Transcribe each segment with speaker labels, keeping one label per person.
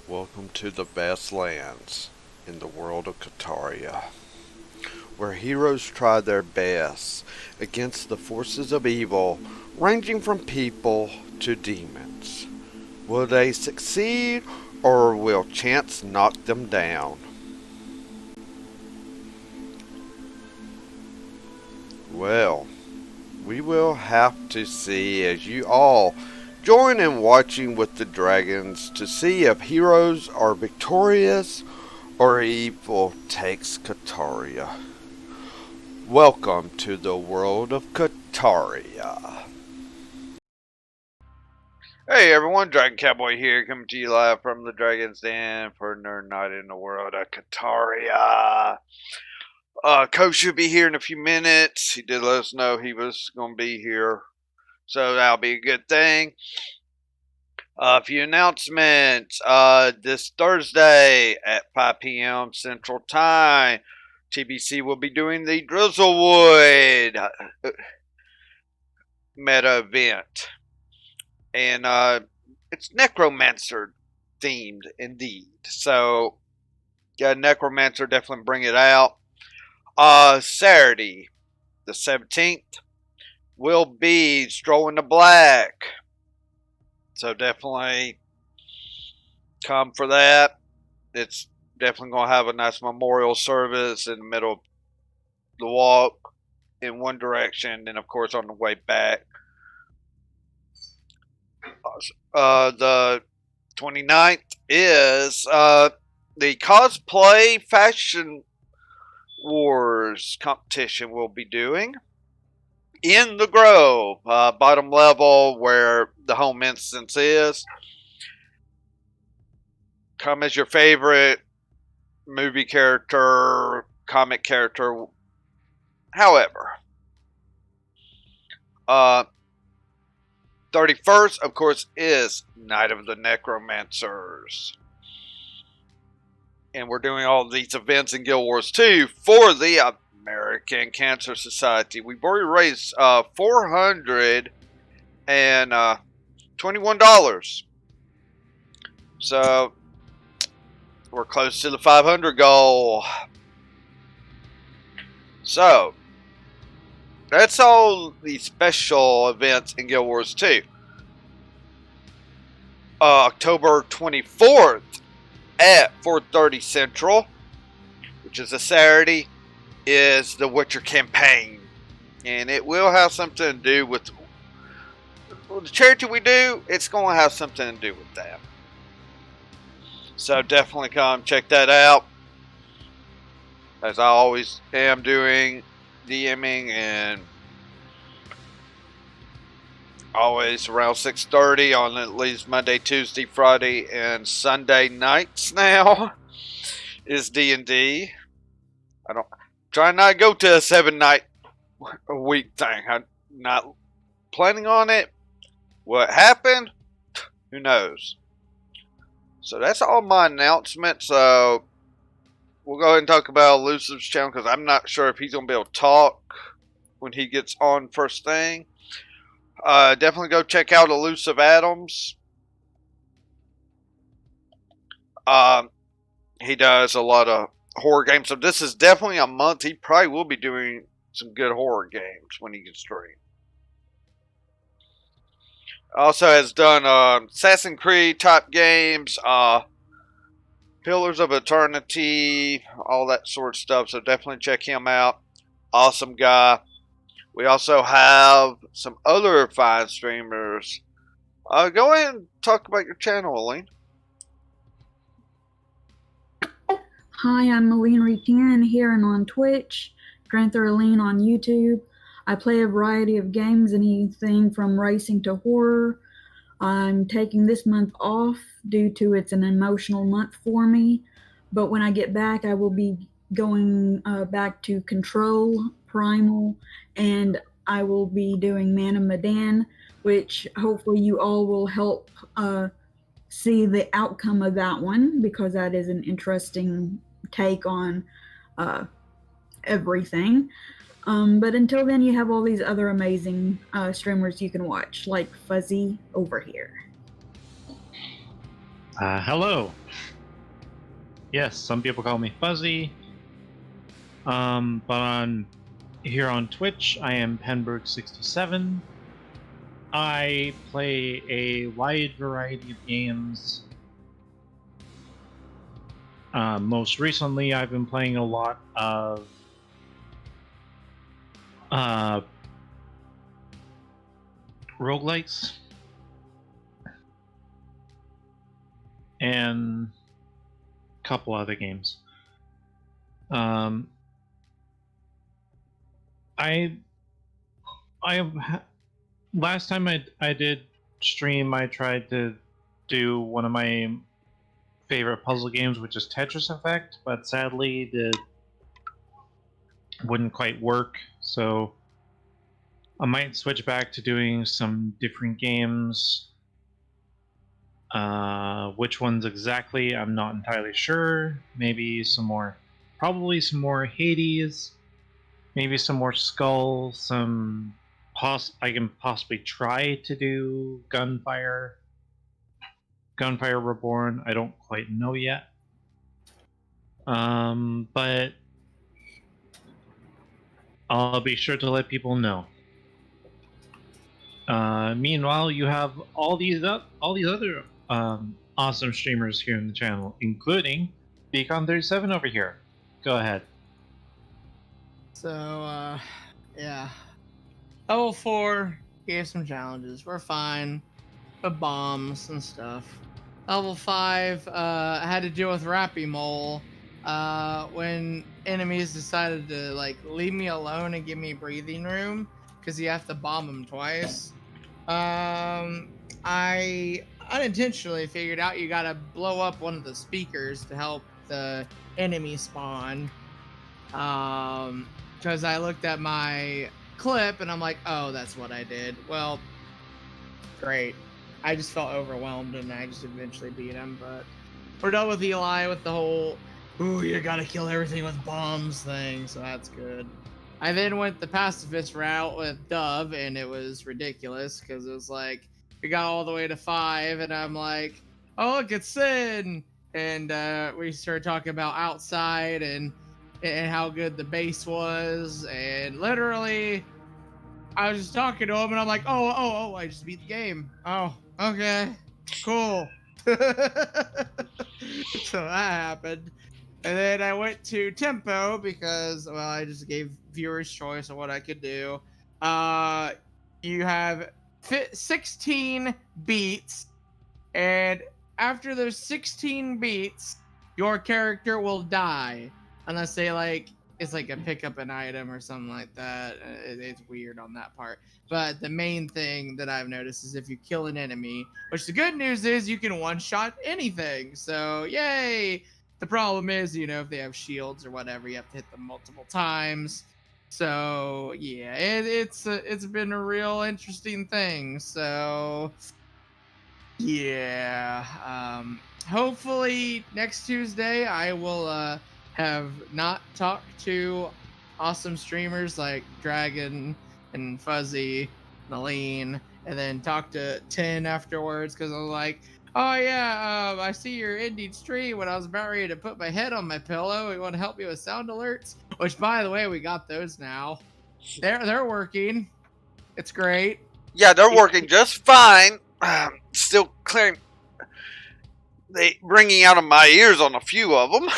Speaker 1: Welcome to the best lands in the world of Kataria, where heroes try their best against the forces of evil, ranging from people to demons. Will they succeed, or will chance knock them down? Well, we will have to see as you all join in watching with the dragons to see if heroes are victorious or evil takes Kataria. Welcome to the world of Kataria. Hey everyone, Dragon Cowboy here, coming to you live from the Dragon's Den for Nerd Night in the world of Kataria. Coach should be here in a few minutes. He did let us know he was going to be here, so that'll be a good thing. A few announcements. This Thursday at 5 p.m. Central Time, TBC will be doing the Drizzlewood meta event. And it's Necromancer themed indeed. So, yeah, Necromancer, definitely bring it out. Saturday, the 17th, will be Strolling the Black. So, definitely come for that. It's definitely going to have a nice memorial service in the middle of the walk in one direction, and of course on the way back. The 29th is the cosplay fashion wars competition we'll be doing in the Grove, bottom level where the home instance is. Come as your favorite movie character, comic character, however. 31st, of course, is Night of the Necromancers. And we're doing all these events in Guild Wars 2 for the American Cancer Society. We've already raised $421. So we're close to the 500 goal. So that's all the special events in Guild Wars 2. October 24th at 4:30 Central, which is a Saturday, is the Witcher campaign. And it will have something to do with the charity we do. It's going to have something to do with that. So definitely come check that out. As I always am doing DMing, and always around 6:30 on at least Monday, Tuesday, Friday, and Sunday nights now is D&D. I don't try not to go to a 7-night a week thing. I'm not planning on it. What happened? Who knows? So that's all my announcements. So we'll go ahead and talk about Elusive's channel because I'm not sure if he's going to be able to talk when he gets on first thing. Definitely go check out Elusive Adams. He does a lot of horror games. So this is definitely a month. He probably will be doing some good horror games when he gets stream. Also has done Assassin's Creed type games, Pillars of Eternity, all that sort of stuff. So definitely check him out. Awesome guy. We also have some other fine streamers. Go ahead and talk about your channel, Aline.
Speaker 2: Hi, I'm Aline Retan here and on Twitch, Granther Aline on YouTube. I play a variety of games, anything from racing to horror. I'm taking this month off due to it's an emotional month for me, but when I get back, I will be going back to Control, Primal, and I will be doing Man of Medan, which hopefully you all will help see the outcome of that one because that is an interesting take on everything. But until then, you have all these other amazing streamers you can watch, like Fuzzy over here.
Speaker 3: Hello. Yes, some people call me Fuzzy. But here on Twitch, I am Penberg67. I play a wide variety of games. Most recently, I've been playing a lot of roguelikes and a couple other games. I last time I did stream, I tried to do one of my favorite puzzle games, which is Tetris Effect, but sadly it wouldn't quite work. So I might switch back to doing some different games. Which ones exactly, I'm not entirely sure. Maybe probably some more Hades, maybe some more Skull, I can possibly try to do Gunfire Reborn. I don't quite know yet. But I'll be sure to let people know. Meanwhile, you have all these other awesome streamers here in the channel, including Beacon37 over here. Go ahead.
Speaker 4: So, yeah. Level 4 gave some challenges. We're fine. With bombs and stuff. Level 5, I had to deal with Rappy Mole. When enemies decided to, like, leave me alone and give me breathing room, because you have to bomb them twice. I unintentionally figured out you gotta blow up one of the speakers to help the enemy spawn. Because I looked at my clip and I'm like, oh, that's what I did. Well, great. I just felt overwhelmed and I just eventually beat him. But we're done with Eli with the whole, ooh, you gotta kill everything with bombs thing. So that's good. I then went the pacifist route with Dove, and it was ridiculous because it was like we got all the way to 5, and I'm like, oh look, it's Sin, and we started talking about outside and how good the base was, and literally I was just talking to him, and I'm like, oh, I just beat the game. Oh, okay, cool. So that happened. And then I went to Tempo because, well, I just gave viewers choice of what I could do. You have 16 beats, and after those 16 beats, your character will die unless they it's like a pick up an item or something like that. It's weird on that part. But the main thing that I've noticed is if you kill an enemy, which the good news is you can one shot anything. So yay! The problem is, if they have shields or whatever, you have to hit them multiple times. So yeah, it's been a real interesting thing. So yeah. Hopefully next Tuesday I will have not talked to awesome streamers like Dragon and Fuzzy, Naleen, and then talk to Tin afterwards because I was like, oh yeah, I see your ending stream when I was about ready to put my head on my pillow. You want to help me with sound alerts? Which, by the way, we got those now. They're working. It's great.
Speaker 1: Yeah, they're working just fine. Still clearing. They ringing out of my ears on a few of them.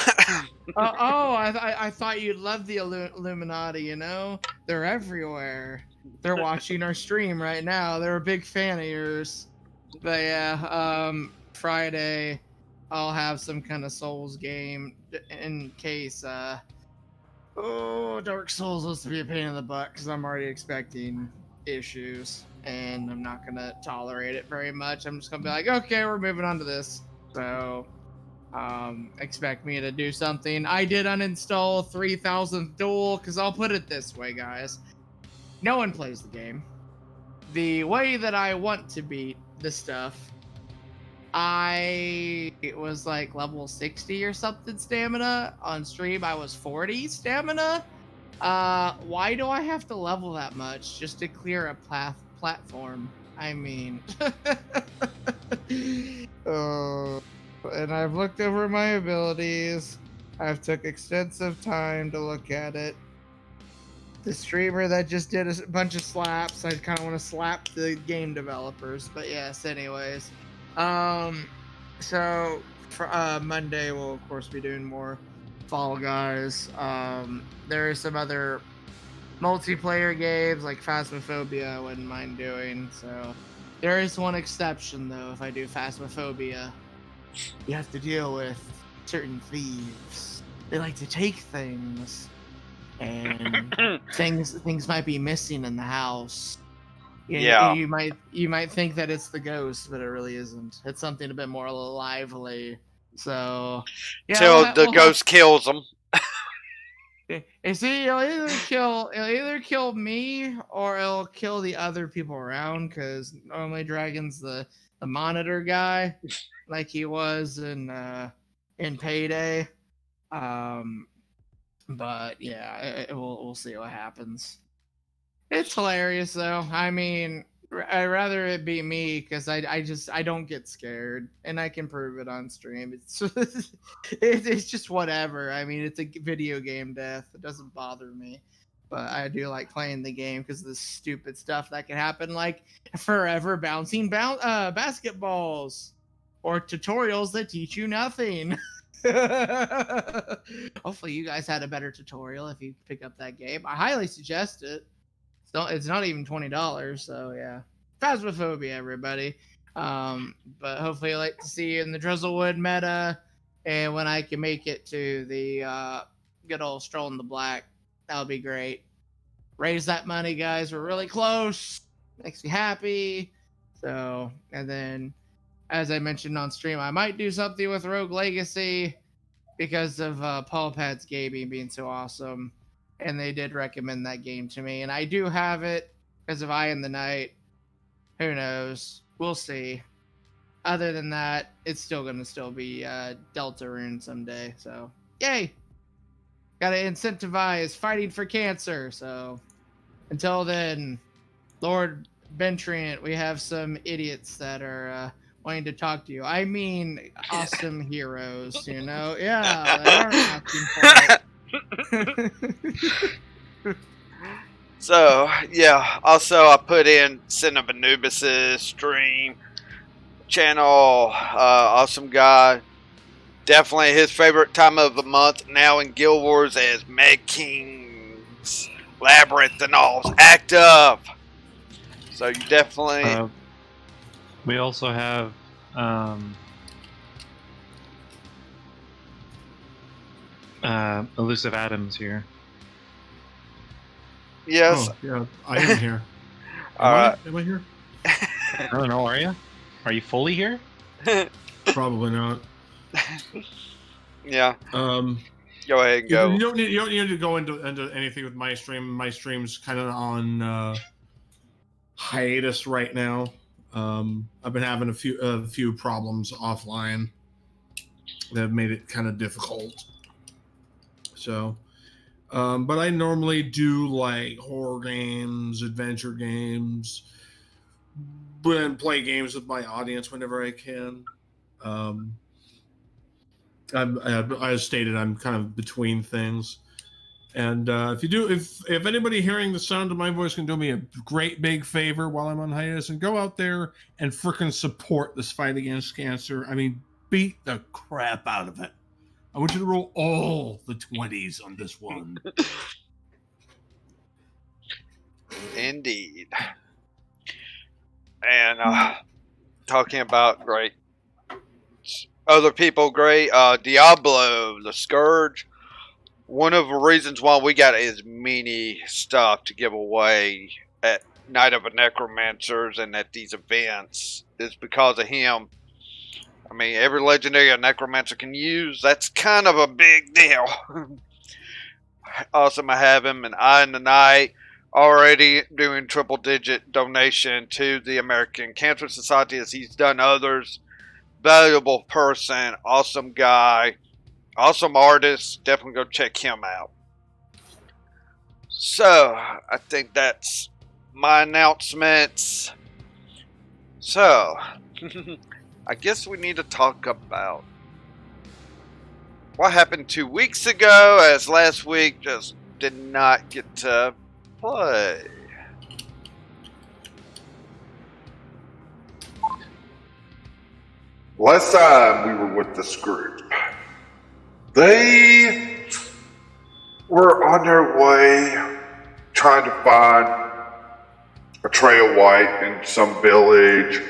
Speaker 4: I thought you'd love the Illuminati. They're everywhere. They're watching our stream right now. They're a big fan of yours. But yeah, Friday, I'll have some kind of Souls game in case. Oh, Dark Souls supposed to be a pain in the butt because I'm already expecting issues, and I'm not gonna tolerate it very much. I'm just gonna be like, okay, we're moving on to this. So expect me to do something. I did uninstall 3000th Duel because I'll put it this way, guys. No one plays the game. The way that I want to beat the stuff, it was like level 60 or something stamina. On stream, I was 40 stamina. Why do I have to level that much just to clear a platform? I mean, and I've looked over my abilities. I've took extensive time to look at it. The streamer that just did a bunch of slaps, I kind of want to slap the game developers. But yes, anyways. So for Monday, we'll of course be doing more Fall Guys. There are some other multiplayer games like Phasmophobia I wouldn't mind doing. So there is one exception though. If I do Phasmophobia, you have to deal with certain thieves. They like to take things, and things might be missing in the house.
Speaker 1: Yeah.
Speaker 4: You might think that it's the ghost, but it really isn't. It's something a bit more lively. So yeah,
Speaker 1: Till the ghost kills them.
Speaker 4: you see, it'll either kill me or it'll kill the other people around. Because normally Dragon's the monitor guy, like he was in Payday. But yeah, we'll see what happens. It's hilarious though. I mean, I'd rather it be me because I don't get scared, and I can prove it on stream. It's just whatever. I mean, it's a video game death. It doesn't bother me, but I do like playing the game because of the stupid stuff that can happen, like forever bouncing basketballs or tutorials that teach you nothing. Hopefully, you guys had a better tutorial if you pick up that game. I highly suggest it. It's not even $20, so yeah. Phasmophobia, everybody. But hopefully, I like to see you in the Drizzlewood meta, and when I can make it to the good old Stroll in the Black, that'll be great. Raise that money, guys. We're really close. Makes me happy. So, and then, as I mentioned on stream, I might do something with Rogue Legacy because of Paul Pad's gaming being so awesome. And they did recommend that game to me. And I do have it because of Eye in the Night. Who knows? We'll see. Other than that, it's still going to be Deltarune someday. So, yay! Got to incentivize fighting for cancer. So, until then, Lord Bentrient, we have some idiots that are wanting to talk to you. I mean, awesome heroes, you know? Yeah, they are asking for it.
Speaker 1: So, yeah. Also, I put in Sin of Anubis' stream channel. Awesome guy. Definitely his favorite time of the month now in Guild Wars as Meg King's Labyrinth and all's active. So you definitely.
Speaker 3: We also have Elusive Adams here.
Speaker 1: Yes.
Speaker 5: Oh, yeah, I am here. Am I here?
Speaker 3: I don't know. Are you? Are you fully here?
Speaker 5: Probably not.
Speaker 1: Yeah. Go ahead and go.
Speaker 5: You don't need to go into anything with my stream. My stream's kind of on hiatus right now. I've been having a few problems offline that have made it kind of difficult. So, but I normally do like horror games, adventure games, and play games with my audience whenever I can. As stated, I'm kind of between things. And if anybody hearing the sound of my voice can do me a great big favor while I'm on hiatus, and go out there and frickin' support this fight against cancer. I mean, beat the crap out of it. I want you to roll all the 20s on this one.
Speaker 1: Indeed. And talking about great other people, great Diablo, the Scourge. One of the reasons why we got as many stuff to give away at Night of the Necromancers and at these events is because of him. I mean, every legendary a necromancer can use, that's kind of a big deal. Awesome to have him, and Eye in the Night already doing triple digit donation to the American Cancer Society as he's done others. Valuable person, awesome guy, awesome artist. Definitely go check him out. So, I think that's my announcements. So, I guess we need to talk about what happened 2 weeks ago, as last week just did not get to play.
Speaker 6: Last time we were with this group, they were on their way trying to find a trail white in some village,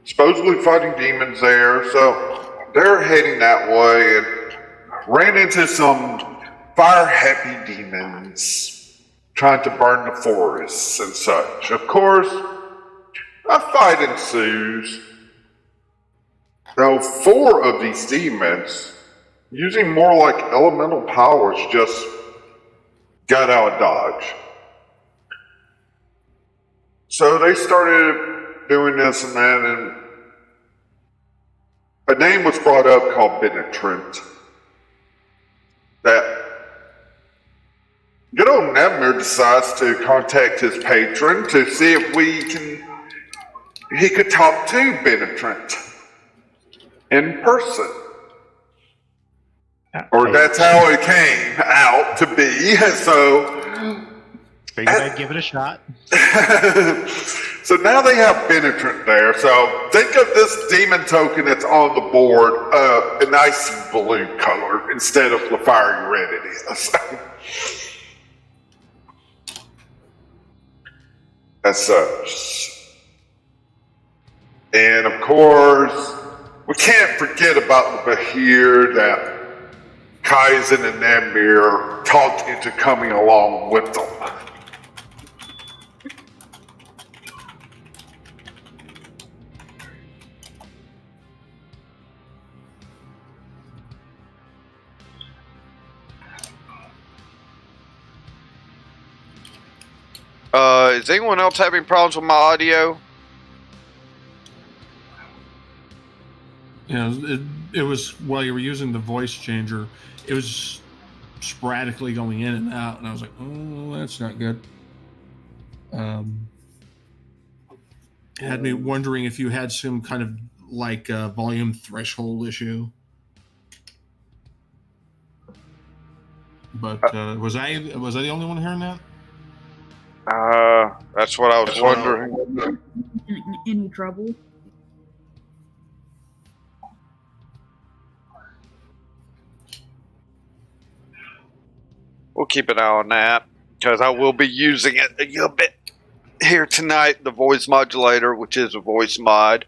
Speaker 6: supposedly fighting demons there. So they're heading that way and ran into some fire-happy demons trying to burn the forests and such. Of course, a fight ensues. Now, 4 of these demons, using more like elemental powers, just got out of dodge. So they started doing this and that, and a name was brought up called Benetrent. That good old Nebner decides to contact his patron to see if he could talk to Benetrent in person. Or that's how it came out to be. So
Speaker 3: figured I'd give it a shot.
Speaker 6: so now they have Benetrent there. So think of this demon token that's on the board, an icy blue color instead of the fiery red it is. As such. And of course, we can't forget about the Bahir that Kaizen and Namir talked into coming along with them.
Speaker 1: Is anyone else having problems with my audio?
Speaker 5: It was while you were using the voice changer, it was sporadically going in and out, and I was like, oh, that's not good. It had me wondering if you had some kind of like volume threshold issue. But was I the only one hearing that?
Speaker 1: That's what I was wondering.
Speaker 2: Any trouble?
Speaker 1: We'll keep an eye on that because I will be using it a little bit here tonight. The voice modulator, which is a voice mod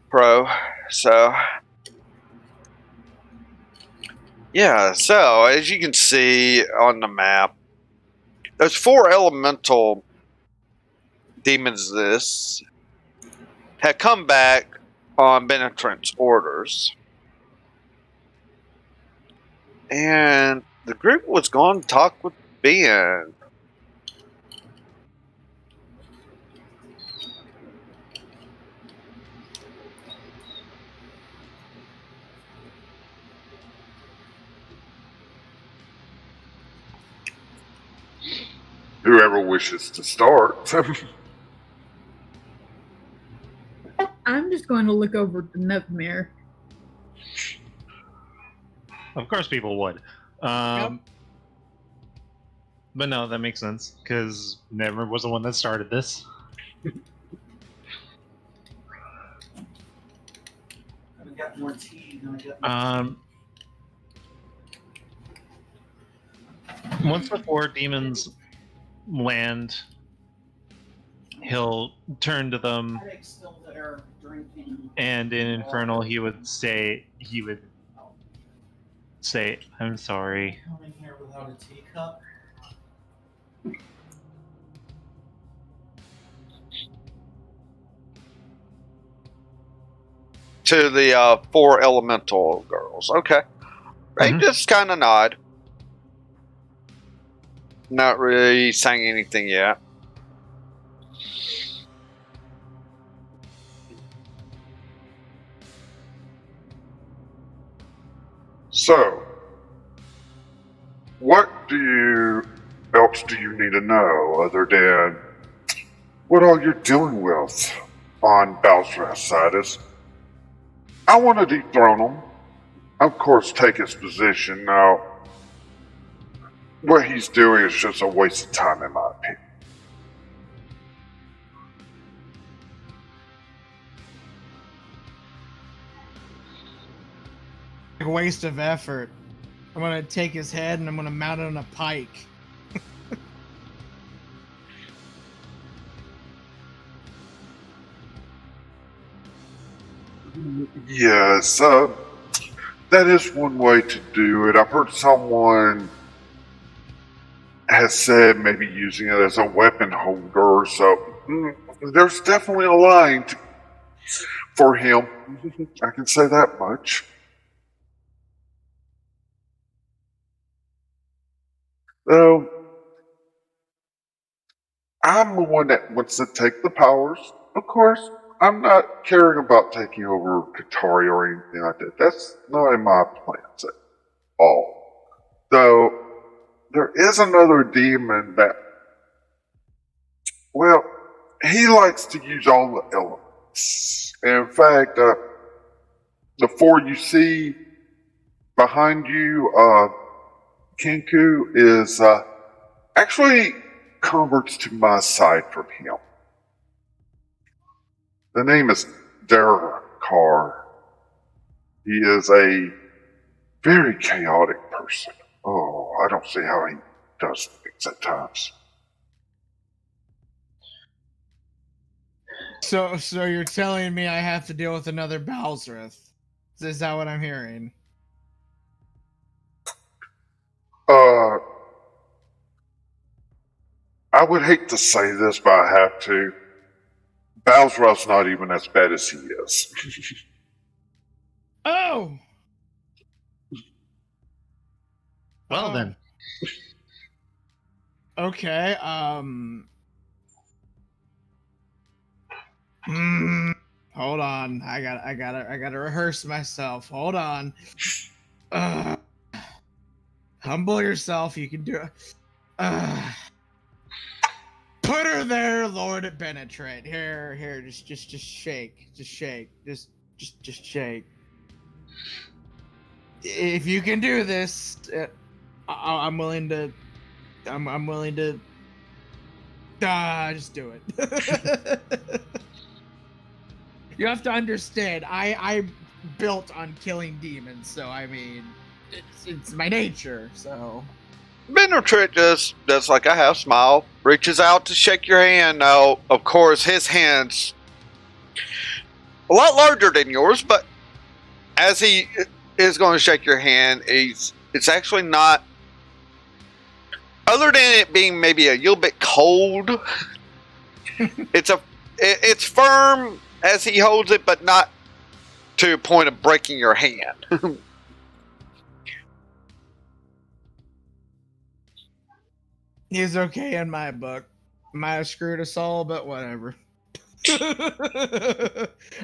Speaker 1: pro. So yeah. So as you can see on the map, there's 4 elemental demons. This had come back on Benetrent's orders, and the group was going to talk with Ben.
Speaker 6: Whoever wishes to start.
Speaker 2: I'm just going to look over to Nevmir.
Speaker 3: Of course, people would. But no, that makes sense because Never was the one that started this.
Speaker 7: Got more tea than I got.
Speaker 3: Once the 4 demons land, he'll turn to them,
Speaker 7: Headache's still there, drinking.
Speaker 3: and in Infernal, he would say, "I'm sorry."
Speaker 7: Coming here without a teacup.
Speaker 1: To the 4 elemental girls. Okay. They just kind of nod. Not really saying anything yet.
Speaker 6: So, what else do you need to know other than what all you're dealing with on Balzra's side is? I want to dethrone them. of course, take his position. Now, what he's doing is just a waste of time, in my opinion.
Speaker 4: A waste of effort. I'm gonna take his head and I'm gonna mount it on a pike.
Speaker 6: Yes, that is one way to do it. I've heard someone has said maybe using it as a weapon holder, so there's definitely a line for him. I can say that much. Though, I'm the one that wants to take the powers. Of course, I'm not caring about taking over Qatari or anything like that. That's not in my plans at all. Though, there is another demon that, well, he likes to use all the elements. In fact, the four you see behind you, Kinku, is actually converts to my side from him. The name is Darakar. He is a very chaotic person. Oh, I don't see how he does things at times.
Speaker 4: So you're telling me I have to deal with another Balzrith? Is that what I'm hearing?
Speaker 6: I would hate to say this, but I have to. Balzruf's not even as bad as he is.
Speaker 4: Oh!
Speaker 3: Well then.
Speaker 4: Okay, hold on. I gotta rehearse myself. Hold on. Humble yourself. You can do it. Put her there, Lord at Benetrate. Here, just shake. Just shake. Just shake. If you can do this, I'm willing to. I'm willing to. Just do it. You have to understand. I built on killing demons, so I mean, it's my nature. So.
Speaker 1: Benetrate does like a half smile, reaches out to shake your hand. Now, of course, his hand's a lot larger than yours, but as he is going to shake your hand, it's actually not. Other than it being maybe a little bit cold, it's firm as he holds it, but not to a point of breaking your hand.
Speaker 4: He's okay in my book. Might have screwed us all, but whatever.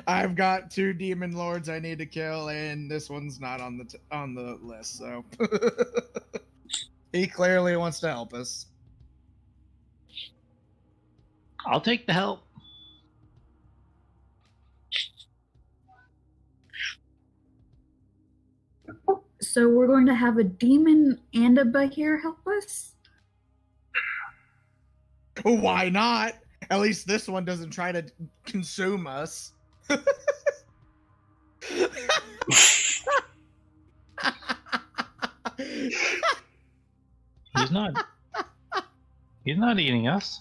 Speaker 4: I've got 2 demon lords I need to kill, and this one's not on the list. So he clearly wants to help us.
Speaker 3: I'll take the help.
Speaker 2: So we're going to have a demon and a Bahir help us?
Speaker 4: Why not? At least this one doesn't try to consume us.
Speaker 3: He's not. He's not eating us.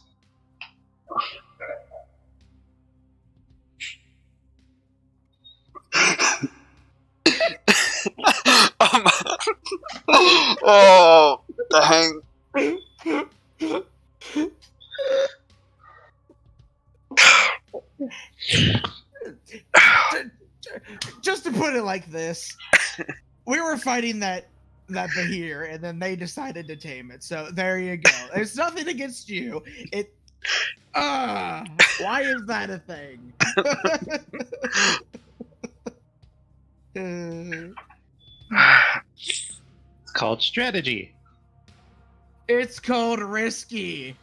Speaker 1: Oh, dang.
Speaker 4: Just to put it like this, we were fighting that Bahir, and then they decided to tame it. So there you go. There's nothing against you. Why is that a thing?
Speaker 3: It's called strategy.
Speaker 4: It's called risky.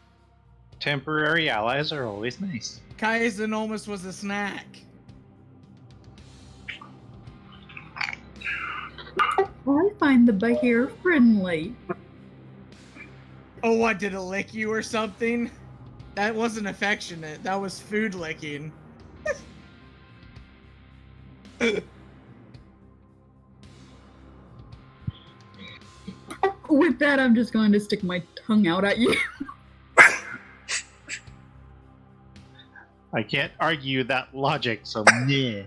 Speaker 3: Temporary allies are always nice.
Speaker 4: Kaizen almost was a snack.
Speaker 2: I find the Bahir friendly.
Speaker 4: Oh, what, did it lick you or something? That wasn't affectionate. That was food licking.
Speaker 2: With that, I'm just going to stick my tongue out at you.
Speaker 3: I can't argue that logic, so yeah.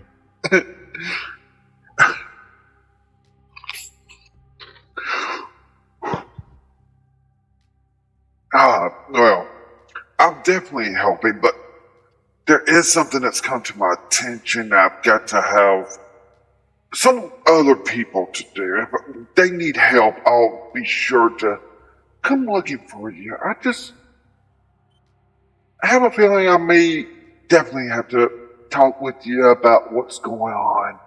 Speaker 6: Well, I'm definitely helping, but there is something that's come to my attention. I've got to have some other people to do. If they need help, I'll be sure to come looking for you. I have a feeling I may definitely have to talk with you about what's going on,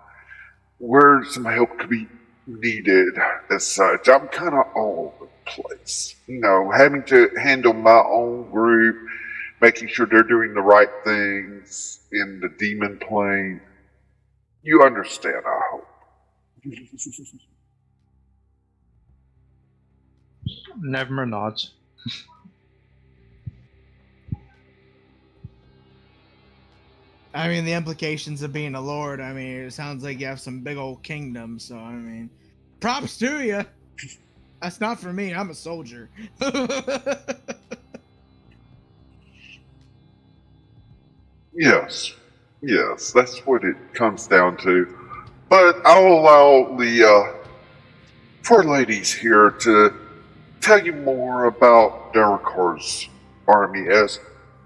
Speaker 6: where some help could be needed as such. I'm kind of all over the place. Having to handle my own group, making sure they're doing the right things in the demon plane. You understand, I hope.
Speaker 3: Never nods.
Speaker 4: I mean, the implications of being a lord, I mean, it sounds like you have some big old kingdom, so, I mean, props to you. That's not for me, I'm a soldier.
Speaker 6: Yes, yes, that's what it comes down to. But I'll allow the four ladies here to tell you more about Darakar's army, as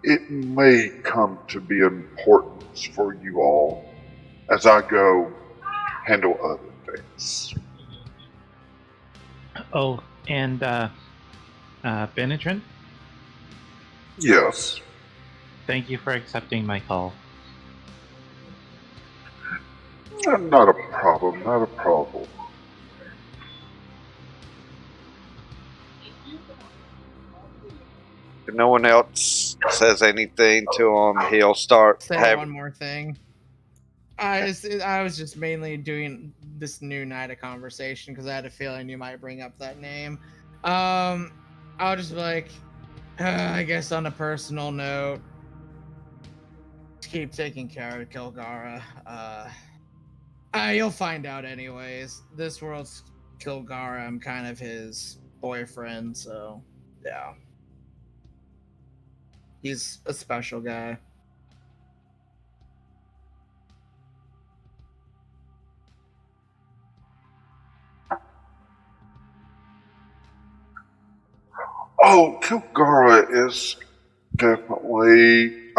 Speaker 6: it may come to be of importance for you all as I go handle other things.
Speaker 3: Oh, and Penetrant,
Speaker 6: Yes.
Speaker 3: thank you for accepting my call.
Speaker 6: Not a problem, not a problem.
Speaker 1: If no one else says anything to him, he'll start
Speaker 4: Say
Speaker 1: having.
Speaker 4: one more thing. I was just mainly doing this new night of conversation because I had a feeling you might bring up that name. I'll just be like, I guess on a personal note, keep taking care of Kilgara. You'll find out anyways. This world's Kilgara. I'm kind of his boyfriend, so yeah. He's a special guy.
Speaker 6: Oh, Kilgara is definitely,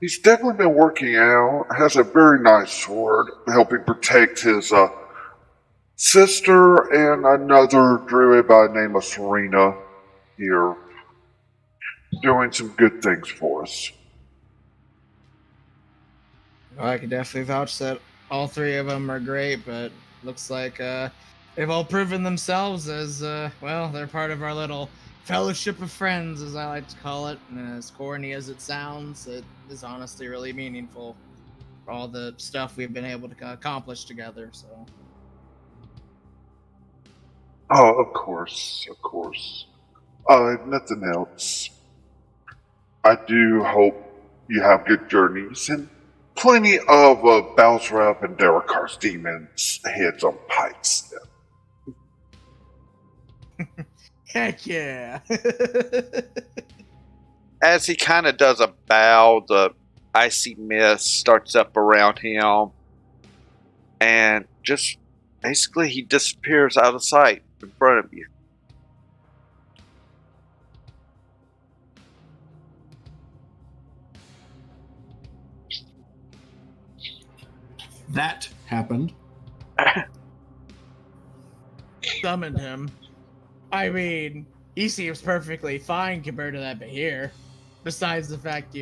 Speaker 6: he's definitely been working out, has a very nice sword, helping protect his sister and another druid by the name of Serena here, doing some good things for us.
Speaker 4: I could definitely vouch that all three of them are great, but looks like they've all proven themselves as well. They're part of our little fellowship of friends, as I like to call it. And as corny as it sounds, it is honestly really meaningful for all the stuff we've been able to accomplish together. So,
Speaker 6: Oh, of course, of course. Nothing else. I do hope you have good journeys and plenty of Balsrap and Darakar's demons heads on pikes.
Speaker 4: heck yeah!
Speaker 1: As he kind of does a bow, the icy mist starts up around him, and just basically he disappears out of sight in front of you.
Speaker 5: That happened.
Speaker 4: Summoned him. I mean, he seems perfectly fine compared to that Bahir. Besides the fact,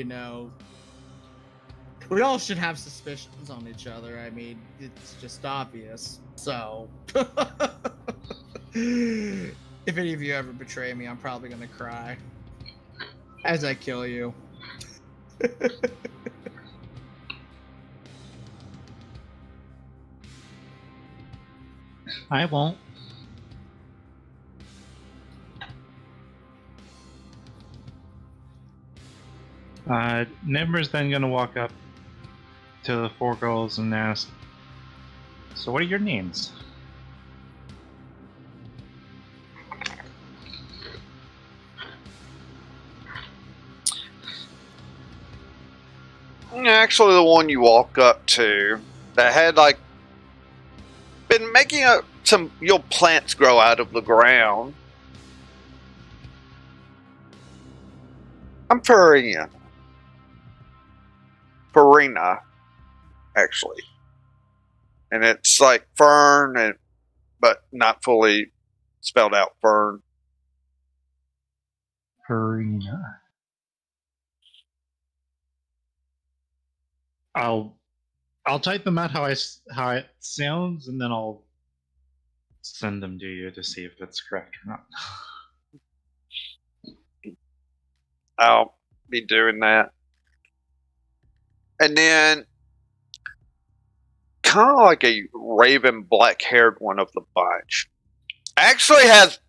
Speaker 4: we all should have suspicions on each other. I mean, it's just obvious. So, if any of you ever betray me, I'm probably gonna cry as I kill you.
Speaker 3: I won't. Nimmer's then gonna walk up to the four girls and ask, "So what are your names?"
Speaker 1: Actually, the one you walk up to that had like been making some plants grow out of the ground. I'm Farina. Farina, actually, and it's like fern, and but not fully spelled out fern.
Speaker 3: Farina. I'll type them out how it sounds, and then I'll send them to you to see if it's correct or not.
Speaker 1: I'll be doing that, and then kind of like a raven black-haired one of the bunch actually has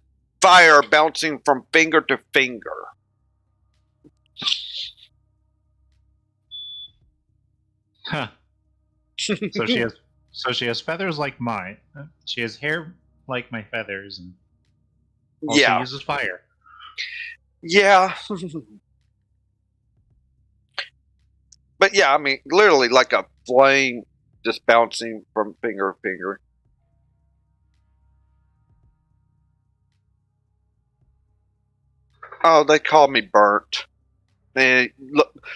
Speaker 1: fire bouncing from finger to finger.
Speaker 3: Huh. So she has feathers like mine. She has hair like my feathers, and also
Speaker 1: Yeah,
Speaker 3: uses fire.
Speaker 1: yeah. But yeah, I mean, literally like a flame just bouncing from finger to finger. Oh, they call me Burnt. The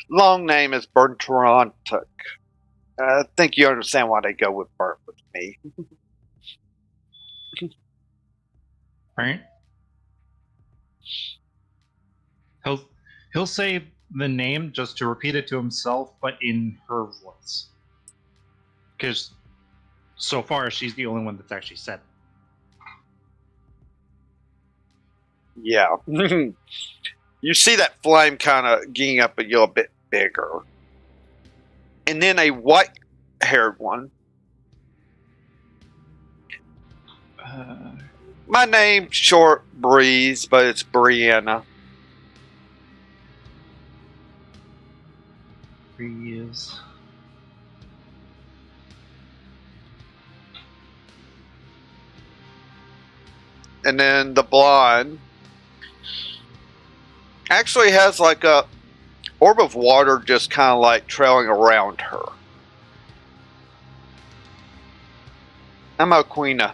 Speaker 1: long name is Bertrantuk. I think you understand why they go with Burnt with me.
Speaker 3: Right? He'll say the name just to repeat it to himself, but in her voice. Because so far she's the only one that's actually said it.
Speaker 1: Yeah. You see that flame kind of getting up a bit bigger. And then a white-haired one. My name's Short Breeze, but it's Brianna.
Speaker 3: Breeze.
Speaker 1: And then the blonde actually has like a orb of water just kind of like trailing around her. I'm Aquina.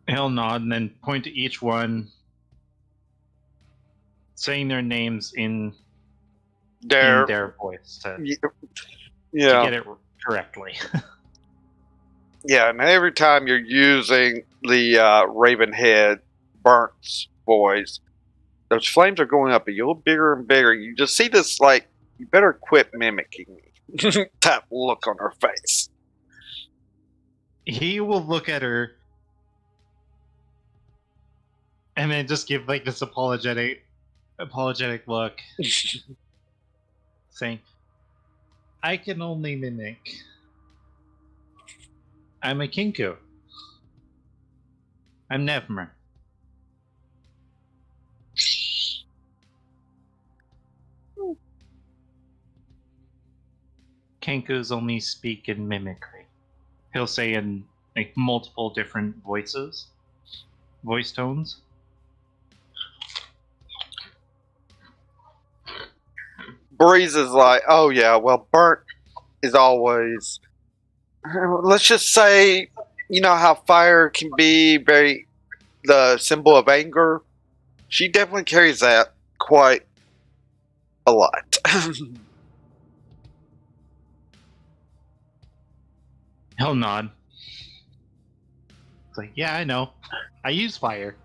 Speaker 3: He'll nod and then point to each one, saying their names in their voice to get it correctly.
Speaker 1: Yeah, and every time you're using the Ravenhead Burnt's voice, those flames are going up a little bigger and bigger. You just see this, like, you better quit mimicking me type look on her face.
Speaker 3: He will look at her and then just give like this apologetic look, saying, "I can only mimic. I'm a Kinku. I'm Nevmer." Kenkus only speak in mimicry. He'll say in like multiple different voice tones.
Speaker 1: Breeze is like, oh yeah, well, Burnt is always, let's just say, you know how fire can be very the symbol of anger? She definitely carries that quite a lot.
Speaker 3: He'll nod. It's like, yeah, I know. I use fire.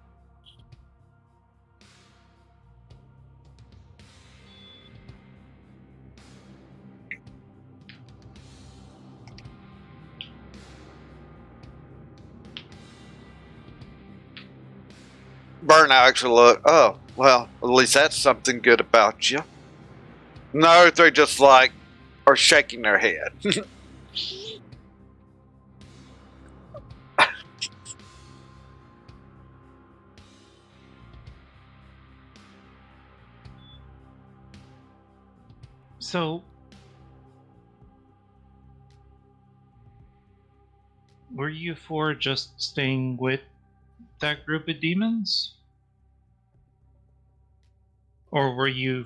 Speaker 1: Burn actually look, oh, well, at least that's something good about you. No, they just like are shaking their head.
Speaker 3: So, were you for just staying with that group of demons? Or were you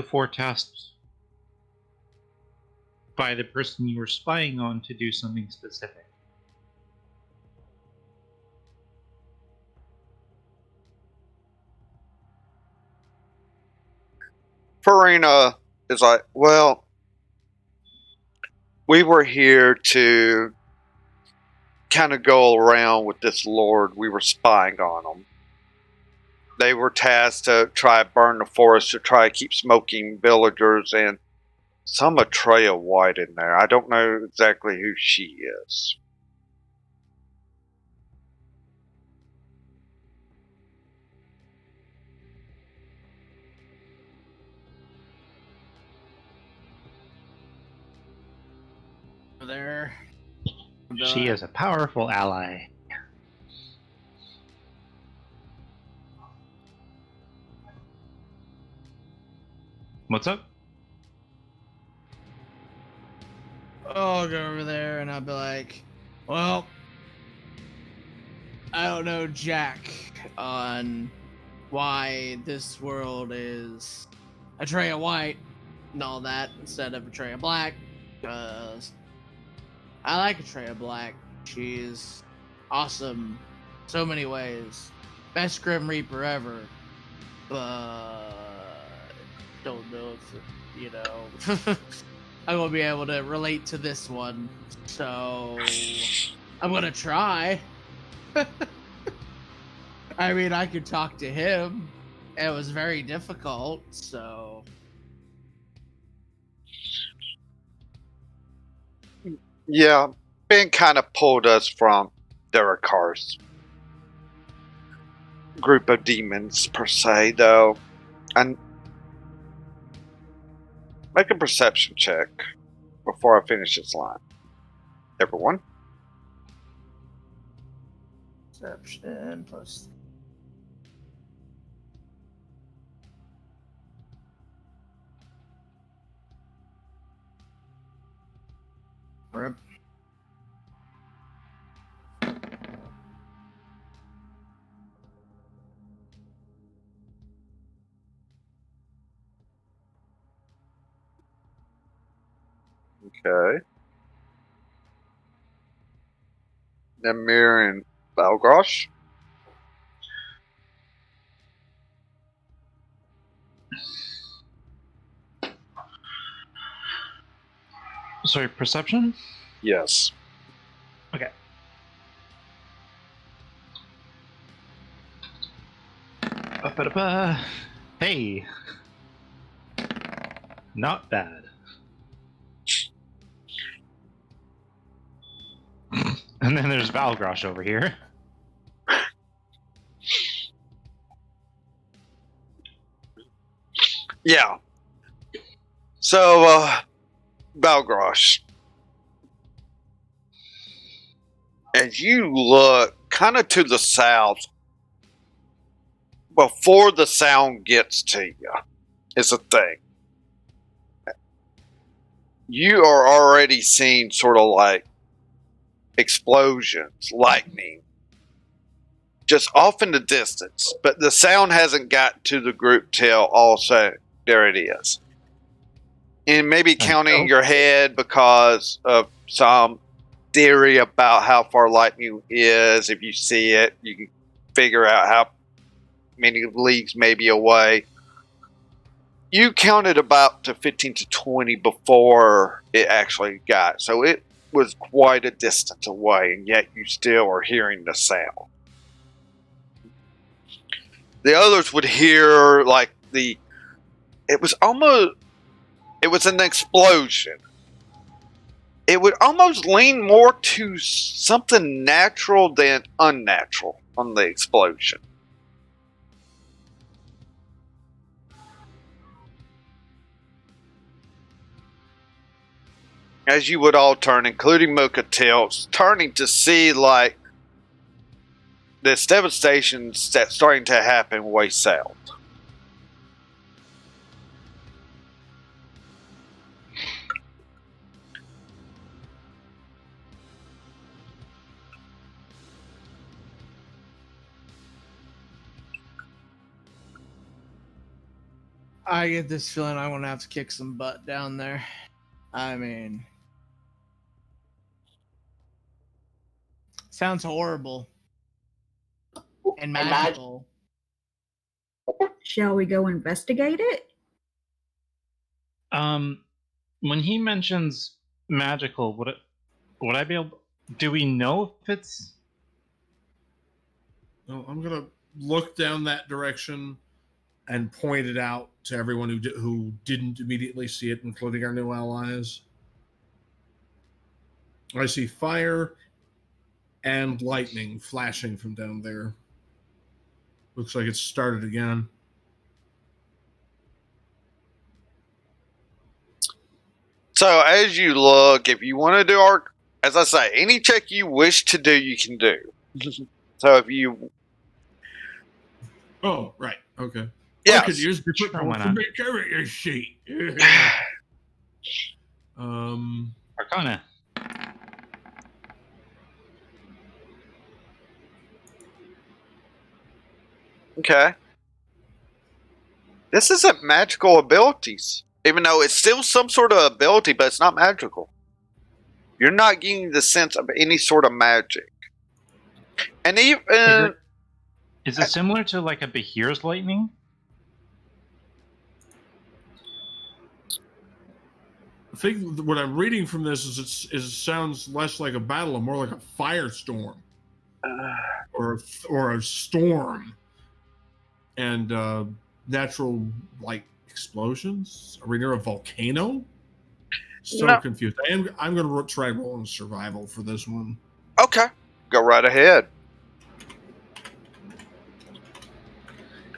Speaker 3: forecast by the person you were spying on to do something specific?
Speaker 1: Farina is like, well, we were here to kind of go around with this lord. We were spying on them. They were tasked to try to burn the forest to try to keep smoking villagers and some Atreya White in there. I don't know exactly who she is.
Speaker 4: There.
Speaker 3: She is a powerful ally. What's up?
Speaker 4: I'll go over there and I'll be like, well, I don't know jack on why this world is Atreya White and all that instead of Atreya Black, because I like Atreya Black. She's awesome so many ways. Best Grim Reaper ever. But don't know if, I'm going to be able to relate to this one. So I'm going to try. I mean, I could talk to him. It was very difficult, so.
Speaker 1: Yeah, Ben kind of pulled us from Derakar's group of demons, per se, though. And make a perception check before I finish this line. Everyone.
Speaker 4: Perception plus. Rip.
Speaker 1: Okay. Nemir and Balgrosh.
Speaker 3: Sorry, perception?
Speaker 1: Yes.
Speaker 3: Okay. Ba-ba-da-ba. Hey. Not bad. And then there's Valgrosh over here.
Speaker 1: Yeah. So, Balgrosh, as you look kind of to the south, before the sound gets to you, is a thing. You are already seeing sort of like explosions, lightning, just off in the distance. But the sound hasn't got to the group till also there it is. And maybe counting your head because of some theory about how far lightning is. If you see it, you can figure out how many leagues maybe away. You counted about to 15 to 20 before it actually got. So it was quite a distance away, and yet you still are hearing the sound. The others would hear like it was an explosion. It would almost lean more to something natural than unnatural on the explosion. as you would all turn, including Mocha Tilts, turning to see like this devastation that's starting to happen way south.
Speaker 4: I get this feeling I'm gonna have to kick some butt down there. I mean, sounds horrible and magical.
Speaker 2: Shall we go investigate it?
Speaker 3: When he mentions magical, would I be able? Do we know if it's?
Speaker 5: Well, I'm gonna look down that direction and point it out to everyone who didn't immediately see it, including our new allies. I see fire and lightning flashing from down there. Looks like it's started again.
Speaker 1: So as you look, if you want to do as I say, any check you wish to do, you can do. So if you,
Speaker 5: Oh, right. Okay.
Speaker 1: yeah,
Speaker 5: I could use the
Speaker 3: Sure, why
Speaker 5: to
Speaker 3: not?
Speaker 5: make character sheet.
Speaker 3: Arcana.
Speaker 1: okay. This isn't magical abilities, even though it's still some sort of ability, but it's not magical. You're not getting the sense of any sort of magic. And even
Speaker 3: Is it similar to like a Behir's lightning?
Speaker 5: I think what I'm reading from this is it sounds less like a battle and more like a firestorm or a storm and natural like explosions. Are we near a volcano? So
Speaker 1: No.
Speaker 5: confused. I'm going to try rolling survival for this one.
Speaker 1: okay, go right ahead.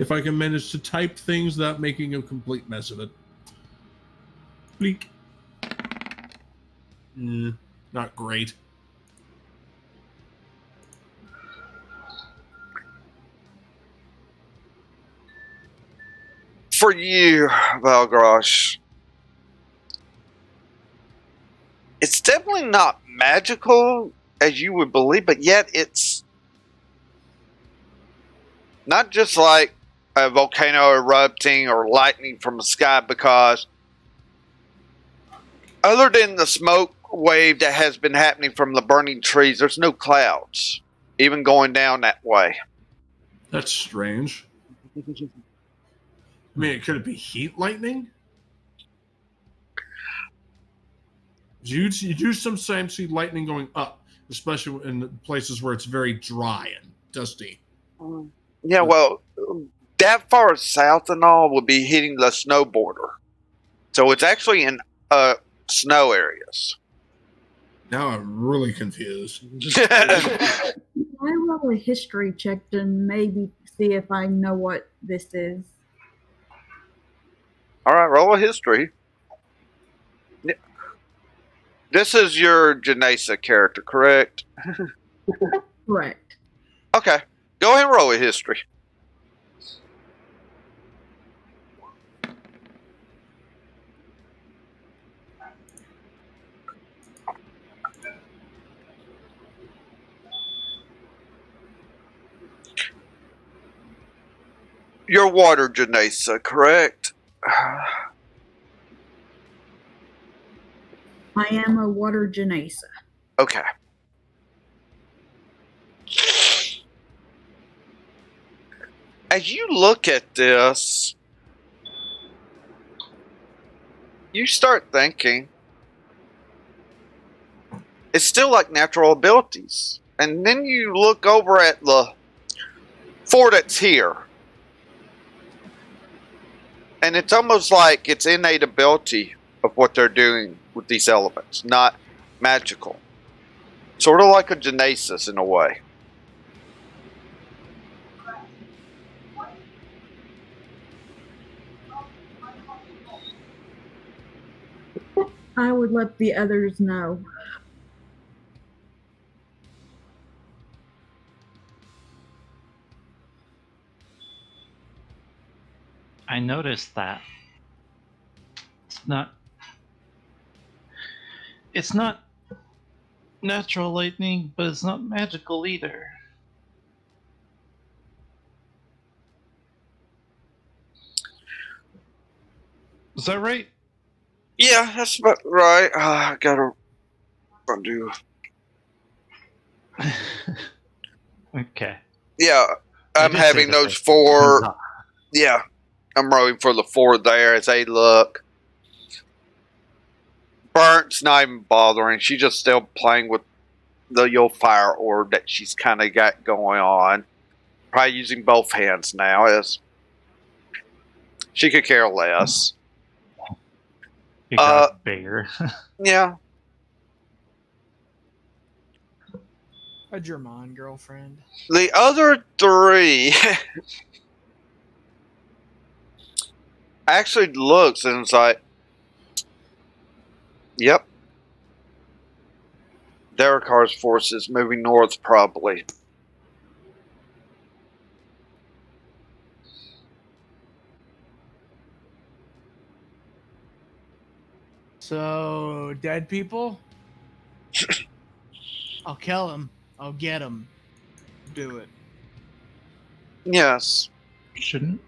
Speaker 5: If I can manage to type things without making a complete mess of it. Bleak. Not great.
Speaker 1: For you, Valgrosh, it's definitely not magical as you would believe, but yet it's not just like a volcano erupting or lightning from the sky, because other than the smoke wave that has been happening from the burning trees, there's no clouds even going down that way.
Speaker 5: That's strange. I mean, could it be heat lightning? You do sometimes see lightning going up, especially in places where it's very dry and dusty.
Speaker 1: Yeah, well, that far south and all would be hitting the snow border. So it's actually in snow areas.
Speaker 5: Now I'm really confused.
Speaker 2: I roll a history check to maybe see if I know what this is.
Speaker 1: All right, roll a history. This is your Janesa character, correct?
Speaker 2: Correct.
Speaker 1: Okay, go ahead and roll a history. Your water Janesa, correct?
Speaker 2: I am a water Janesa.
Speaker 1: Okay. As you look at this, you start thinking it's still like natural abilities. And then you look over at the fort that's here. And it's almost like it's innate ability of what they're doing with these elements, not magical. Sort of like a genesis in a way.
Speaker 2: I would let the others know.
Speaker 3: I noticed that. It's not natural lightning, but it's not magical either. Is that right?
Speaker 1: Yeah, that's about right. I gotta undo.
Speaker 3: Okay.
Speaker 1: Yeah,
Speaker 3: I
Speaker 1: I'm
Speaker 3: did say
Speaker 1: having
Speaker 3: that
Speaker 1: those
Speaker 3: like 10
Speaker 1: four.
Speaker 3: times.
Speaker 1: Yeah, I'm rolling for the 4 there as they look. Burnt's not even bothering. She's just still playing with the old fire orb that she's kind of got going on. Probably using both hands now, as she could care less.
Speaker 3: It got bigger.
Speaker 1: Yeah.
Speaker 4: A German girlfriend.
Speaker 1: The other 3 actually looks and it's like, yep. Darakar's forces moving north, probably.
Speaker 4: So, dead people? I'll kill them. I'll get them. Do it.
Speaker 1: Yes.
Speaker 3: Shouldn't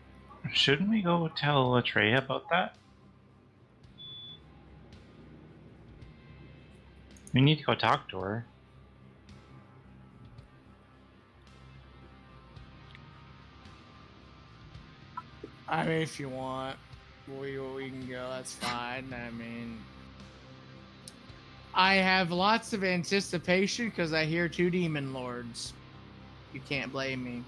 Speaker 3: we go tell Atreya about that? We need to go talk to her.
Speaker 4: I mean, if you want, we can go. That's fine. I mean, I have lots of anticipation because I hear 2 demon lords. You can't blame me.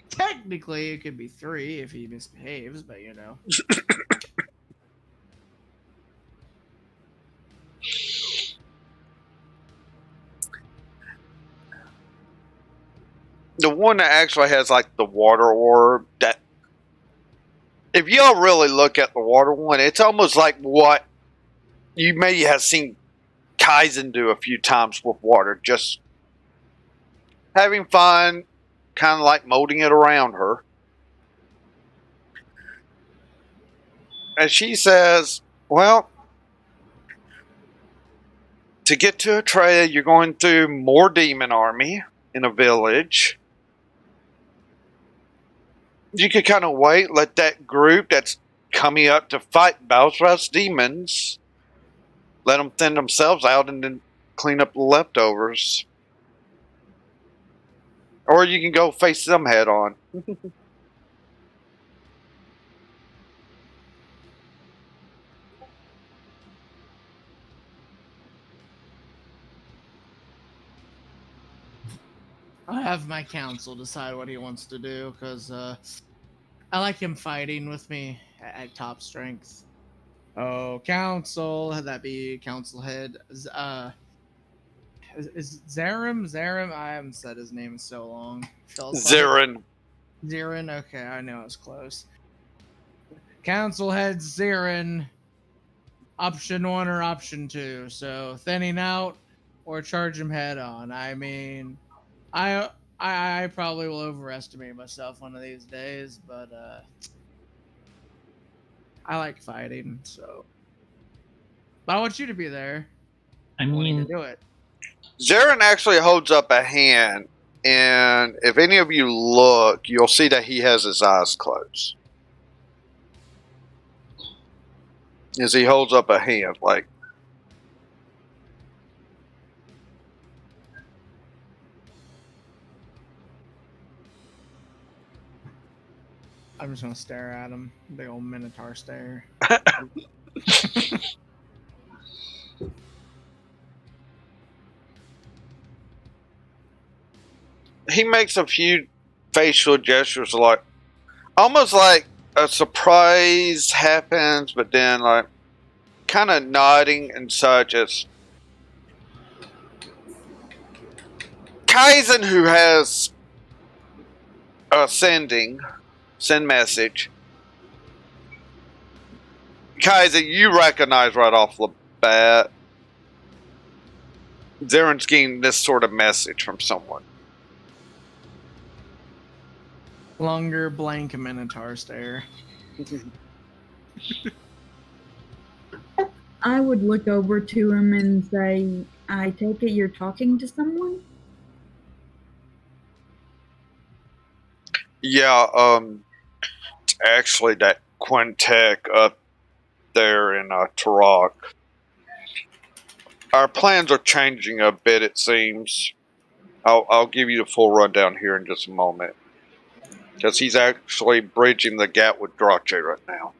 Speaker 4: Technically, it could be 3 if he misbehaves, but you know.
Speaker 1: The one that actually has like the water orb, that if y'all really look at the water one, it's almost like what you may have seen Kaizen do a few times with water, just having fun, kind of like molding it around her. And she says, well, to get to Atreya, you're going through more demon army in a village. You could kind of wait, let that group that's coming up to fight Balthras demons, let them thin themselves out and then clean up the leftovers. Or you can go face them head on.
Speaker 4: I'll have my council decide what he wants to do because I like him fighting with me at top strength. Oh, council, that be council head. Is Zarim? Zarim? I haven't said his name in so long. Feels like
Speaker 1: Zirin.
Speaker 4: Zirin. Okay, I know it's close. Council head Zirin. Option 1 or option 2. So thinning out or charge him head on. I mean, I probably will overestimate myself one of these days, but I like fighting, so. But I want you to be there.
Speaker 3: I
Speaker 4: Wanting to
Speaker 3: mean,
Speaker 4: do it.
Speaker 1: Zarin actually holds up a hand, and if any of you look, you'll see that he has his eyes closed. As he holds up a hand, like,
Speaker 4: I'm just gonna stare at him. Big old Minotaur stare.
Speaker 1: he makes a few facial gestures, like, almost like a surprise happens, but then, like, kind of nodding and such as Kaizen, who has ascending, Send message. Kaiser, you recognize right off the bat Zaren's getting this sort of message from someone.
Speaker 4: Longer blank Minotaur stare.
Speaker 2: I would look over to him and say, I take it you're talking to someone?
Speaker 1: Yeah, it's actually that Quintec up there in Tarak. Our plans are changing a bit, it seems. I'll give you the full rundown here in just a moment. Because he's actually bridging the gap with Drache right now.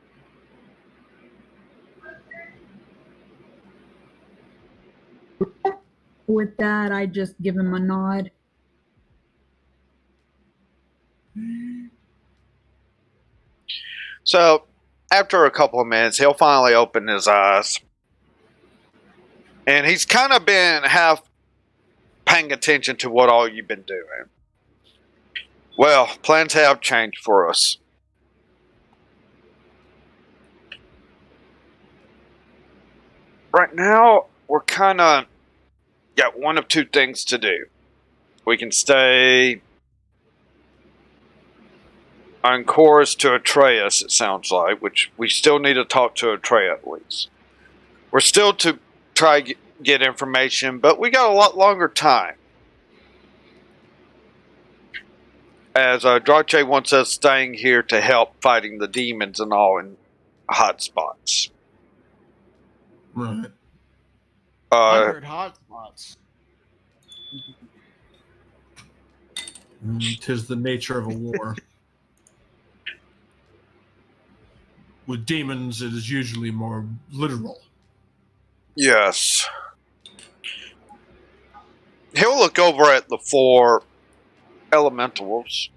Speaker 2: With that, I just give him a nod.
Speaker 1: So, after a couple of minutes, he'll finally open his eyes. And he's kind of been half paying attention to what all you've been doing. Well, plans have changed for us. Right now, we're kind of got one of two things to do. We can stay on course to Atreus, it sounds like, which we still need to talk to Atreus at least. We're still to try get information, but we got a lot longer time. As Drache wants us staying here to help fighting the demons and all in hot spots.
Speaker 5: Right.
Speaker 4: 100 hotspots.
Speaker 5: Tis the nature of a war. With demons, it is usually more literal.
Speaker 1: Yes. He'll look over at the 4 elementals,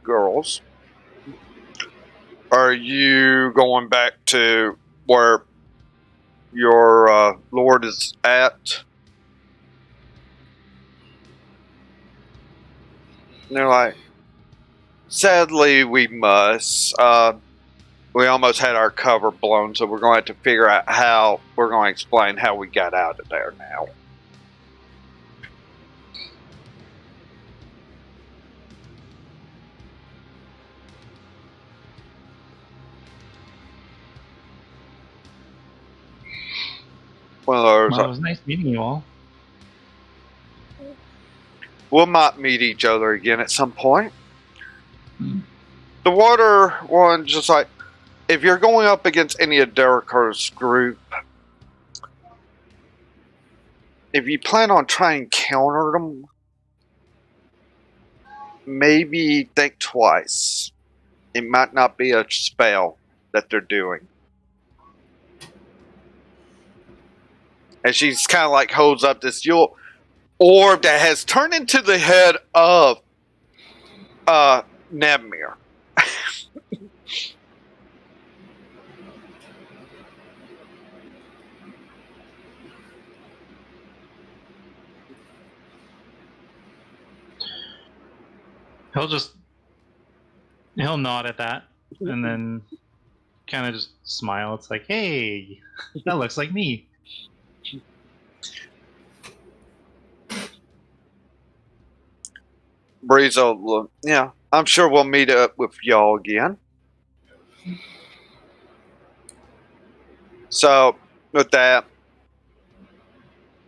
Speaker 1: girls. Are you going back to where your lord is at? And they're like, sadly, we must. We almost had our cover blown, so we're going to have to figure out how we're going to explain how we got out of there now. Well,
Speaker 3: Well, it was nice meeting you all.
Speaker 1: we might meet each other again at some point. The water one, just like, if you're going up against any of Dereker's group, if you plan on trying to counter them, maybe think twice. It might not be a spell that they're doing. And she's kind of like holds up this yellow orb that has turned into the head of Nebmir.
Speaker 3: He'll nod at that and then kind of just smile. It's like, hey, that looks like me.
Speaker 1: Breeze will, yeah, I'm sure we'll meet up with y'all again. So, with that,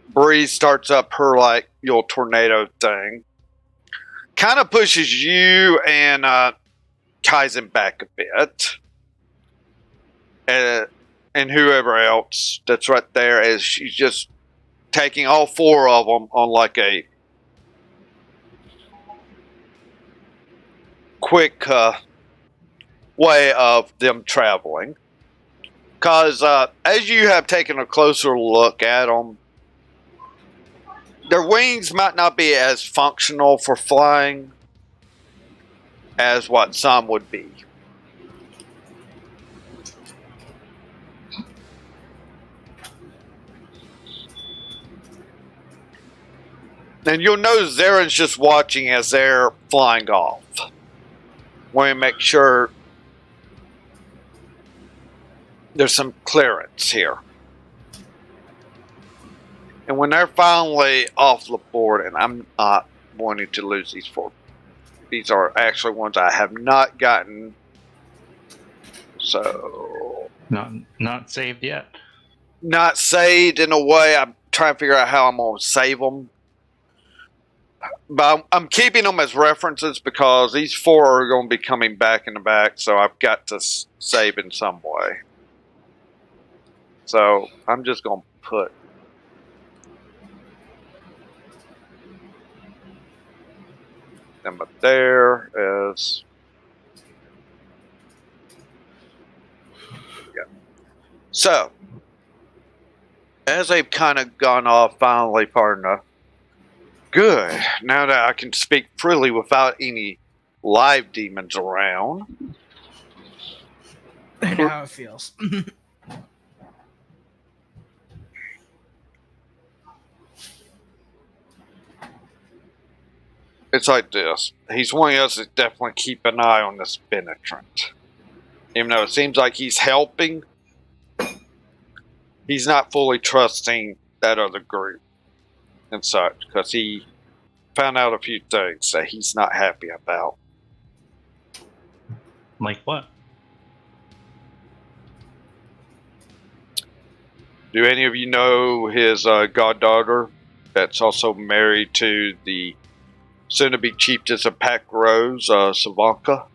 Speaker 1: Breeze starts up her, like, your tornado thing. Kind of pushes you and Kaizen back a bit. And whoever else that's right there, as she's just taking all 4 of them on, like, a quick way of them traveling. Because as you have taken a closer look at them, their wings might not be as functional for flying as what some would be. And you'll notice Zaren's just watching as they're flying off. want to make sure there's some clearance here. And when they're finally off the board, and I'm not wanting to lose these 4, these are actually ones I have not gotten. So
Speaker 3: Not saved yet.
Speaker 1: not saved in a way. I'm trying to figure out how I'm going to save them. But I'm keeping them as references because these 4 are going to be coming back in the back, so I've got to save in some way. So I'm just going to put them up there as... Yeah. So, as they've kind of gone off finally far enough, good. Now that I can speak freely without any live demons around.
Speaker 4: I know how it feels.
Speaker 1: It's like this. He's wanting us to definitely keep an eye on this penetrant. Even though it seems like he's helping, he's not fully trusting that other group and such, because he found out a few things that he's not happy about.
Speaker 3: Like what?
Speaker 1: Do any of you know his goddaughter that's also married to the soon-to-be chiefess of Pack Rose, Savanka?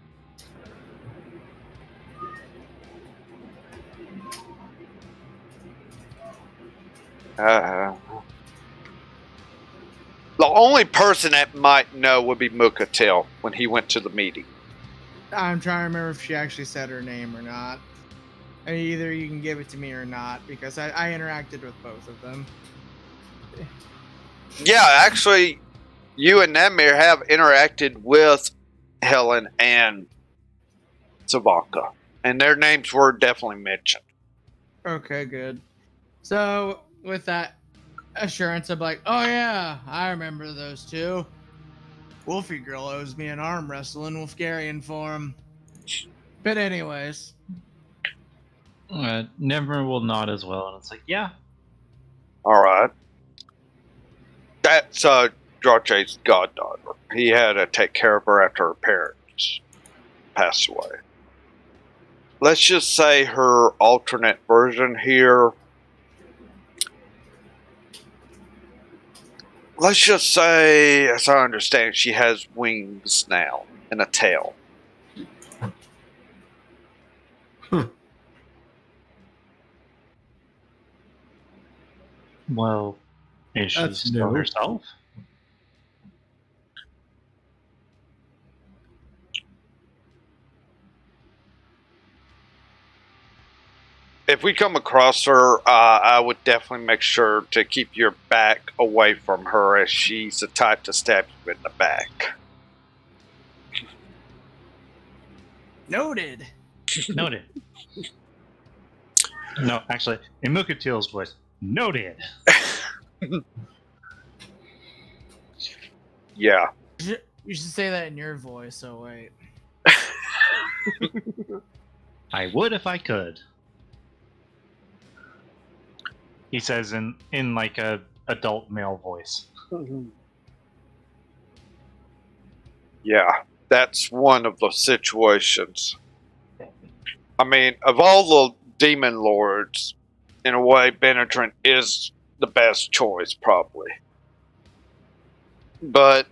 Speaker 1: The only person that might know would be Mukatil when he went to the meeting.
Speaker 4: I'm trying to remember if she actually said her name or not. And either you can give it to me or not, because I interacted with both of them.
Speaker 1: Yeah, actually, you and Namir have interacted with Helen and Savanka, and their names were definitely mentioned.
Speaker 4: Okay, good. So, with that assurance, I'm like, oh yeah, I remember those 2. Wolfie Girl owes me an arm wrestle in Wolfgarian form. But anyways.
Speaker 3: Never will nod as well, and it's like, yeah.
Speaker 1: Alright. That's Drache's goddaughter. He had to take care of her after her parents passed away. Let's just say her alternate version here. Let's just say, as I understand, she has wings now and a tail.
Speaker 3: Well, is she
Speaker 5: That's
Speaker 3: still
Speaker 5: new.
Speaker 3: herself?
Speaker 1: If we come across her, I would definitely make sure to keep your back away from her, as she's the type to stab you in the back.
Speaker 4: Noted.
Speaker 3: Noted. No, actually, in Mukatil's voice, noted.
Speaker 1: Yeah.
Speaker 4: You should say that in your voice, so wait.
Speaker 3: I would if I could. He says in like a adult male voice.
Speaker 1: Yeah, that's one of the situations. I mean, of all the demon lords, in a way, Benetrant is the best choice, probably. But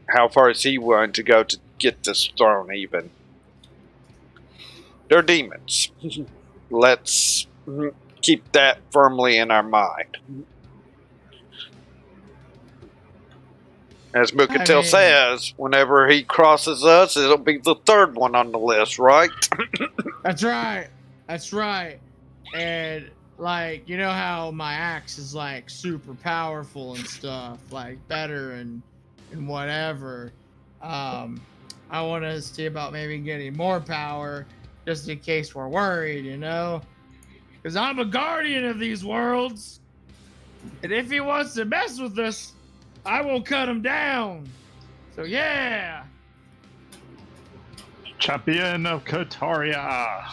Speaker 1: how far is he willing to go to get this throne, even? They're demons. Let's keep that firmly in our mind. As Mukatil says, whenever he crosses us, it'll be the 3rd one on the list, right?
Speaker 4: That's right. That's right. And like, you know how my axe is like super powerful and stuff, like better and whatever. I want to see about maybe getting more power just in case we're worried, you know? Because I'm a guardian of these worlds. And if he wants to mess with us, I will cut him down. So yeah.
Speaker 3: Champion of Kotaria.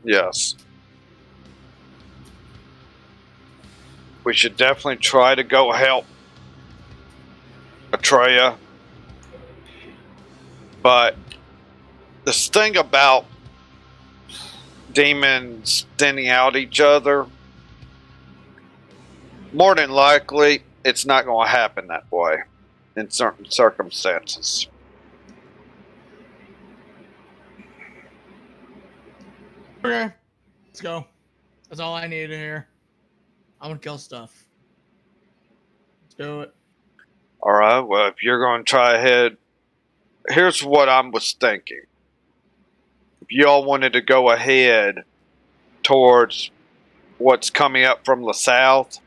Speaker 1: Yes. We should definitely try to go help Atreya. But this thing about demons thinning out each other, more than likely, it's not going to happen that way in certain circumstances.
Speaker 4: Okay, let's go. That's all I need to hear. I want to kill stuff. Let's do it.
Speaker 1: All right, well, if you're going to try ahead, here's what I was thinking. If y'all wanted to go ahead towards what's coming up from the south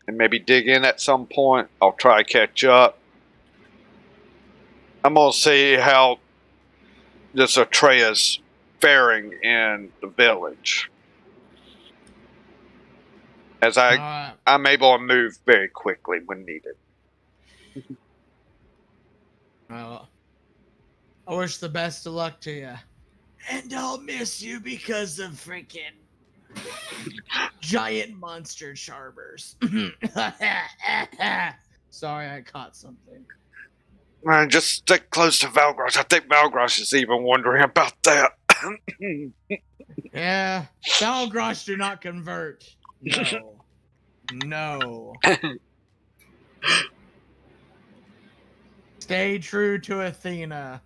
Speaker 1: and maybe dig in at some point, I'll try to catch up. I'm going to see how this Atreya's faring in the village. As I'm able to move very quickly when needed.
Speaker 4: I wish the best of luck to you. And I'll miss you because of freaking giant monster charmers. Sorry, I caught something.
Speaker 1: Man, just stick close to Valgrosh. I think Valgrosh is even wondering about that.
Speaker 4: Yeah, Balgrosh do not convert. No. No. Stay true to Athena.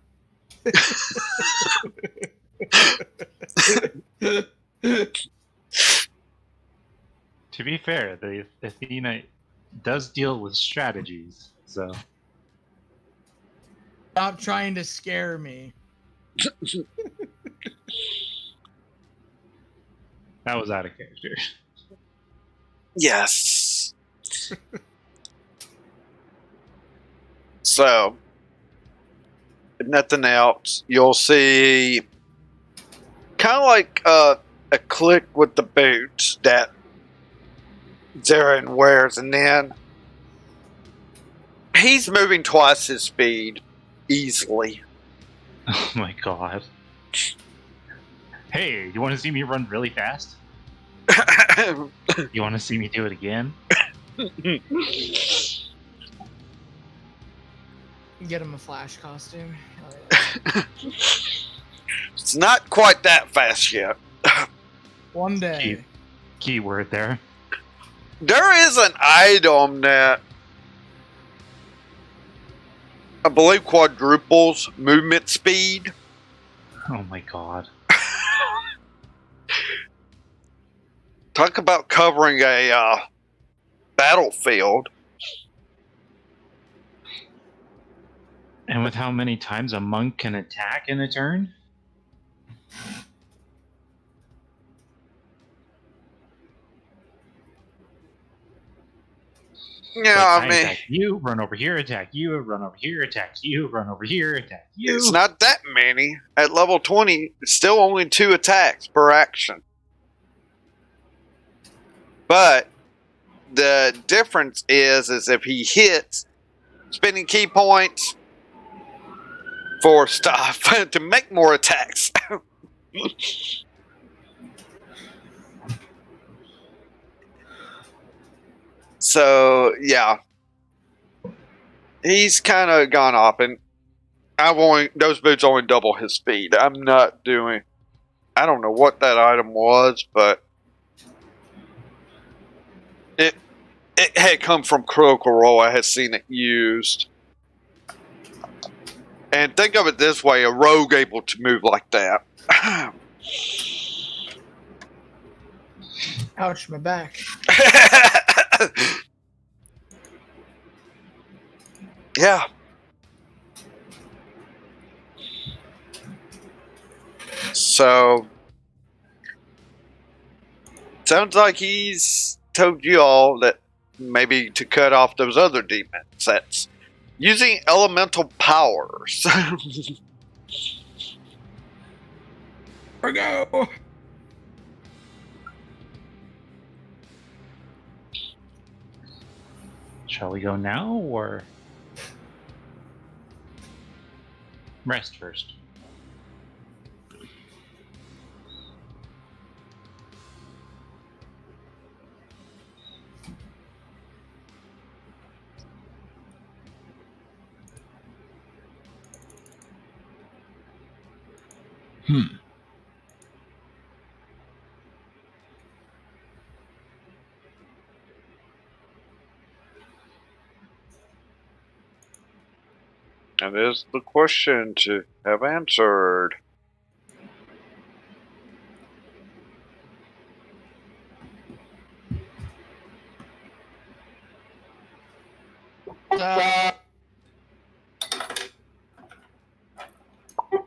Speaker 3: To be fair, the Athena does deal with strategies, so
Speaker 4: Stop trying to scare me.
Speaker 3: that was out of character.
Speaker 1: Yes. So, if nothing else, you'll see kind of like a click with the boots that Zarin wears, and then he's moving twice his speed easily.
Speaker 3: Oh my god. Hey, you want to see me run really fast? You want to see me do it again?
Speaker 4: Get him a Flash costume.
Speaker 1: It's not quite that fast yet.
Speaker 4: One day.
Speaker 3: Keyword there.
Speaker 1: There is an item that I believe quadruples movement speed.
Speaker 3: Oh my god.
Speaker 1: Talk about covering a battlefield.
Speaker 3: And with how many times a monk can attack in a turn?
Speaker 1: Yeah,
Speaker 3: like, I attack you, run over here, attack you, run over here, attack you, run over here, attack you.
Speaker 1: It's not that many. At level 20, it's still only 2 attacks per action. But the difference is if he hits, spending key points for stuff to make more attacks. So, yeah. He's kind of gone off, and those boots only double his speed. I'm not doing, I don't know what that item was, but it had come from Critical Role. I had seen it used. And think of it this way, a rogue able to move like that.
Speaker 4: Ouch, my back.
Speaker 1: Yeah. So, sounds like he's told you all that maybe to cut off those other demons. That's using elemental powers.
Speaker 4: We go.
Speaker 3: Shall we go now, or? Rest first.
Speaker 1: That is the question to have answered.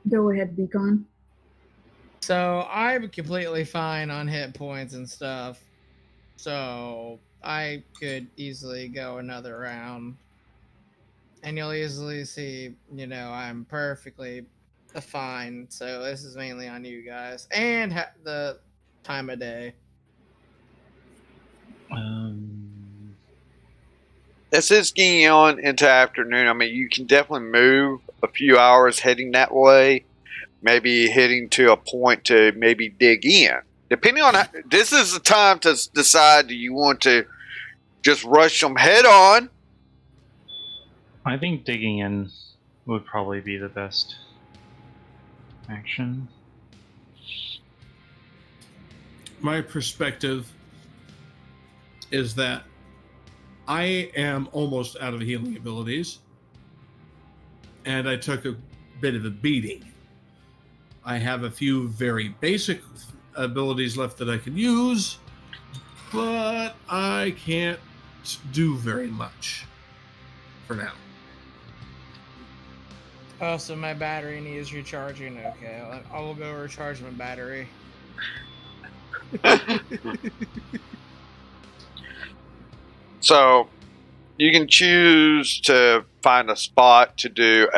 Speaker 2: Go ahead, Beacon.
Speaker 4: So I'm completely fine on hit points and stuff. So I could easily go another round. And you'll easily see, I'm perfectly fine. So this is mainly on you guys. And the time of day.
Speaker 1: This is getting on into afternoon. I mean, you can definitely move a few hours heading that way. Maybe heading to a point to maybe dig in. Depending on this is the time to decide, do you want to just rush them head on?
Speaker 3: I think digging in would probably be the best action.
Speaker 5: My perspective is that I am almost out of healing abilities, and I took a bit of a beating. I have a few very basic abilities left that I can use, but I can't do very much for now.
Speaker 4: Oh, so my battery needs recharging. Okay, I will go recharge my battery.
Speaker 1: So you can choose to find a spot to do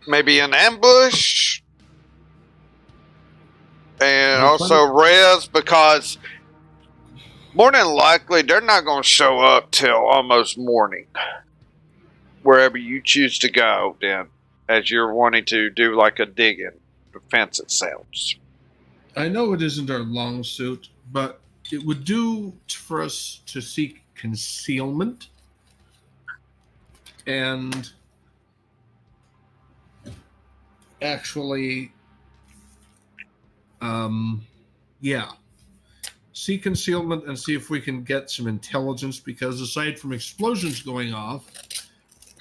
Speaker 1: maybe an ambush, and also res, because more than likely they're not going to show up till almost morning wherever you choose to go, then, as you're wanting to do like a digging defense, it sounds.
Speaker 5: I know it isn't our long suit, but it would do for us to seek concealment and actually, see concealment and see if we can get some intelligence, because aside from explosions going off,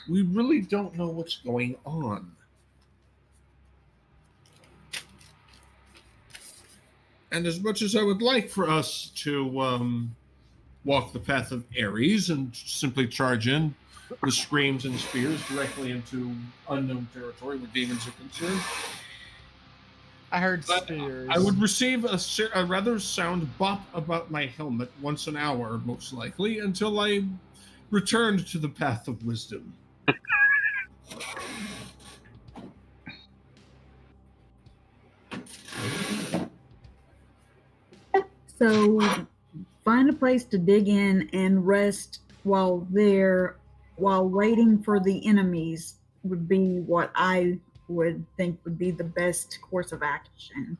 Speaker 5: we really don't know what's going on. And as much as I would like for us to walk the path of Ares and simply charge in with screams and spears directly into unknown territory where demons are concerned,
Speaker 4: I heard spears.
Speaker 5: I would receive a rather sound bop about my helmet once an hour, most likely, until I returned to the path of wisdom.
Speaker 2: So find a place to dig in and rest while waiting for the enemies would be what I would think would be the best course of action.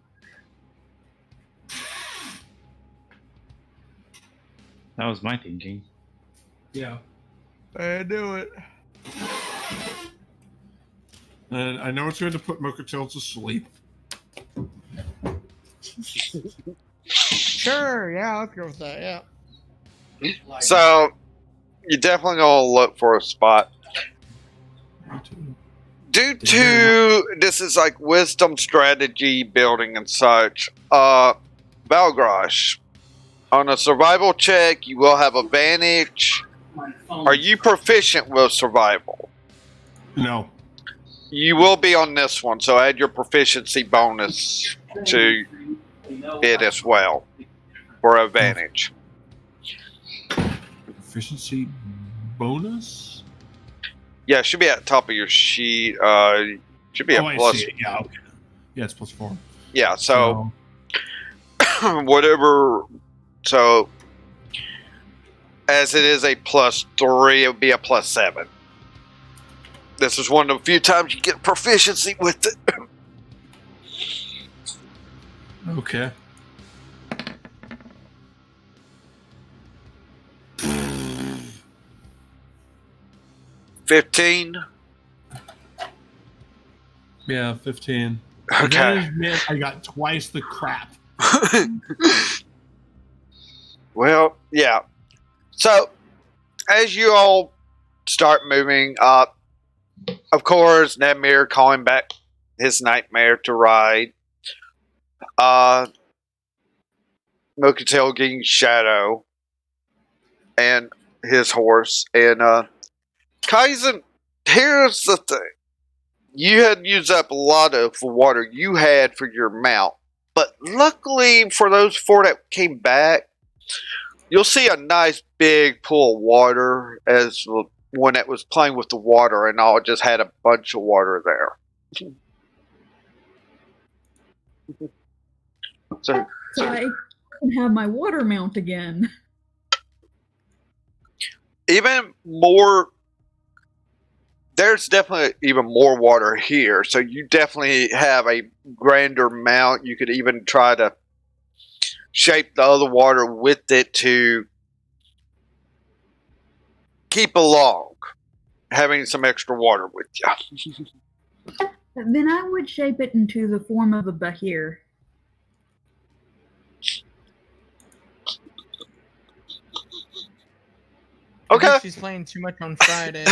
Speaker 3: That was my thinking.
Speaker 5: Yeah.
Speaker 4: I do it.
Speaker 5: And I know it's going to put Mochatil to sleep.
Speaker 4: Sure, yeah, let's go with that, yeah.
Speaker 1: So you're definitely going to look for a spot. Due to this is like wisdom strategy building and such, Valgrosh, on a survival check, you will have advantage. Are you proficient with survival?
Speaker 5: No.
Speaker 1: You will be on this one, so add your proficiency bonus to it as well for advantage.
Speaker 5: Proficiency bonus?
Speaker 1: Yeah, it should be at the top of your sheet. Should be a
Speaker 5: I
Speaker 1: plus.
Speaker 5: see it. Yeah, okay. Yeah, it's +4.
Speaker 1: Yeah, so whatever. So As it is a +3, it would be a +7. This is one of the few times you get proficiency with it.
Speaker 5: Okay.
Speaker 1: $15.
Speaker 5: Yeah, 15.
Speaker 1: Okay.
Speaker 5: Advantage meant I got twice the crap.
Speaker 1: Well, yeah. So, as you all start moving up, of course, Nedmir calling back his nightmare to ride. Mokatel getting Shadow and his horse. And Kaizen, here's the thing. You had used up a lot of water you had for your mount. But luckily for those 4 that came back, you'll see a nice big pool of water as when it was playing with the water and all, it just had a bunch of water there. So
Speaker 2: I can have my water mount again.
Speaker 1: even more, there's definitely even more water here. So you definitely have a grander mount. You could even try to shape the other water with it to keep along, having some extra water with you.
Speaker 2: Then I would shape it into the form of a bahir.
Speaker 1: Okay.
Speaker 4: I think she's playing too much on Friday.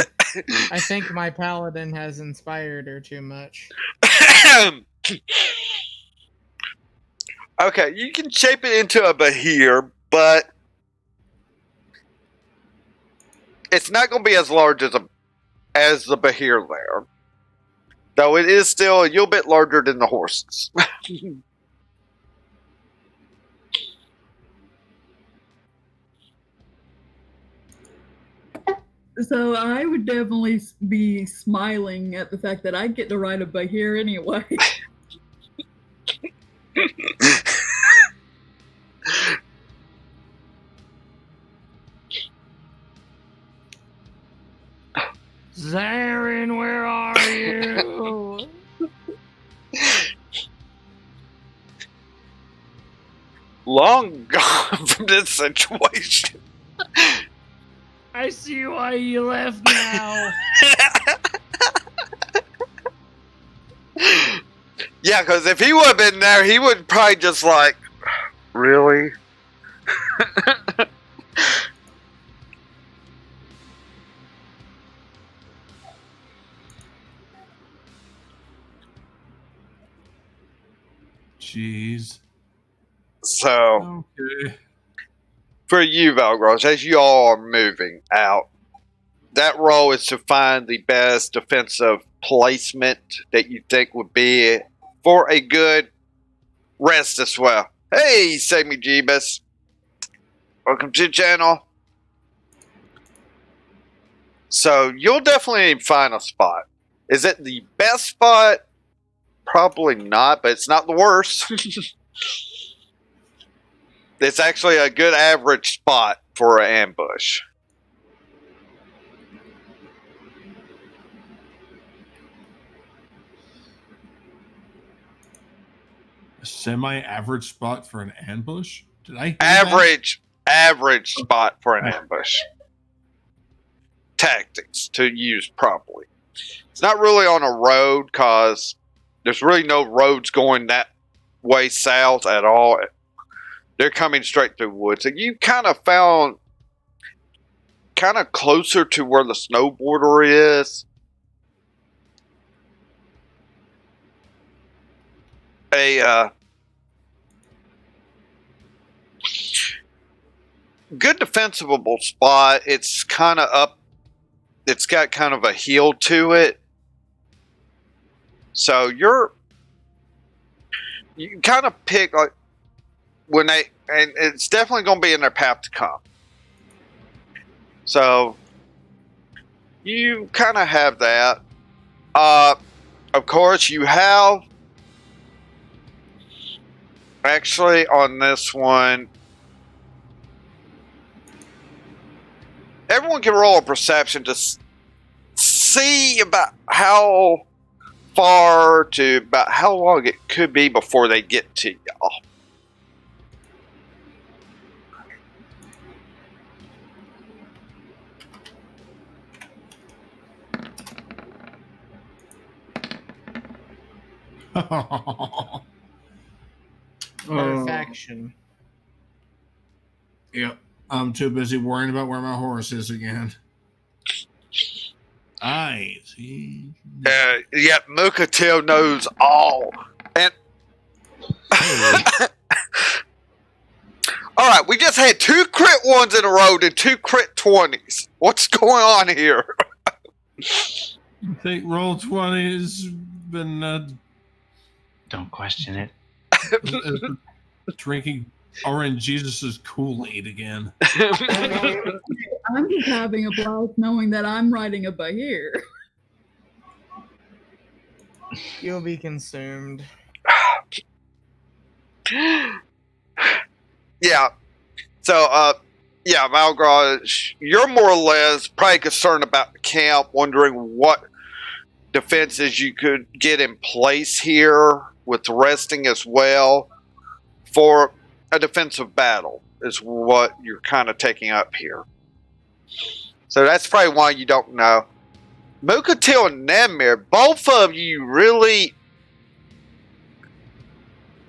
Speaker 4: I think my paladin has inspired her too much.
Speaker 1: Okay, you can shape it into a bahir, but it's not going to be as large as the bahir there. Though it is still a little bit larger than the horses.
Speaker 2: So I would definitely be smiling at the fact that I get to ride a bahir anyway.
Speaker 4: Zarin, where are you?
Speaker 1: Long gone from this situation.
Speaker 4: I see why you left now.
Speaker 1: Yeah, because if he would have been there, he would probably just like, really?
Speaker 5: Jeez.
Speaker 1: So,
Speaker 5: Okay.
Speaker 1: for you, Valgros, as you all are moving out, that role is to find the best defensive placement that you think would be for a good rest as well. Hey, Sammy Jeebus. Welcome to the channel. So, you'll definitely find a spot. Is it the best spot? Probably not, but it's not the worst. It's actually a good average spot for an ambush.
Speaker 5: A semi-average spot for an ambush? Did I hear that?
Speaker 1: Average spot for an ambush. Tactics to use properly. It's not really on a road because there's really no roads going that way south at all. They're coming straight through woods. And you kind of found kind of closer to where the snow border is. A good defensible spot. It's kind of up. It's got kind of a hill to it. So you can kind of pick like when they, and it's definitely going to be in their path to come. So you kind of have that. Of course, you have actually on this one. everyone can roll a perception to see about how far to about how long it could be before they get to y'all.
Speaker 4: Perfection.
Speaker 5: Yep. I'm too busy worrying about where my horse is again. I see.
Speaker 1: Yeah, Mukatil knows all. And all right, we just had 2 crit 1s in a row and 2 crit 20s. What's going on here?
Speaker 5: I think roll 20 has been
Speaker 3: Don't question it.
Speaker 5: drinking Orange Jesus's Kool-Aid again.
Speaker 2: I'm just having a blast knowing that I'm riding a Bahir.
Speaker 4: You'll be consumed.
Speaker 1: Yeah. So, yeah, Malgrad, you're more or less probably concerned about the camp, wondering what defenses you could get in place here with resting as well for a defensive battle is what you're kind of taking up here. So that's probably why you don't know. Mukatil and Nemir, both of you really...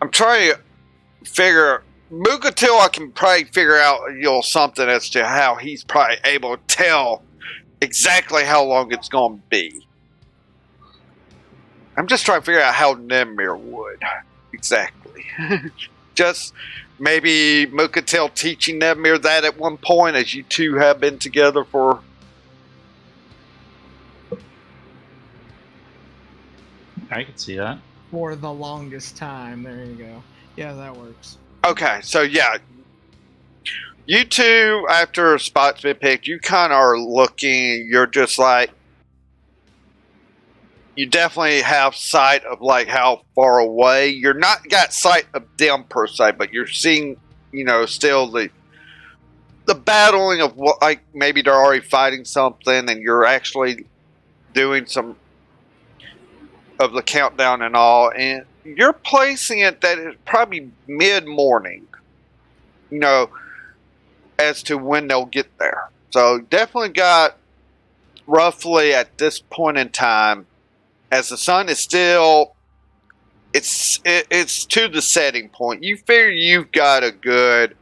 Speaker 1: I'm trying to figure... Mukatil, I can probably figure out something as to how he's probably able to tell exactly how long it's going to be. I'm just trying to figure out how Nemir would. Exactly. Just maybe Mukatil teaching Nemir that at one point, as you two have been together for...
Speaker 3: I could see that.
Speaker 4: For the longest time. There you go. Yeah, that works.
Speaker 1: Okay, so yeah. You two, after a spot's been picked, you kind of are looking, you're just like... You definitely have sight of like how far away. You're not got sight of them per se, but you're seeing, still the battling of what, like maybe they're already fighting something, and you're actually doing some of the countdown and all, and you're placing it that it's probably mid-morning, as to when they'll get there. So definitely got roughly at this point in time, as the sun is still, it's to the setting point. You figure you've got a good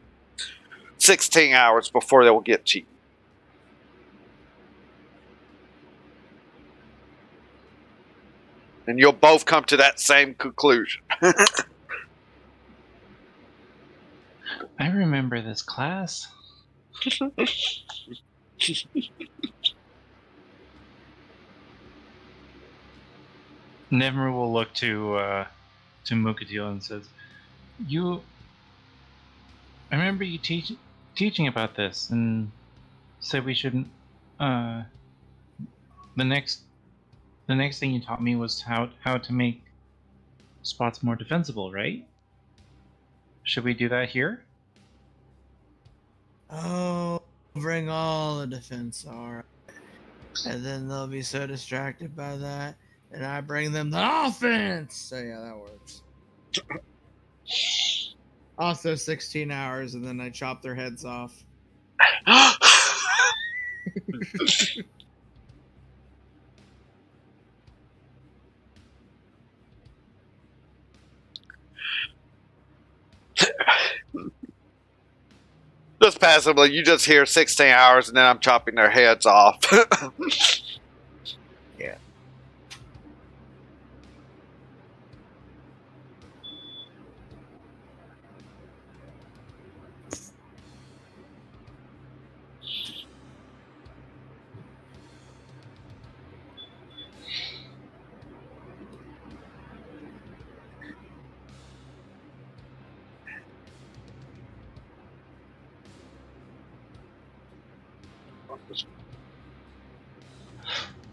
Speaker 1: 16 hours before they'll get to you. And you'll both come to that same conclusion.
Speaker 3: I remember this class. Never will look to Mukatil and says, I remember you teaching about this and said we shouldn't. The next thing you taught me was how to make spots more defensible, right? Should we do that here?
Speaker 4: Oh, bring all the defense, alright. And then they'll be so distracted by that. And I bring them the offense! So yeah, that works. Also 16 hours, and then I chop their heads off.
Speaker 1: Just passively, you just hear 16 hours and then I'm chopping their heads off.
Speaker 4: Yeah.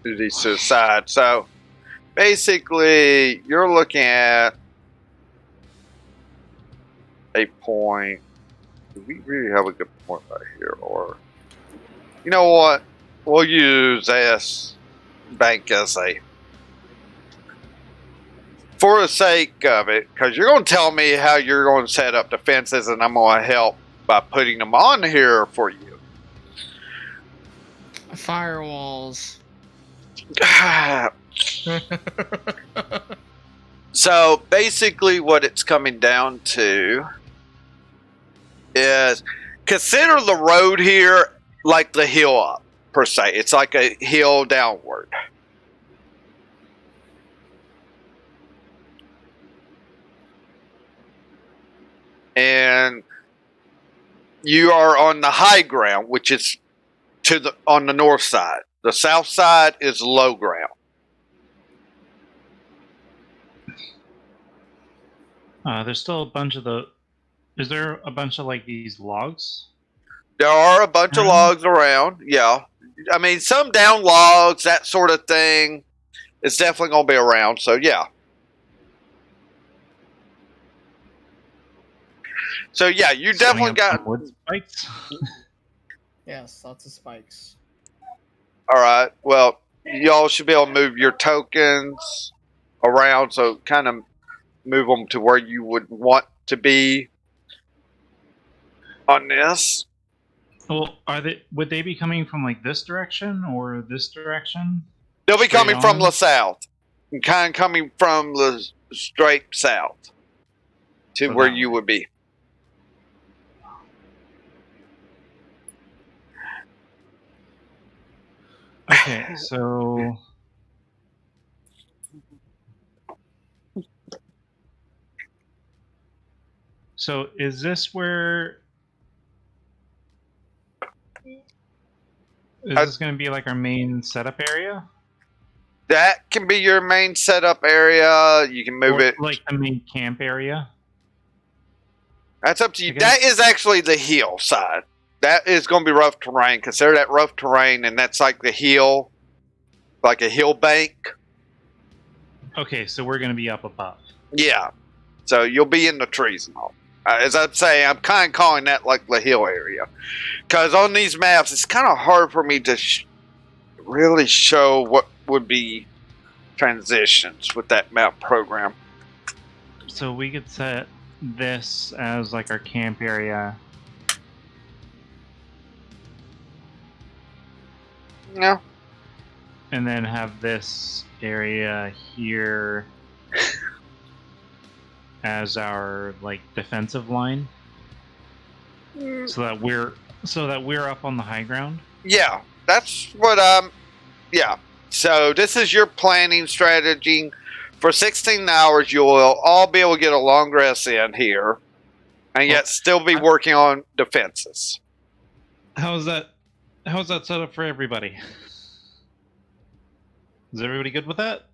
Speaker 1: Duties to the side. So basically, you're looking at a point. Do we really have a good point right here? Or You know what? We'll use S bank as a for the sake of it, because you're going to tell me how you're going to set up defenses, and I'm going to help by putting them on here for you.
Speaker 4: Firewalls.
Speaker 1: So basically, what it's coming down to is consider the road here like the hill up, per se. It's like a hill downward. And you are on the high ground, which is on the north side. The south side is low ground.
Speaker 3: There's still a bunch of the. Is there a bunch of like these logs?
Speaker 1: There are a bunch of
Speaker 3: Around?
Speaker 1: logs around. Yeah. I mean, some down logs, that sort of thing. It's definitely going to be around. So, yeah. So, yeah, you
Speaker 3: Setting
Speaker 1: definitely
Speaker 3: up
Speaker 1: got.
Speaker 3: some wood spikes.
Speaker 4: Yes, lots of spikes.
Speaker 1: All right. Well, y'all should be able to move your tokens around. So, kind of move them to where you would want to be on this.
Speaker 3: Well, would they be coming from like this direction or this direction?
Speaker 1: They'll be
Speaker 3: Straight
Speaker 1: coming from
Speaker 3: on?
Speaker 1: the south. And kind of coming from the straight south to
Speaker 3: So
Speaker 1: where
Speaker 3: that
Speaker 1: you
Speaker 3: way.
Speaker 1: would be.
Speaker 3: Okay, so is this where is this going to be like our main setup area?
Speaker 1: That can be your main setup area. You can move
Speaker 3: Or
Speaker 1: it.
Speaker 3: like the main camp area?
Speaker 1: That's up to you.
Speaker 3: I guess-
Speaker 1: That is actually the hill side. That is going to be rough terrain. Consider that rough terrain, and that's like the hill, like a hill bank.
Speaker 3: Okay, so we're going to be up above.
Speaker 1: Yeah. So you'll be in the trees and all. As I'd say, I'm kind of calling that like the hill area. Because on these maps, it's kind of hard for me to really show what would be transitions with that map program.
Speaker 3: So we could set this as like our camp area.
Speaker 1: Yeah.
Speaker 3: And then have this area here as our like defensive line, so that we're up on the high ground.
Speaker 1: Yeah, that's what yeah. So this is your planning strategy. For 16 hours, you'll all be able to get a long rest in here, and yet still be working on defenses.
Speaker 3: How's that set up for everybody? Is everybody good with that?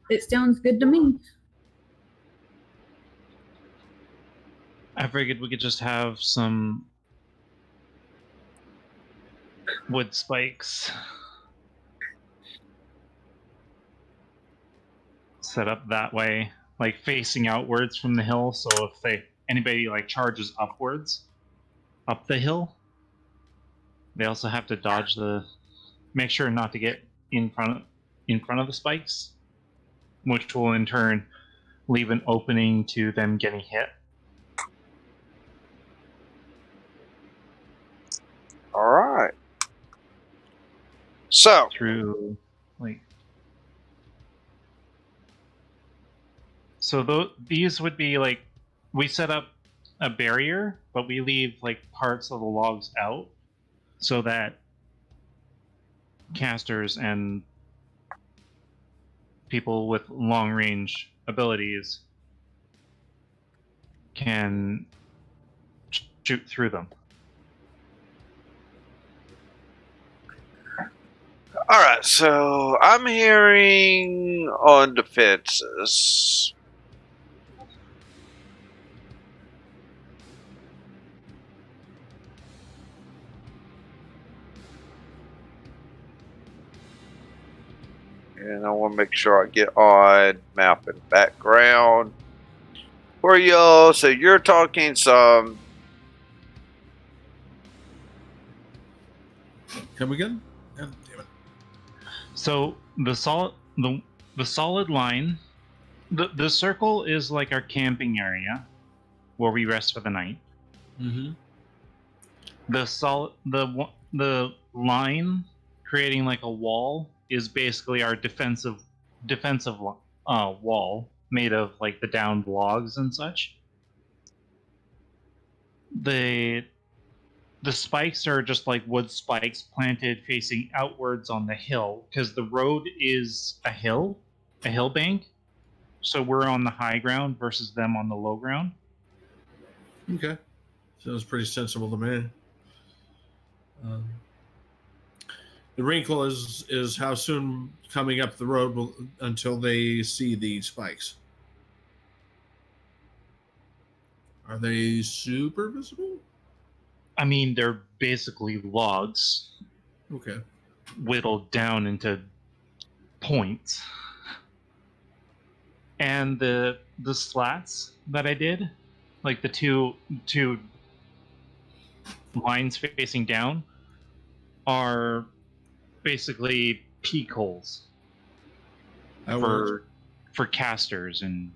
Speaker 2: It sounds good to me.
Speaker 3: I figured we could just have some wood spikes set up that way, like facing outwards from the hill. So if anybody like charges upwards up the hill, they also have to make sure not to get in front of the spikes, which will in turn leave an opening to them getting hit.
Speaker 1: All right. So
Speaker 3: Through like. So these would be like, we set up a barrier, but we leave like parts of the logs out so that casters and people with long range abilities can shoot through them.
Speaker 1: all right. So I'm hearing on defenses. And I want to make sure I get on map and background. for y'all. So you're talking some.
Speaker 5: Come again? God damn it.
Speaker 3: So the solid line, the circle is like our camping area where we rest for the night.
Speaker 5: Mm-hmm.
Speaker 3: The line creating like a wall is basically our defensive wall made of like the downed logs and such. The spikes are just like wood spikes planted facing outwards on the hill because the road is a hill bank. So we're on the high ground versus them on the low ground.
Speaker 5: Okay. Sounds pretty sensible to me. The wrinkle is how soon coming up the road until they see the spikes. Are they super visible?
Speaker 3: I mean, they're basically logs
Speaker 5: Okay.
Speaker 3: whittled down into points. And the slats that I did, like the two lines facing down, are basically peak holes for casters, and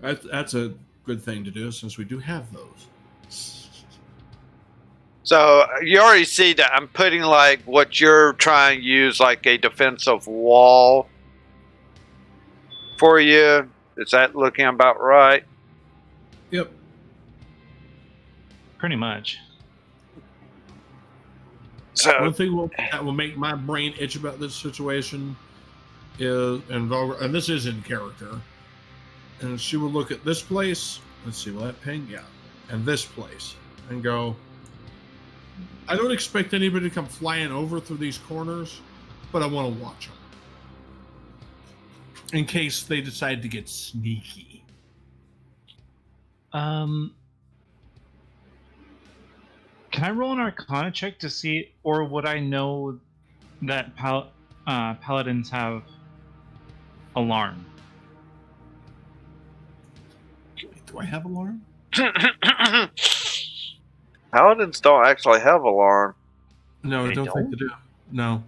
Speaker 5: that's a good thing to do since we do have those.
Speaker 1: So you already see that I'm putting like what you're trying to use like a defensive wall for you. Is that looking about right?
Speaker 5: Yep.
Speaker 3: pretty much.
Speaker 1: So
Speaker 5: One thing that will make my brain itch about this situation is, and this is in character, and she will look at this place. Let's see, will that ping? Yeah. And this place, and go, I don't expect anybody to come flying over through these corners, but I want to watch them in case they decide to get sneaky.
Speaker 3: Can I roll an Arcana check to see, or would I know that paladins have alarm?
Speaker 5: Do I have alarm?
Speaker 1: Paladins don't actually have alarm.
Speaker 5: No, I
Speaker 3: They
Speaker 5: don't think
Speaker 3: don't?
Speaker 5: they do. No.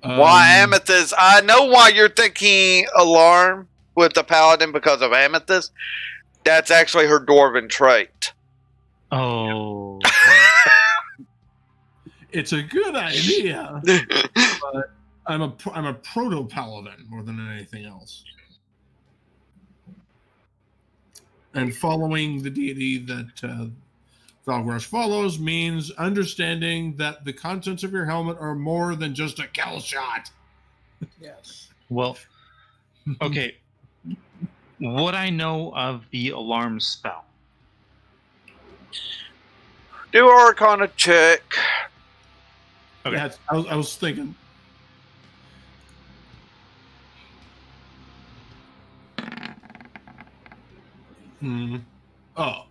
Speaker 1: Why Amethyst? I know why you're thinking alarm with the paladin because of Amethyst. That's actually her dwarven trait.
Speaker 3: Oh.
Speaker 5: It's a good idea, but I'm a proto paladin more than anything else. And following the deity that Valgrush follows means understanding that the contents of your helmet are more than just a kill shot.
Speaker 7: Yes.
Speaker 3: Well, okay. Would I know of the alarm spell?
Speaker 1: Do Arcana check.
Speaker 3: Okay.
Speaker 5: Yeah, I was thinking. Oh.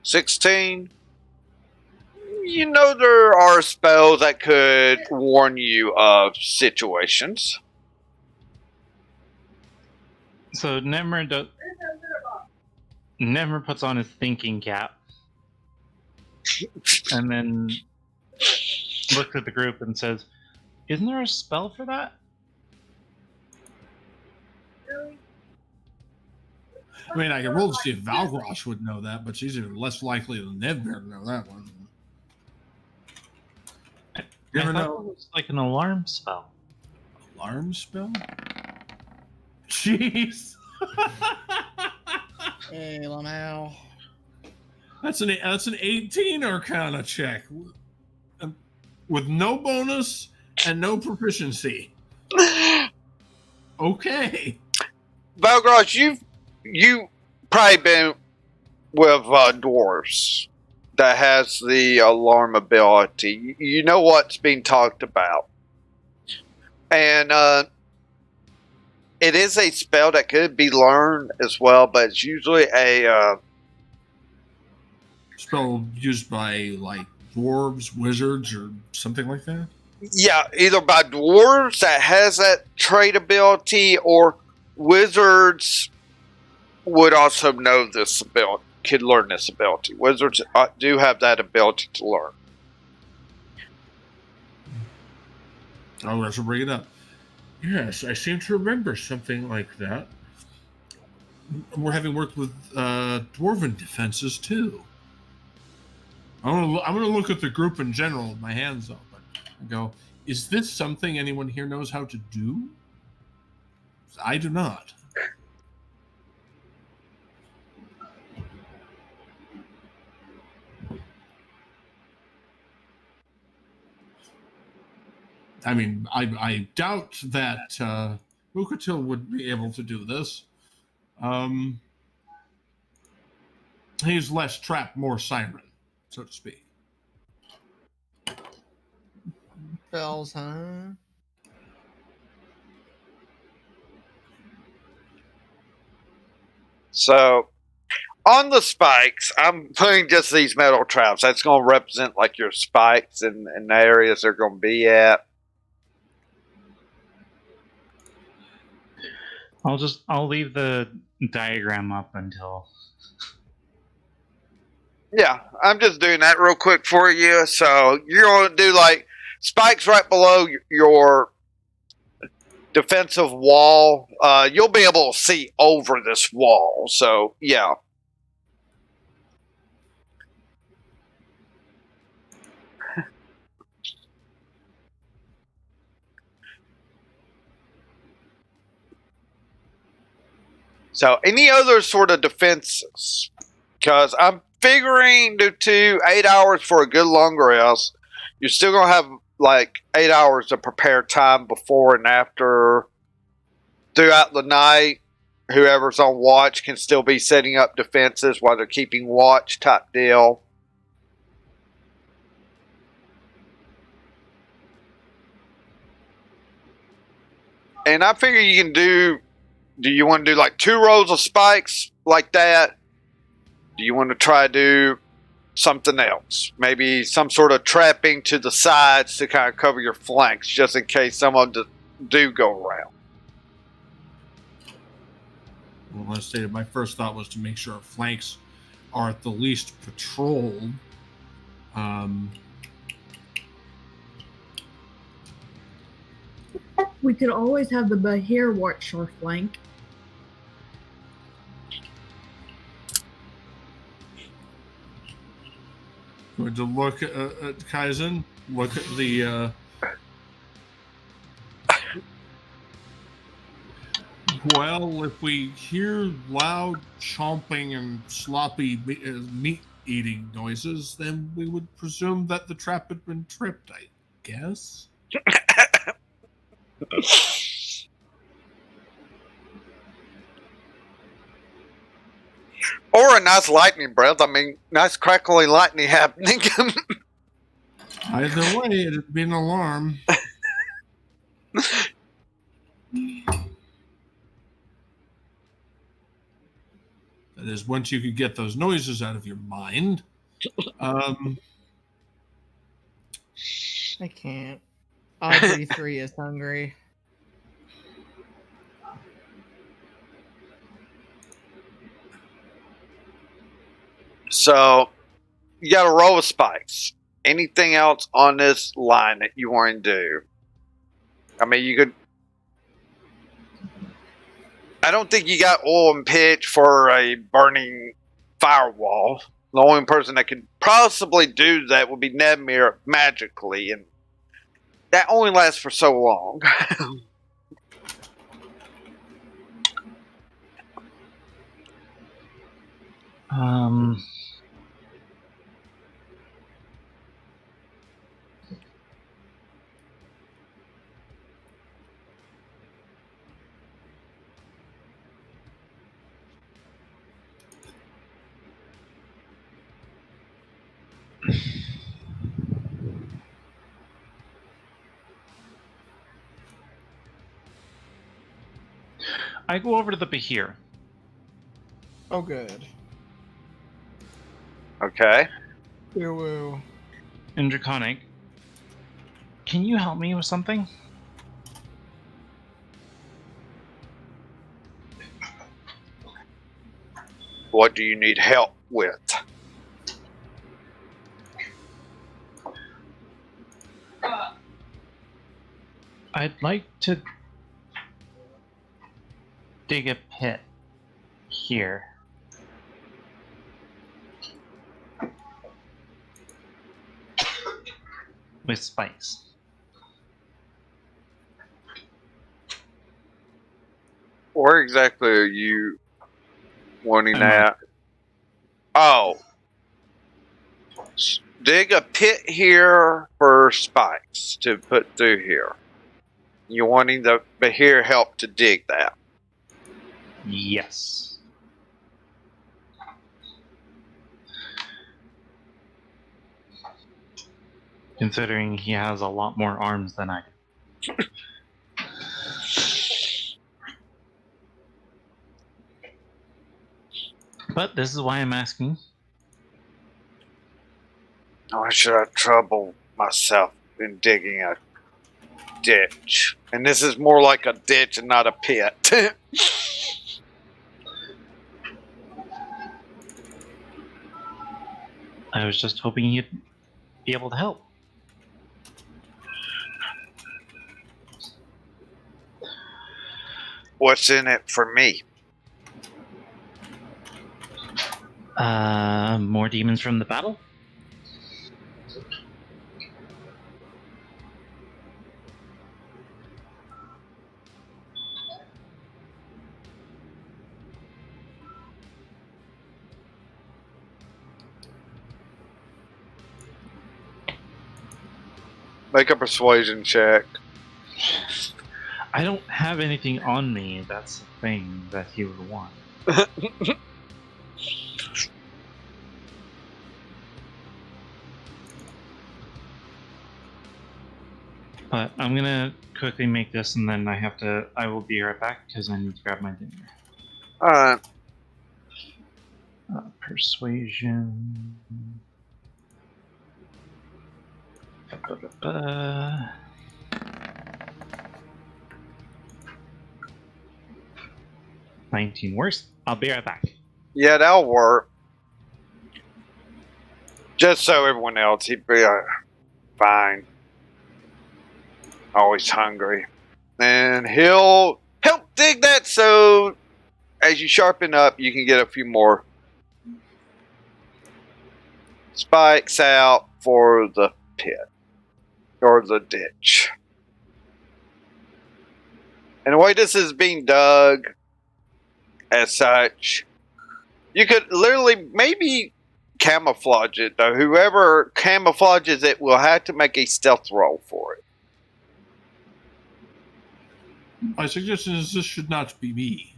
Speaker 1: 16. You know there are spells that could warn you of situations.
Speaker 3: So Nemr puts on his thinking cap and then looks at the group and says, "Isn't there a spell for that?"
Speaker 5: I mean, I can roll to see if Valgrosh would know that, but she's even less likely than Nevbear to know that one. You
Speaker 3: I
Speaker 5: ever
Speaker 3: thought
Speaker 5: know?
Speaker 3: it was like an alarm spell.
Speaker 5: Alarm spell? Jeez.
Speaker 4: Hey, Lamau.
Speaker 5: That's an 18 Arcana check with no bonus and no proficiency. Okay.
Speaker 1: Valgrosh, you probably been with dwarves that has the alarm ability. You know what's being talked about. And it is a spell that could be learned as well, but it's usually a
Speaker 5: Spell used by like dwarves, wizards, or something like that.
Speaker 1: Yeah, either by dwarves that has that trait ability, or wizards would also know this ability, could learn this ability. Wizards do have that ability to learn.
Speaker 5: Oh, I should bring it up. Yes, I seem to remember something like that. We're having worked with dwarven defenses too. I'm gonna look at the group in general with my hands open and go, is this something anyone here knows how to do? I do not. I mean, I doubt that Mukatil would be able to do this. He's less trap, more siren, so to speak.
Speaker 4: Bells, huh?
Speaker 1: So on the spikes, I'm putting just these metal traps. That's going to represent like your spikes and the areas they're going to be at.
Speaker 3: I'll leave the diagram up until.
Speaker 1: Yeah, I'm just doing that real quick for you. So you're going to do like spikes right below your defensive wall. You'll be able to see over this wall. So yeah. So any other sort of defenses? Because I'm figuring to 8 hours for a good long rest. You're still going to have like 8 hours of prepared time before and after. Throughout the night, whoever's on watch can still be setting up defenses while they're keeping watch type deal. And I figure you can do you want to do like 2 rows of spikes like that? Do you want to try to do something else? Maybe some sort of trapping to the sides to kind of cover your flanks just in case someone do go around.
Speaker 5: Well, I stated my first thought was to make sure our flanks are at the least patrolled.
Speaker 2: We could always have the Bahir watch our flank.
Speaker 5: Going to look at Kaizen, look at the. Well, if we hear loud chomping and sloppy meat eating noises, then we would presume that the trap had been tripped, I guess.
Speaker 1: Or a nice lightning breath. I mean, nice crackling lightning happening.
Speaker 5: Either way, it'd be an alarm. That is, once you could get those noises out of your mind.
Speaker 4: I can't. Audrey 3 is hungry.
Speaker 1: So you got a row of spikes. Anything else on this line that you want to do? I mean, you could. I don't think you got oil and pitch for a burning firewall. The only person that could possibly do that would be Nedmir magically, and that only lasts for so long.
Speaker 3: I go over to the Bahir.
Speaker 4: Oh, good.
Speaker 1: Okay.
Speaker 4: Woo woo.
Speaker 3: In Draconic, can you help me with something?
Speaker 1: What do you need help with?
Speaker 3: I'd like to dig a pit here. With spikes.
Speaker 1: Where exactly are you wanting
Speaker 3: I'm
Speaker 1: that? Oh. Dig a pit here for spikes to put through here. You wanting the Bahir help to dig that?
Speaker 3: Yes. Considering he has a lot more arms than I do. But this is why I'm asking.
Speaker 1: I should have trouble myself in digging a ditch. And this is more like a ditch and not a pit.
Speaker 3: I was just hoping you'd be able to help.
Speaker 1: What's in it for me?
Speaker 3: More demons from the battle?
Speaker 1: Make a persuasion check.
Speaker 3: I don't have anything on me. That's the thing that he would want. But I'm gonna quickly make this, and then I will be right back because I need to grab my dinner.
Speaker 1: Alright.
Speaker 3: Persuasion. 19 worse. I'll be right back.
Speaker 1: Yeah, that'll work. Just so everyone else, he'd be fine. Always hungry. And he'll help dig that so as you sharpen up, you can get a few more spikes out for the pit or the ditch. And the way this is being dug, as such, you could literally maybe camouflage it, though. Whoever camouflages it will have to make a stealth roll for it.
Speaker 5: My suggestion is this should not be me.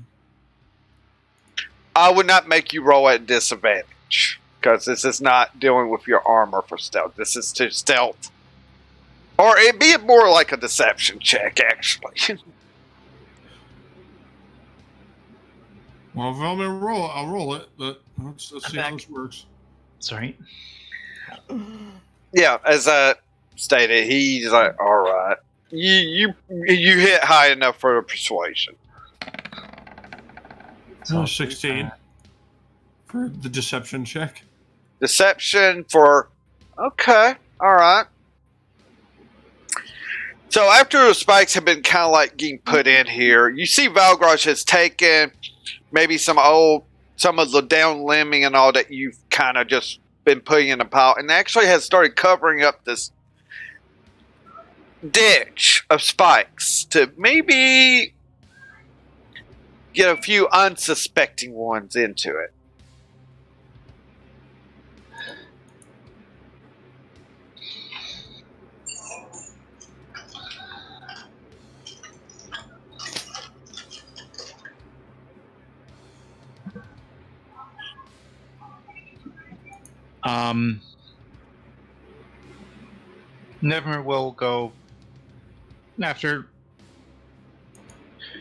Speaker 1: I would not make you roll at disadvantage, because this is not dealing with your armor for stealth. This is to stealth. Or it'd be more like a deception check, actually.
Speaker 5: Well, if I'm gonna roll it, I'll roll it, but let's see how this works.
Speaker 3: Sorry.
Speaker 1: Yeah, as I stated, he's like, all right. You hit high enough for a persuasion.
Speaker 5: So 16 for the deception check.
Speaker 1: Deception for, okay, all right. So after the spikes have been kind of like getting put in here, you see Valgrosh has taken maybe some of the down limbing and all that you've kind of just been putting in a pile, and actually has started covering up this ditch of spikes to maybe get a few unsuspecting ones into it.
Speaker 3: Never will go after.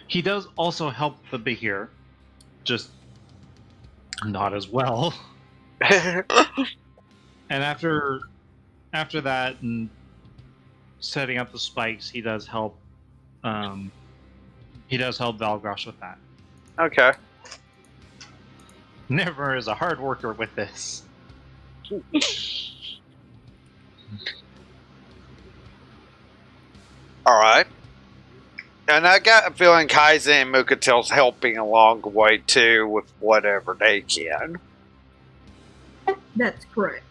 Speaker 3: He does also help the Bahir, just not as well. And after that, and setting up the spikes, he does help. He does help Valgrosh with that.
Speaker 1: Okay.
Speaker 3: Never is a hard worker with this.
Speaker 1: All right. And I got a feeling Kaizen and Mukatel's helping along the way too with whatever they can.
Speaker 2: That's correct.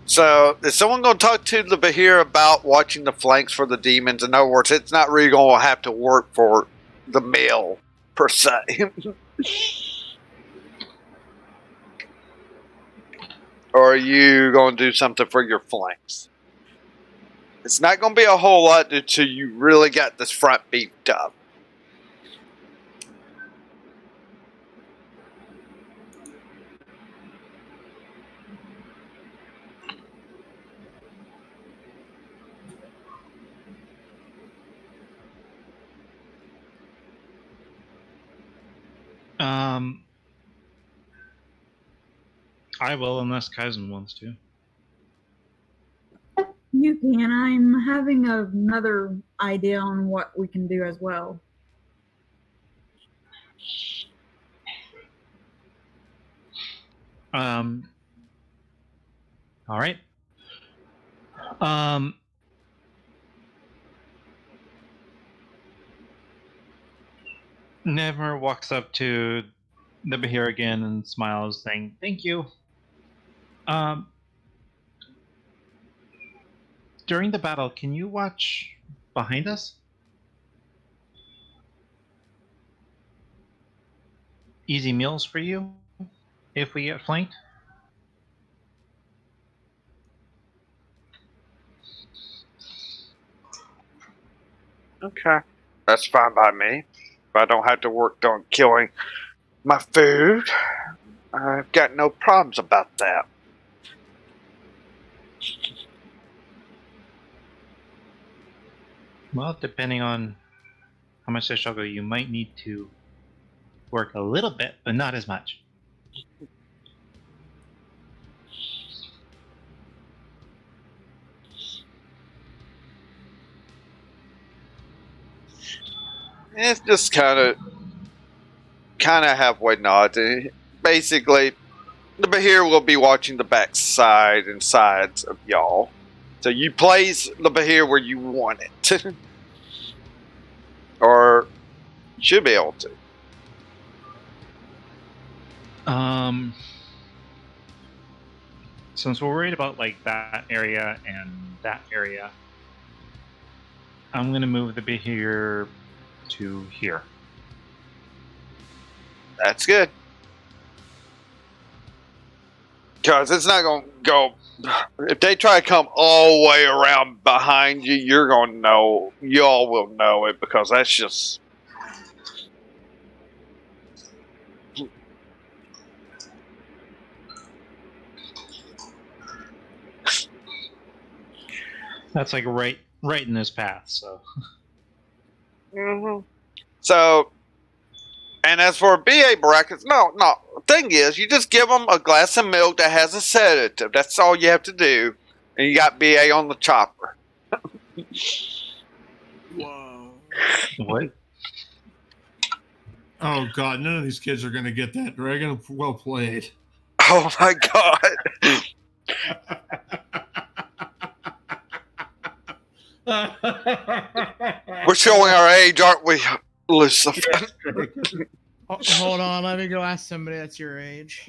Speaker 1: So, is someone going to talk to the Bahir about watching the flanks for the demons? In other words, it's not really going to have to work for the male, per se. Or are you going to do something for your flanks? It's not going to be a whole lot until you really got this front beefed up.
Speaker 3: I will, unless Kaizen wants to.
Speaker 2: You can. I'm having another idea on what we can do as well.
Speaker 3: All right. Never walks up to the Bahir again and smiles, saying, "Thank you." During the battle, can you watch behind us? Easy meals for you if we get flanked.
Speaker 1: Okay. That's fine by me. If I don't have to work on killing my food, I've got no problems about that.
Speaker 3: Well, depending on how much they struggle, you might need to work a little bit, but not as much.
Speaker 1: It's just kind of halfway nods. Basically, the Bahir will be watching the backside and sides of y'all. So you place the Bahir where you want it. Or should be able to.
Speaker 3: Since we're worried about like that area and that area, I'm gonna move the Bahir to here.
Speaker 1: That's good. Because it's not going to go. If they try to come all the way around behind you, you're going to know. Y'all will know it because that's just.
Speaker 3: That's like right in this path. So.
Speaker 1: Mm-hmm. So, and as for BA brackets, no. The thing is, you just give them a glass of milk that has a sedative. That's all you have to do. And you got BA on the chopper.
Speaker 4: Whoa.
Speaker 3: What?
Speaker 5: Oh God, none of these kids are going to get that, Dragon. Well played.
Speaker 1: Oh my God. We're showing our age, aren't we, Lucifer?
Speaker 4: Hold on, let me go ask somebody that's your age.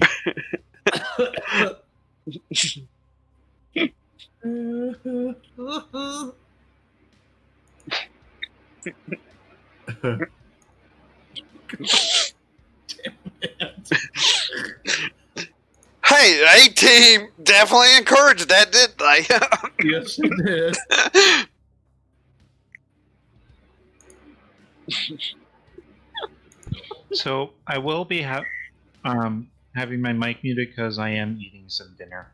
Speaker 1: Hey, the A-Team definitely encouraged that, didn't they?
Speaker 5: Yes, it did.
Speaker 3: So I will be having my mic muted because I am eating some dinner.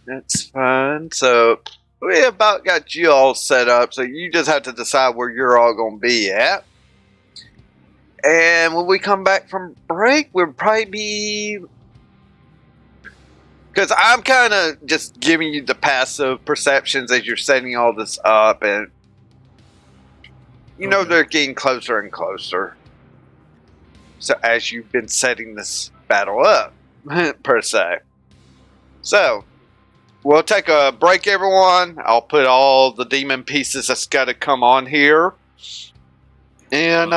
Speaker 1: That's fine. So we about got you all set up. So you just have to decide where you're all going to be at. And when we come back from break, we'll probably be Because I'm kind of just giving you the passive perceptions as you're setting all this up, and you know
Speaker 5: Okay.
Speaker 1: they're getting closer and closer. So as you've been setting this battle up, per se. So we'll take a break, everyone. I'll put all the demon pieces that's got to come on here, and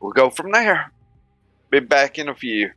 Speaker 1: we'll go from there. Be back in a few.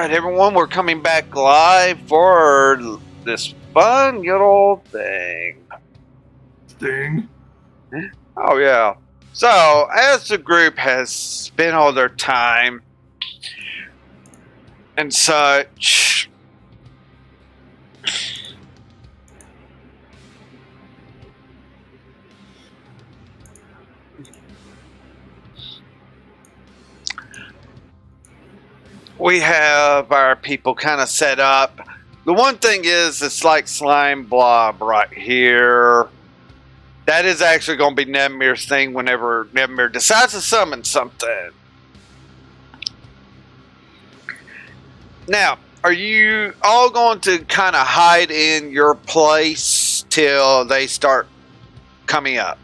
Speaker 1: right, everyone, we're coming back live for this fun little thing.
Speaker 5: Thing.
Speaker 1: Oh, yeah. So, as the group has spent all their time and such, we have our people kind of set up. The one thing is, it's like Slime Blob right here. That is actually going to be Nevemir's thing whenever Nevimir decides to summon something. Now, are you all going to kind of hide in your place till they start coming up?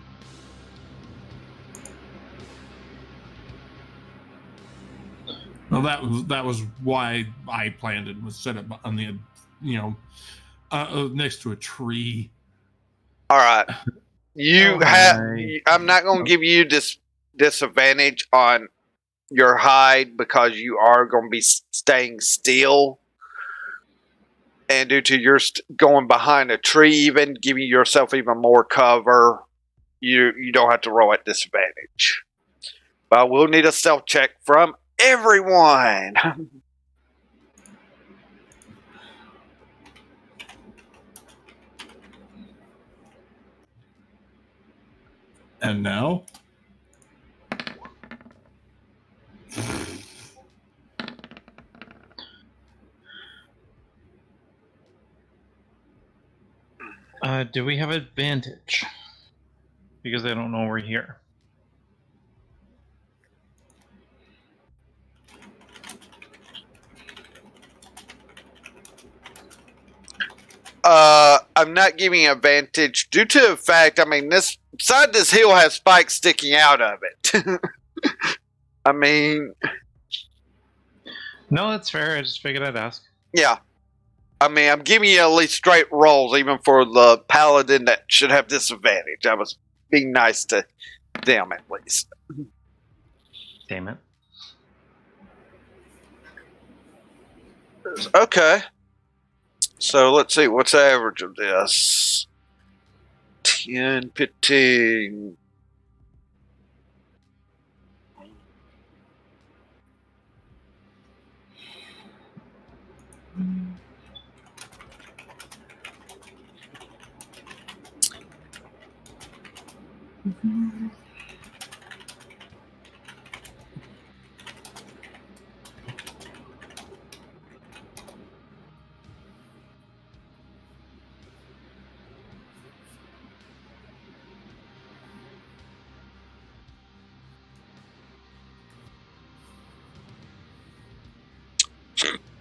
Speaker 5: Well, that was why I planned it, was set up on the, next to a tree.
Speaker 1: All right. You have.
Speaker 3: hi.
Speaker 1: I'm not going to give you disadvantage on your hide because you are going to be staying still, and due to your going behind a tree, even giving yourself even more cover, you don't have to roll at disadvantage. But we'll need a stealth check from everyone.
Speaker 5: And now?
Speaker 3: Do we have advantage? Because they don't know we're here.
Speaker 1: I'm not giving advantage due to the fact, I mean, this side of this hill has spikes sticking out of it. I mean,
Speaker 3: No, that's fair. I just figured I'd ask.
Speaker 1: yeah. I mean, I'm giving you at least straight rolls, even for the paladin that should have disadvantage. I was being nice to them at least.
Speaker 3: Damn it.
Speaker 1: Okay. So let's see, what's the average of this? 10, 15.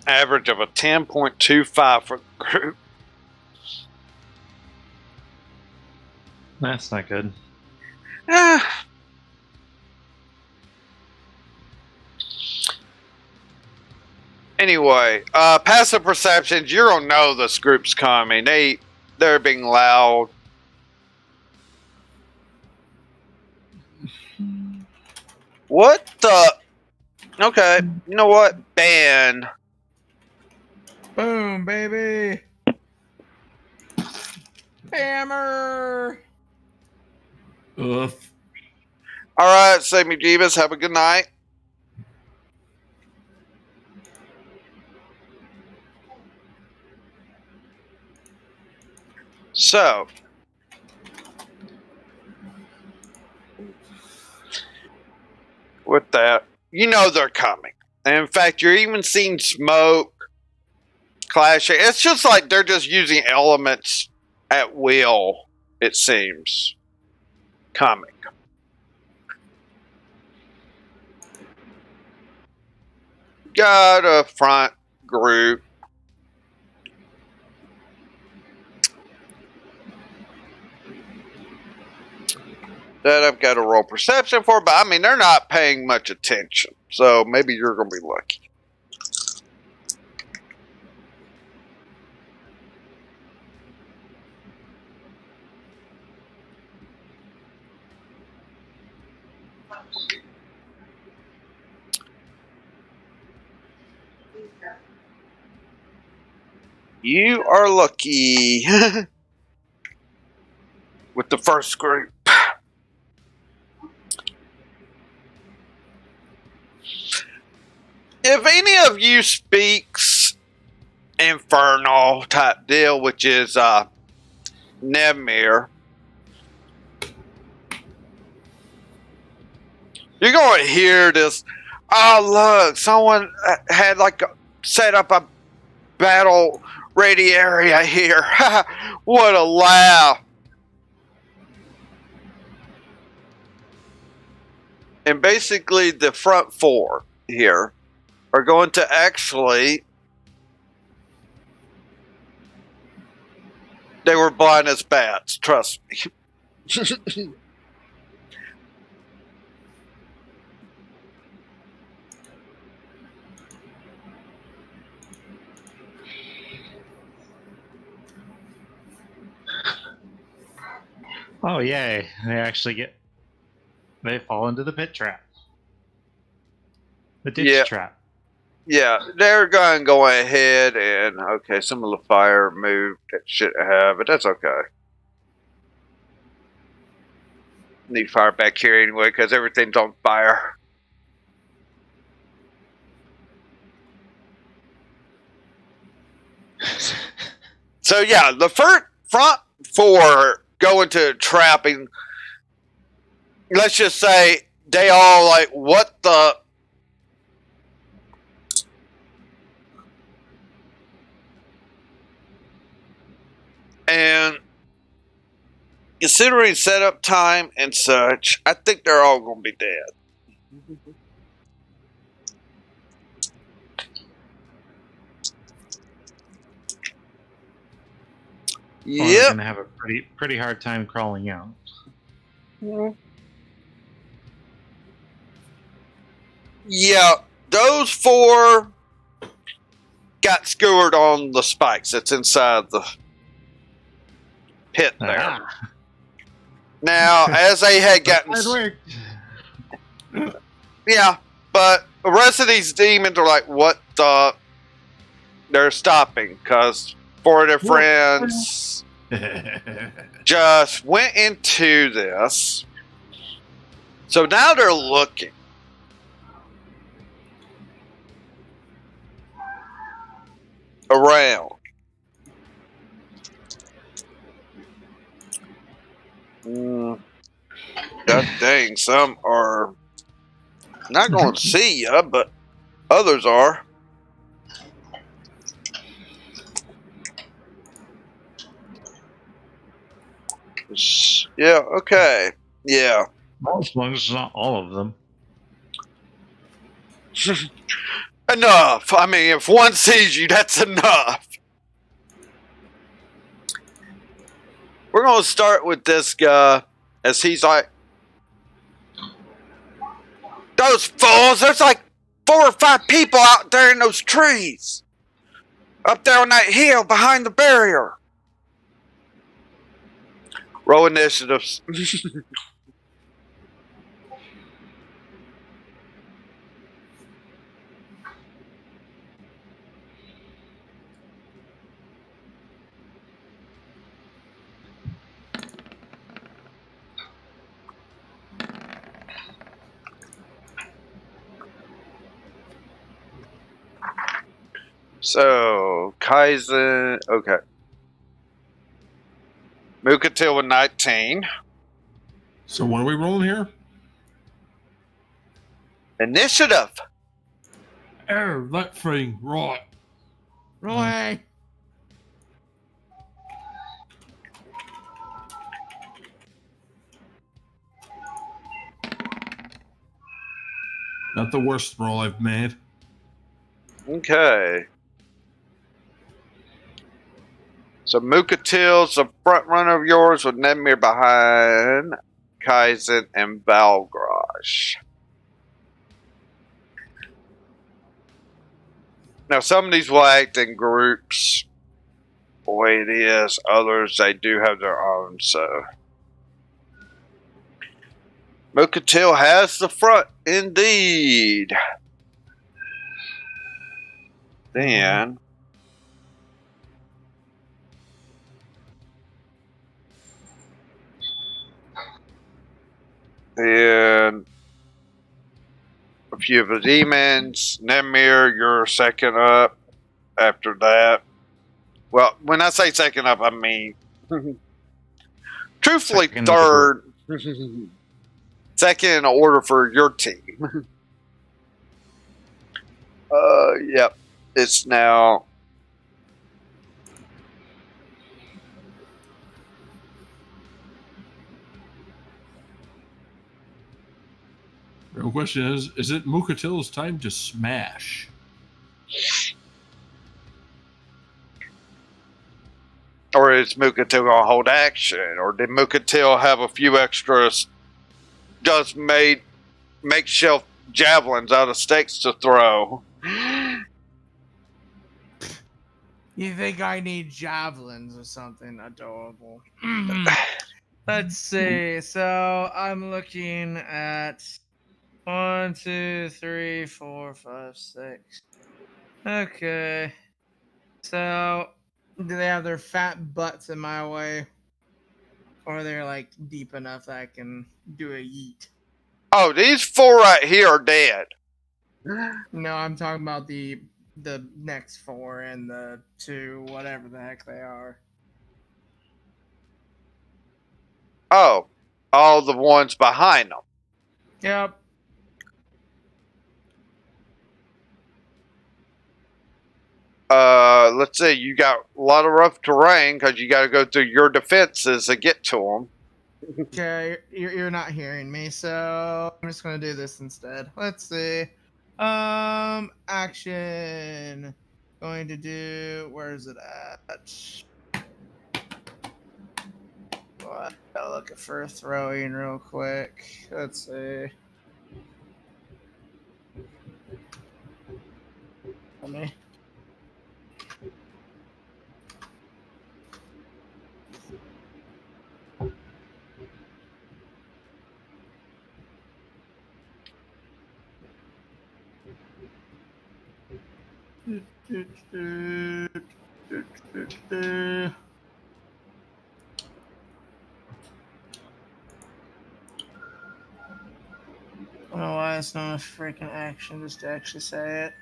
Speaker 1: Average of a 10.25 for the group.
Speaker 3: That's not good.
Speaker 1: Anyway, passive perceptions, you don't know this group's coming. They're being loud. What the? Okay, you know what? Ban.
Speaker 4: Boom, baby. Hammer.
Speaker 5: Oof.
Speaker 1: Alright, Sammy Jeebus, have a good night. So, with that, you know they're coming. And in fact, you're even seeing smoke clashing. It's just like they're just using elements at will, it seems. Coming. Got a front group. That I've got to roll perception for, but I mean, they're not paying much attention. So maybe you're going to be lucky. You are lucky with the first group. If any of you speaks Infernal type deal, which is Nemir, you're going to hear this. Oh, look, someone had like set up a battle ready area here. What a laugh. And basically, the front four here are going to actually. They were blind as bats, trust me.
Speaker 3: Oh, yay. They fall into the pit trap. The ditch trap.
Speaker 1: Yeah, they're going to go ahead and, okay, some of the fire moved that shouldn't have, but that's okay. Need fire back here anyway, because everything's on fire. So yeah, the front four go into trapping. Let's just say they all like, what the... And considering setup time and such, I think they're all going to be dead.
Speaker 3: Well, they're going to have a pretty hard time crawling out.
Speaker 1: Yeah, those four got skewered on the spikes that's inside the pit there.
Speaker 3: Ah.
Speaker 1: Now, as they had gotten... Yeah, but the rest of these demons are like, what the... They're stopping, because four of their friends just went into this. So now they're looking. Around. God dang, some are not going to see ya, but others are. Yeah, okay. Yeah.
Speaker 3: As long as it's not all of them.
Speaker 1: Enough. I mean, if one sees you, that's enough. We're going to start with this guy, as he's like, those fools, there's like 4 or 5 people out there in those trees. Up there on that hill behind the barrier. Roll initiatives. So, Kaizen, okay. Mukatil with 19.
Speaker 5: So what are we rolling here?
Speaker 1: Initiative.
Speaker 5: Oh, that thing, right.
Speaker 4: Roy.
Speaker 5: Not the worst roll I've made.
Speaker 1: Okay. So Mukatil's the front runner of yours with Nemir behind Kaizen and Valgrosh. Now some of these will act in groups the way it is. Others, they do have their own, so. Mukatil has the front, indeed. Then Then a few of the demons. Nemir, you're second up. After that, well, when I say second up, I mean truthfully
Speaker 3: Second of the
Speaker 1: third. Second in order for your team. Yep. It's now
Speaker 5: The real question is it Mukatil's time to smash?
Speaker 1: or is Mukatil gonna hold action? Or did Mukatil have a few extras just made makeshift javelins out of sticks to throw?
Speaker 4: You think I need javelins or something adorable? Let's see. So I'm looking at 1, 2, 3, 4, 5, 6. Okay. So do they have their fat butts in my way? Or they're like deep enough that I can do a yeet?
Speaker 1: Oh, these four right here are dead.
Speaker 4: No, I'm talking about the next 4 and the 2, whatever the heck they are.
Speaker 1: Oh, all the ones behind them.
Speaker 4: Yep.
Speaker 1: Let's see. You got a lot of rough terrain because you got to go through your defenses to get to them.
Speaker 4: Okay, you're not hearing me, so I'm just gonna do this instead. Let's see. Action. Going to do. Where is it at? Well, I'll look at for throwing real quick. Let's see. Let me. I don't know why it's not a freaking action just to actually say it.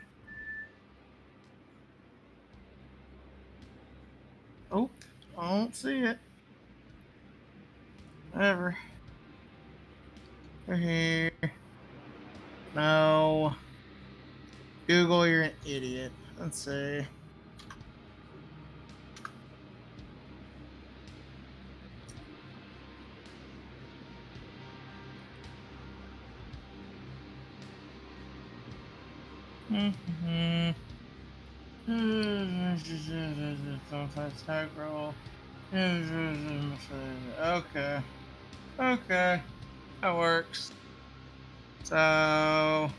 Speaker 4: Oh, I don't see it. Whatever. We're here. No. Google, you're an idiot. Let's see. Mm-hmm. Tag roll. Okay. Okay. That works. So,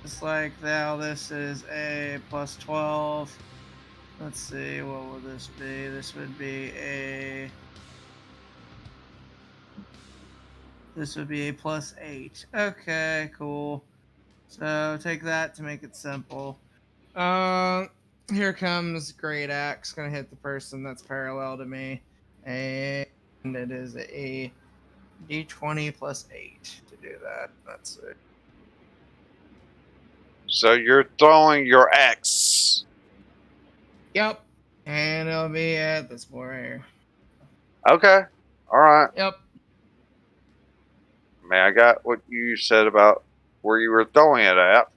Speaker 4: just like now, this is a plus 12. Let's see, what will this be? This would be a. This would be a plus 8. Okay, cool. So, take that to make it simple. Here comes Great Axe. Gonna hit the person that's parallel to me. And it is a d20 plus 8 to do that. That's it.
Speaker 1: So you're throwing your axe.
Speaker 4: Yep. And it'll be at this boy right here.
Speaker 1: Okay. All right.
Speaker 4: Yep.
Speaker 1: I mean, I got what you said about where you were throwing it at.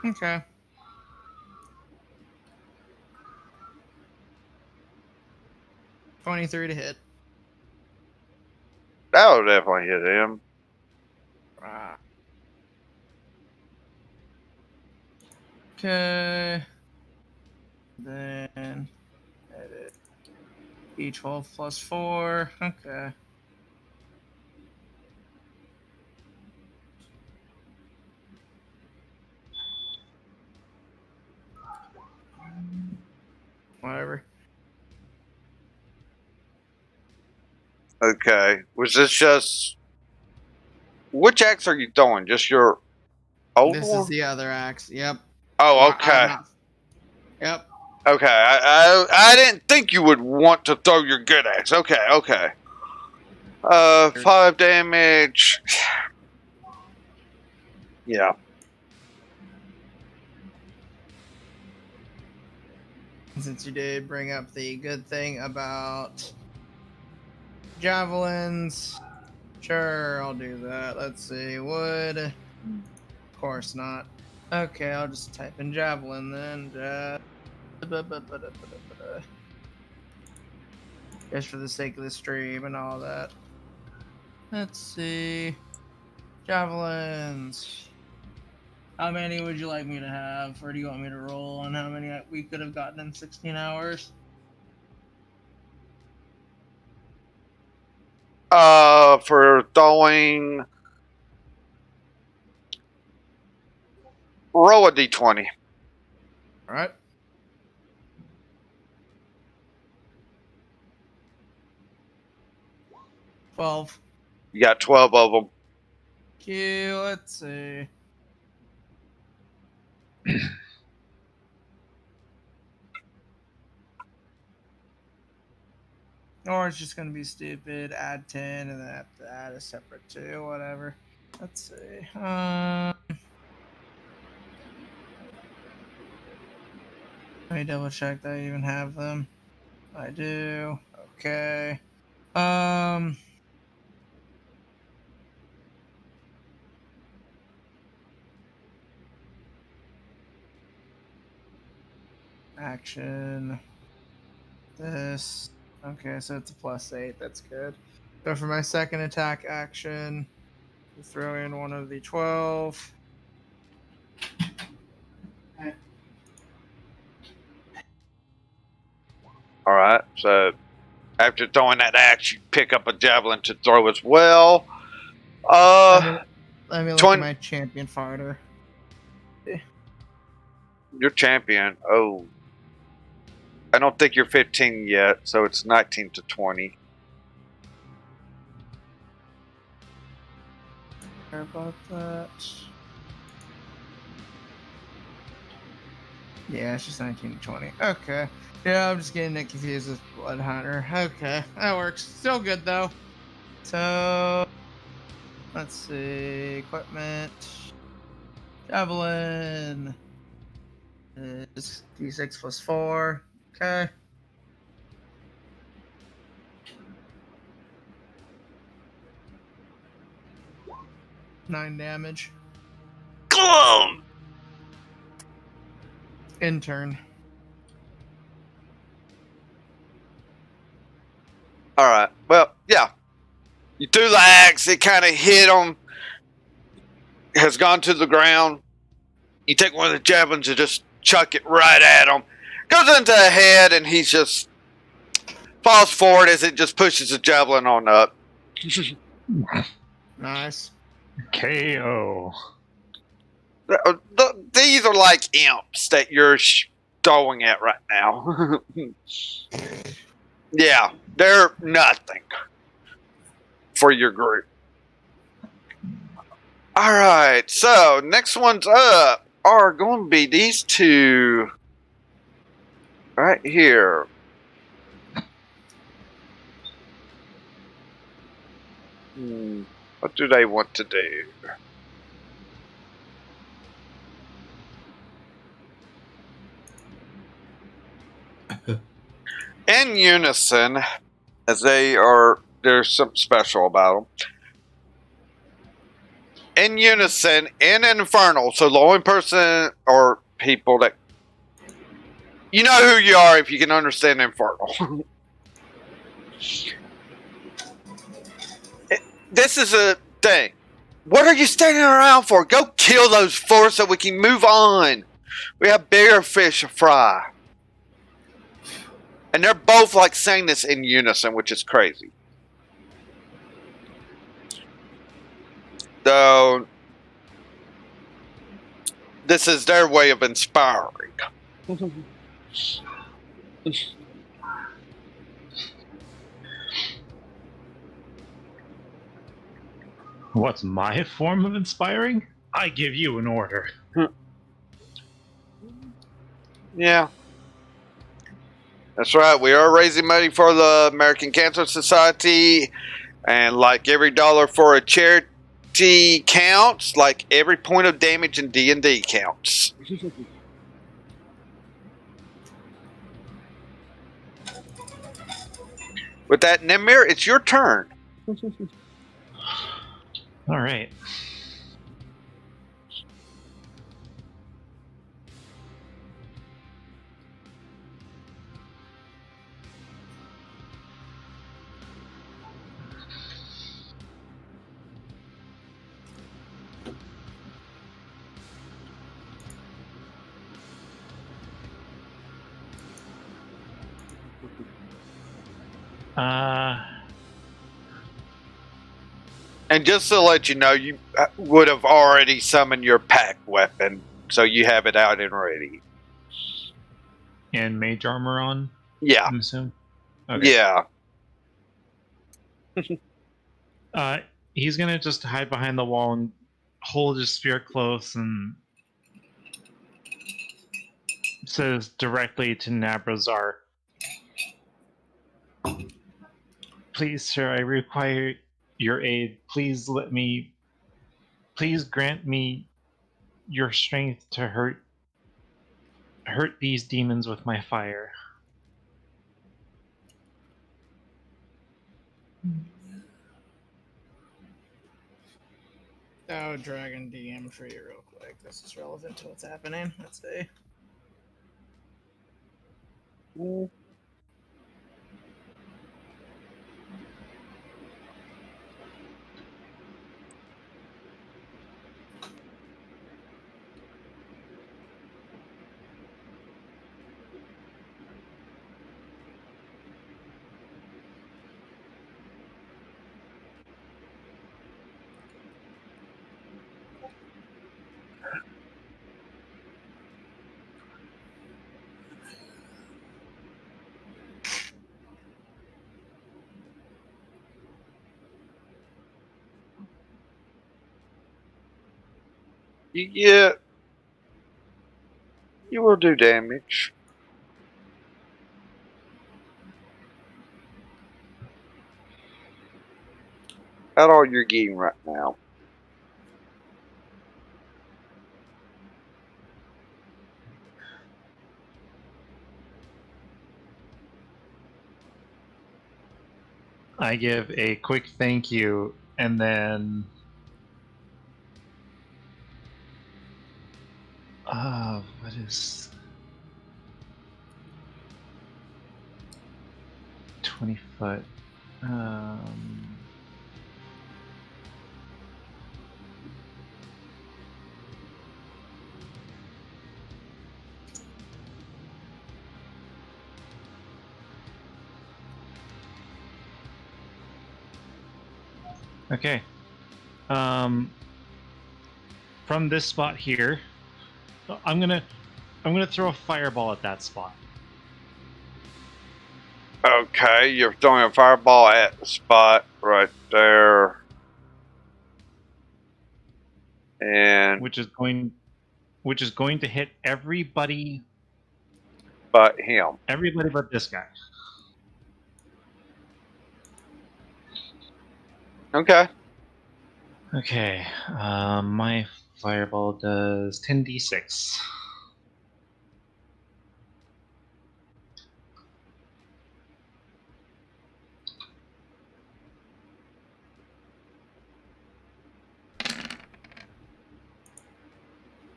Speaker 4: Okay. $23 to hit.
Speaker 1: That would definitely hit him.
Speaker 4: Okay. Then edit. D12 plus 4. Okay. Whatever.
Speaker 1: Okay. Was this just which axe are you throwing? Just your old
Speaker 4: This
Speaker 1: one?
Speaker 4: is the other axe. Yep.
Speaker 1: Oh, okay.
Speaker 4: Yep.
Speaker 1: Okay. I didn't think you would want to throw your good axe. Okay. Okay. 5 damage. Yeah.
Speaker 4: Since you did bring up the good thing about javelins, sure, I'll do that. Let's see, wood. Of course not. Okay, I'll just type in javelin then. Just for the sake of the stream and all that. Let's see. Javelins. How many would you like me to have? Or do you want me to roll on how many we could have gotten in 16 hours?
Speaker 1: For throwing, roll a d20.
Speaker 4: Alright. $12.
Speaker 1: You got 12 of them.
Speaker 4: Q, let's see. Or it's just gonna be stupid. Add 10 and then have to add a separate 2, whatever. Let's see. Let me double check that I even have them. I do. Okay. Action. This. Okay, so it's a +8. That's good. So for my second attack action, throw in one of the 12.
Speaker 1: Alright, so after throwing that axe, you pick up a javelin to throw as well.
Speaker 4: Let me look
Speaker 1: 20
Speaker 4: at my champion fighter.
Speaker 1: Your champion. Oh. I don't think you're 15 yet, so it's 19 to 20.
Speaker 4: Care about that. Yeah, it's just 19 to 20. Okay. Yeah, I'm just getting it confused with Blood Hunter. Okay, that works. Still good though. So let's see. Equipment. Javelin. Is D6 plus 4. Okay. Nine damage.
Speaker 1: Glum!
Speaker 4: Intern.
Speaker 1: Alright, well, yeah. You threw the axe, it kind of hit him, has gone to the ground. You take one of the javelins and just chuck it right at him. Goes into the head, and he just falls forward as it just pushes the javelin on up.
Speaker 4: Nice.
Speaker 3: KO.
Speaker 1: These are like imps that you're throwing at right now. Yeah, they're nothing for your group. Alright, so next ones up are going to be these two right here. What do they want to do? In unison, as there's something special about them. In unison, in Infernal, so the only person or people that you know who you are if you can understand Infernal. This is a thing. What are you standing around for? Go kill those four so we can move on. We have bigger fish to fry. And they're both like saying this in unison, which is crazy. So, this is their way of inspiring.
Speaker 3: What's my form of inspiring? I give you an order.
Speaker 1: Yeah. That's right. We are raising money for the American Cancer Society. And like every dollar for a charity counts, like every point of damage in D&D counts. With that, Nemir, it's your turn.
Speaker 3: All right.
Speaker 1: And just to let you know, you would have already summoned your pack weapon, so you have it out and ready.
Speaker 3: And mage armor on,
Speaker 1: Yeah.
Speaker 3: I'm assuming. Okay.
Speaker 1: Yeah.
Speaker 3: He's gonna just hide behind the wall and hold his spear close and says directly to Nabrazar, "Please, sir, I require your aid. Please grant me your strength to hurt these demons with my fire."
Speaker 4: Oh, Dragon DM for you real quick. This is relevant to what's happening. Let's see.
Speaker 1: Yeah. You will do damage. About all you're getting right now.
Speaker 3: I give a quick thank you and then what is 20 foot? Okay. From this spot here, I'm gonna throw a fireball at that spot.
Speaker 1: Okay, you're throwing a fireball at the spot right there. And
Speaker 3: which is going to hit everybody
Speaker 1: but him.
Speaker 3: Everybody but this guy.
Speaker 1: Okay.
Speaker 3: Okay. My fireball does 10d6.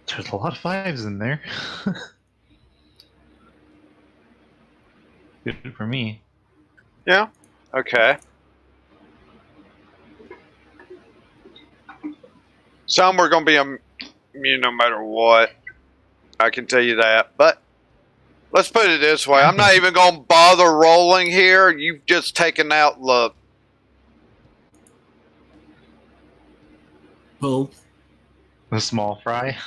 Speaker 3: There's a lot of fives in there. Good for me.
Speaker 1: Yeah. Okay. Some are going to be immune no matter what. I can tell you that. But let's put it this way. I'm not even going to bother rolling here. You've just taken out the...
Speaker 5: Who?
Speaker 3: The small fry.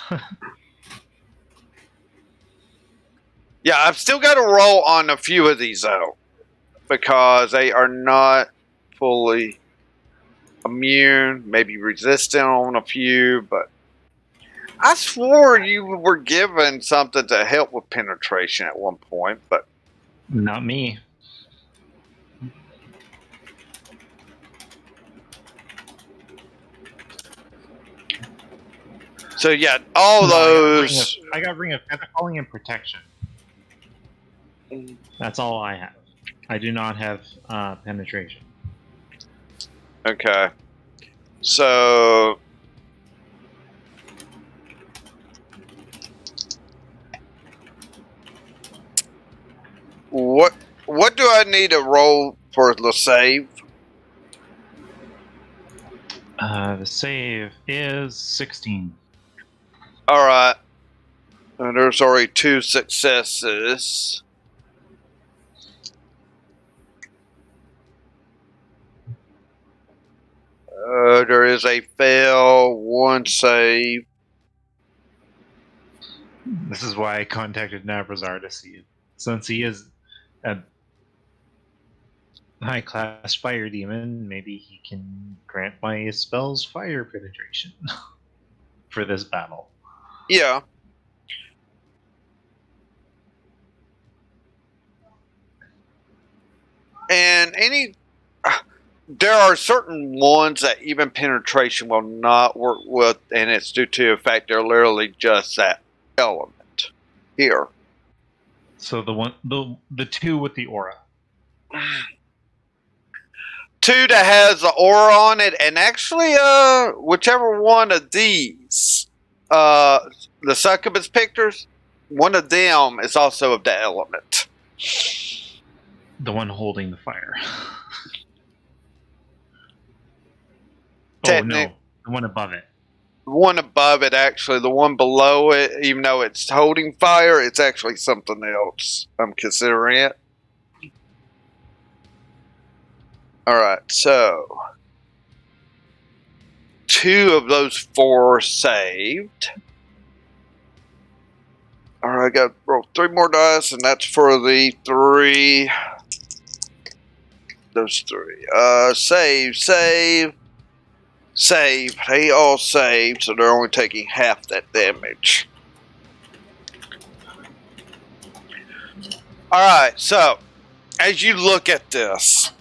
Speaker 1: Yeah, I've still got to roll on a few of these, though. Because they are not fully immune. Maybe resistant on a few, but... I swore you were given something to help with penetration at one point, but...
Speaker 3: Not me.
Speaker 1: So yeah, all
Speaker 3: No,
Speaker 1: those.
Speaker 3: I got Ring of Feather Falling and Protection. That's all I have. I do not have penetration.
Speaker 1: Okay. So what do I need to roll for the save?
Speaker 3: The save is 16.
Speaker 1: All right. There's already 2 successes. There is a fail, 1 save.
Speaker 3: This is why I contacted Navrazar to see it. Since he is a high-class fire demon, maybe he can grant my spells fire penetration for this battle.
Speaker 1: Yeah. And there are certain ones that even penetration will not work with, and it's due to the fact they're literally just that element here.
Speaker 3: So the 2 with the aura.
Speaker 1: 2 that has the aura on it, and actually, whichever one of these, the succubus pictures, one of them is also of the element.
Speaker 3: The one holding the fire.
Speaker 1: Technic-
Speaker 3: no, the one above it.
Speaker 1: One above it, actually, the one below it, even though it's holding fire, it's actually something else. I'm considering it. Alright, so 2 of those 4 saved. Alright, I got to roll 3 more dice, and that's for the 3. Those 3. Save. They all saved, so they're only taking half that damage. Alright, so as you look at this,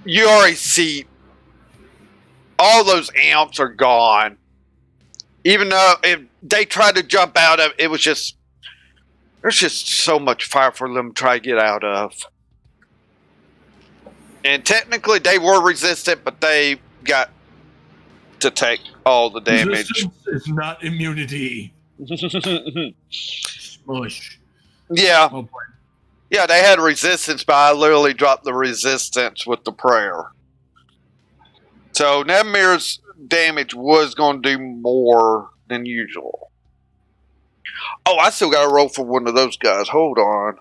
Speaker 1: you already see all those amps are gone. Even though if they tried to jump out of it, was just there's just so much fire for them to try to get out of. And technically they were resistant, but they got to take all the damage.
Speaker 5: Resistance is not immunity. Smush.
Speaker 1: Yeah.
Speaker 5: Oh boy.
Speaker 1: Yeah, they had resistance, but I literally dropped the resistance with the prayer. So Nevemir's damage was going to do more than usual. Oh, I still got to roll for one of those guys. Hold on.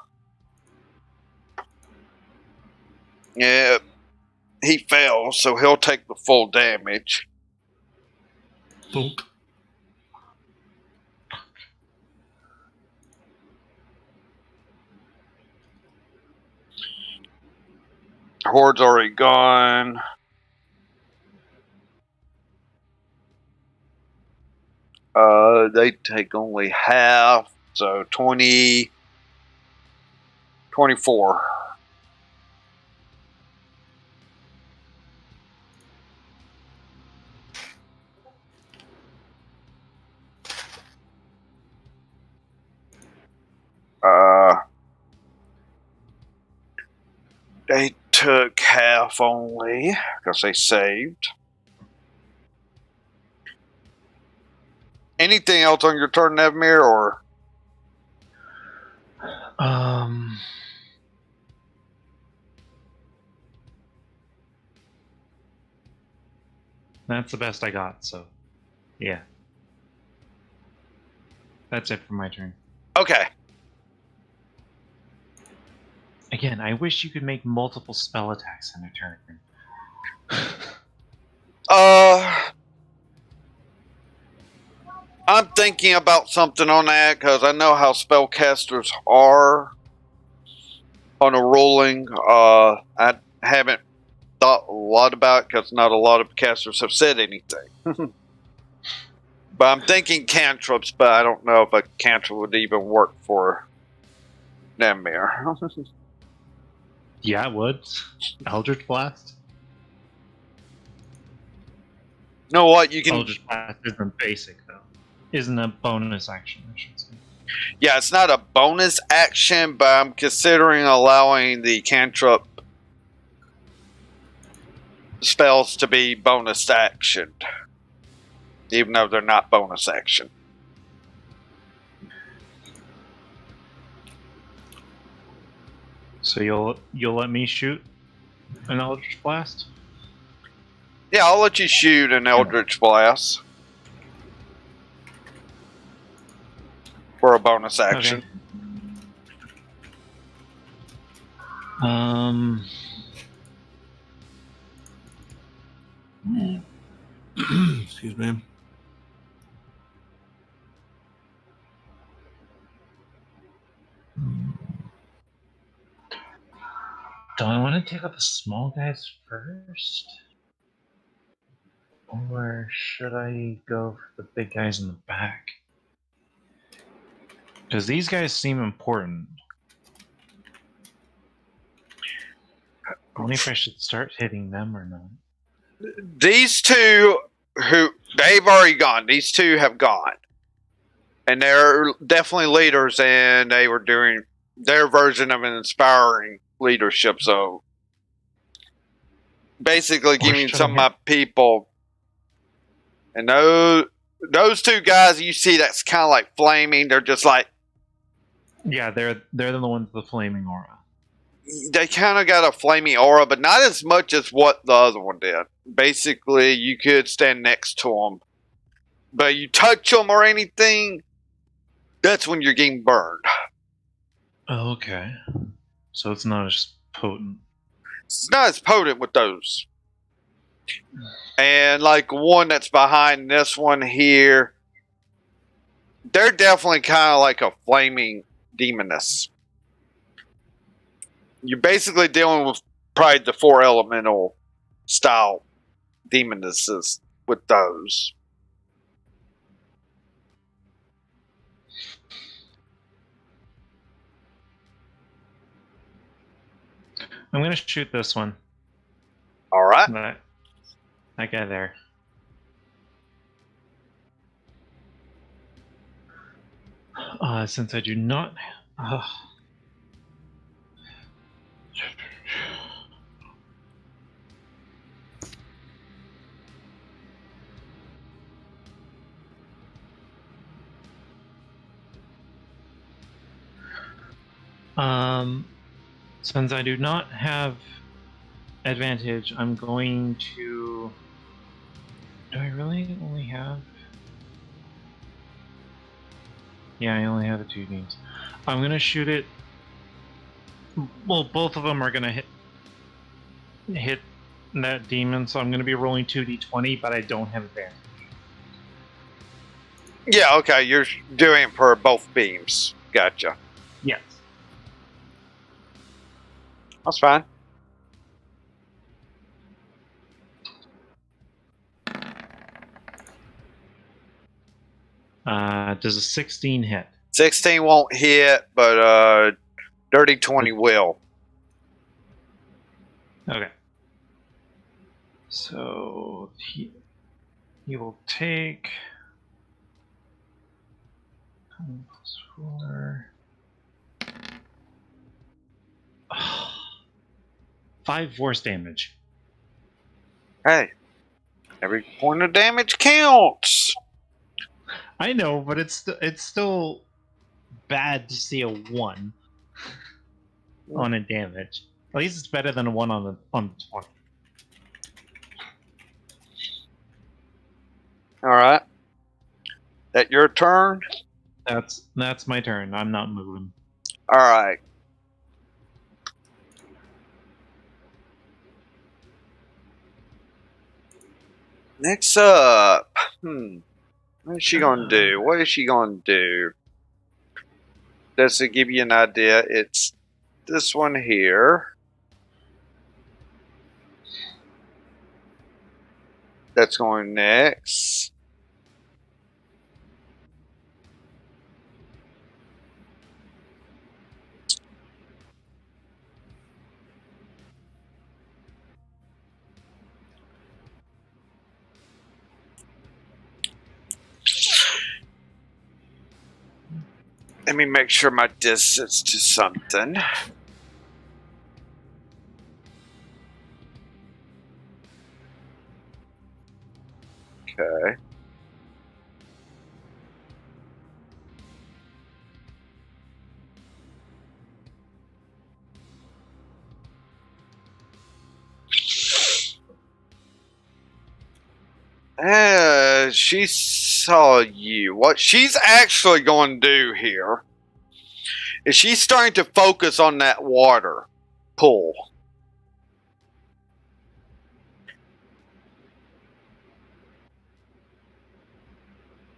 Speaker 1: Yeah, he fell, so he'll take the full damage.
Speaker 5: Thunk.
Speaker 1: Horde's already gone. They take only half, so 20, 24. They took half only because they saved. Anything else on your turn, Nevmir, or?
Speaker 3: That's the best I got, so yeah. That's it for my turn.
Speaker 1: Okay.
Speaker 3: Again, I wish you could make multiple spell attacks in a turn.
Speaker 1: I'm thinking about something on that because I know how spellcasters are on a rolling. I haven't thought a lot about it because not a lot of casters have said anything. But I'm thinking cantrips, but I don't know if a cantrip would even work for Nemir.
Speaker 3: Yeah, it would. Eldritch Blast.
Speaker 1: know what? You can.
Speaker 3: Eldritch Blast isn't basic though. Isn't a bonus action, I should say.
Speaker 1: Yeah, it's not a bonus action, but I'm considering allowing the cantrip spells to be bonus actioned, even though they're not bonus action.
Speaker 3: So you'll let me shoot an Eldritch Blast?
Speaker 1: Yeah, I'll let you shoot an Eldritch Blast for a bonus action.
Speaker 3: Okay. Um.
Speaker 5: Excuse me.
Speaker 3: Do I want to take out the small guys first? Or should I go for the big guys in the back? Because these guys seem important. I wonder if I should start hitting them or not.
Speaker 1: These two, they've already gone. These two have gone. And they're definitely leaders, and they were doing their version of an inspiring leadership. So basically giving some of my people, and those two guys you see that's kind of like flaming, they're just like,
Speaker 3: yeah, they're the ones with the flaming aura.
Speaker 1: They kind of got a flaming aura, but not as much as what the other one did. Basically, you could stand next to them, but you touch them or anything, that's when you're getting burned.
Speaker 3: Oh, okay. So it's not as potent.
Speaker 1: It's not as potent with those. And like one that's behind this one here, they're definitely kind of like a flaming demoness. You're basically dealing with probably the 4 elemental style demonesses with those.
Speaker 3: I'm going to shoot this one.
Speaker 1: All right.
Speaker 3: That guy there. Since I do not... Since I do not have advantage, I'm going to... Do I really only have... Yeah, I only have the 2 games. I'm going to shoot it... Well, both of them are going to hit that demon, so I'm going to be rolling 2d20, but I don't have advantage.
Speaker 1: Yeah, okay, you're doing it for both beams. Gotcha.
Speaker 3: Yes.
Speaker 1: That's fine.
Speaker 3: Does a 16 hit?
Speaker 1: 16 won't hit, but dirty 20 will.
Speaker 3: Okay. So he will take 4. 5 force damage.
Speaker 1: Hey, every point of damage counts.
Speaker 3: I know, but it's still bad to see a 1 on a damage. At least it's better than a 1 on the 20.
Speaker 1: All right. That your turn?
Speaker 3: That's my turn. I'm not moving.
Speaker 1: All right. Next up. What is she gonna do? What is she gonna do? Just to give you an idea, it's this one here. That's going next. Let me make sure my distance to something. Okay. She saw you. What she's actually going to do here is she's starting to focus on that water pool.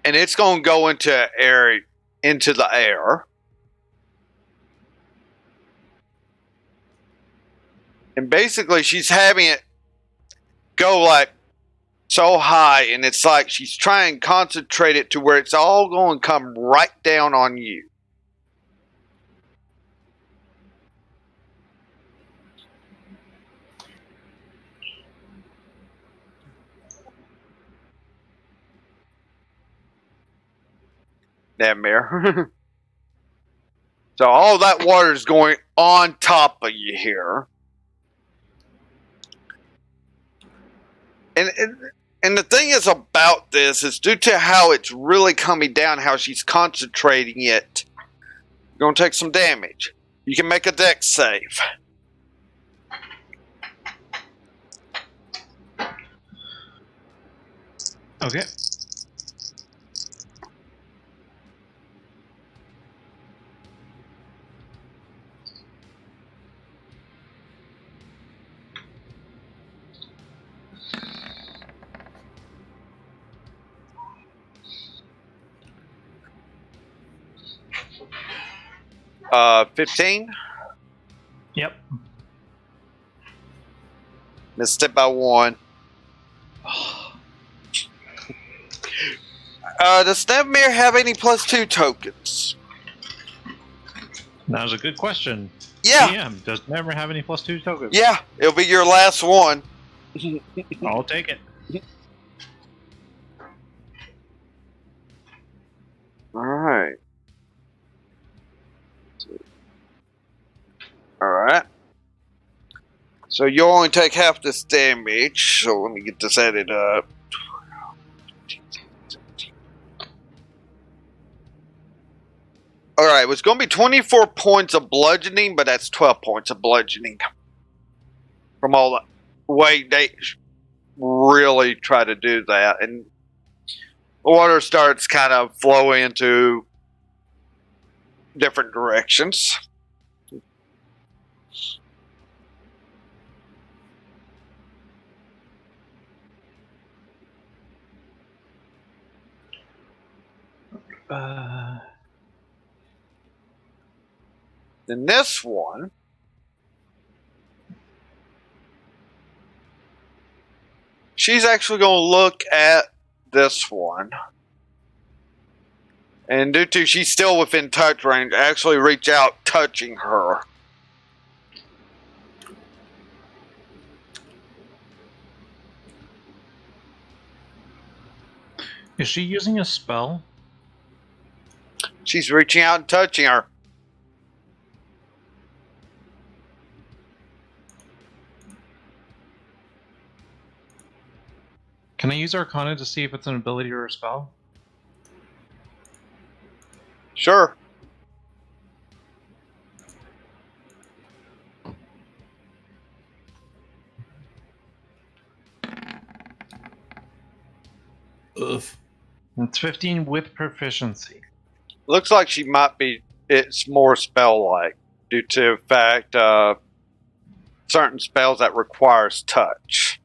Speaker 1: And it's going to go into the air. And basically she's having it go like so high, and it's like she's trying to concentrate it to where it's all going to come right down on you. Damn mirror. So all that water is going on top of you here. And the thing is about this is due to how it's really coming down, how she's concentrating it, you're going to take some damage. You can make a dex save.
Speaker 3: Okay.
Speaker 1: Uh, 15.
Speaker 3: Yep.
Speaker 1: Missed it by 1. Does Nevmir have any +2 tokens?
Speaker 3: That was a good question.
Speaker 1: Yeah.
Speaker 3: DM does never have any +2 tokens.
Speaker 1: Yeah, it'll be your last one.
Speaker 3: I'll take it.
Speaker 1: Alright. Alright. So you only take half this damage, so let me get this added up. Alright, it's going to be 24 points of bludgeoning, but that's 12 points of bludgeoning. From all the way they really try to do that. And the water starts kind of flowing into different directions. Then this one, she's actually going to look at this one. And due to she's still within touch range, actually reach out, touching her.
Speaker 3: Is she using a spell?
Speaker 1: She's reaching out and touching her.
Speaker 3: Can I use Arcana to see if it's an ability or a spell?
Speaker 1: Sure.
Speaker 5: Ugh.
Speaker 3: It's 15 with proficiency.
Speaker 1: Looks like she might be, it's more spell-like, due to the fact certain spells that requires touch.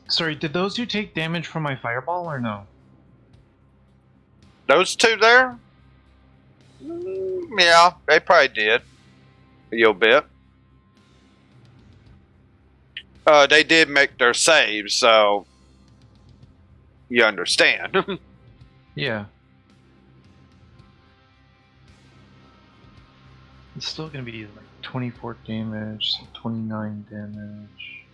Speaker 3: Sorry, did those two take damage from my fireball or no?
Speaker 1: Those two there? Yeah, they probably did a little bit. They did make their saves, so you understand.
Speaker 3: Yeah. It's still gonna be like 24 damage, 29 damage.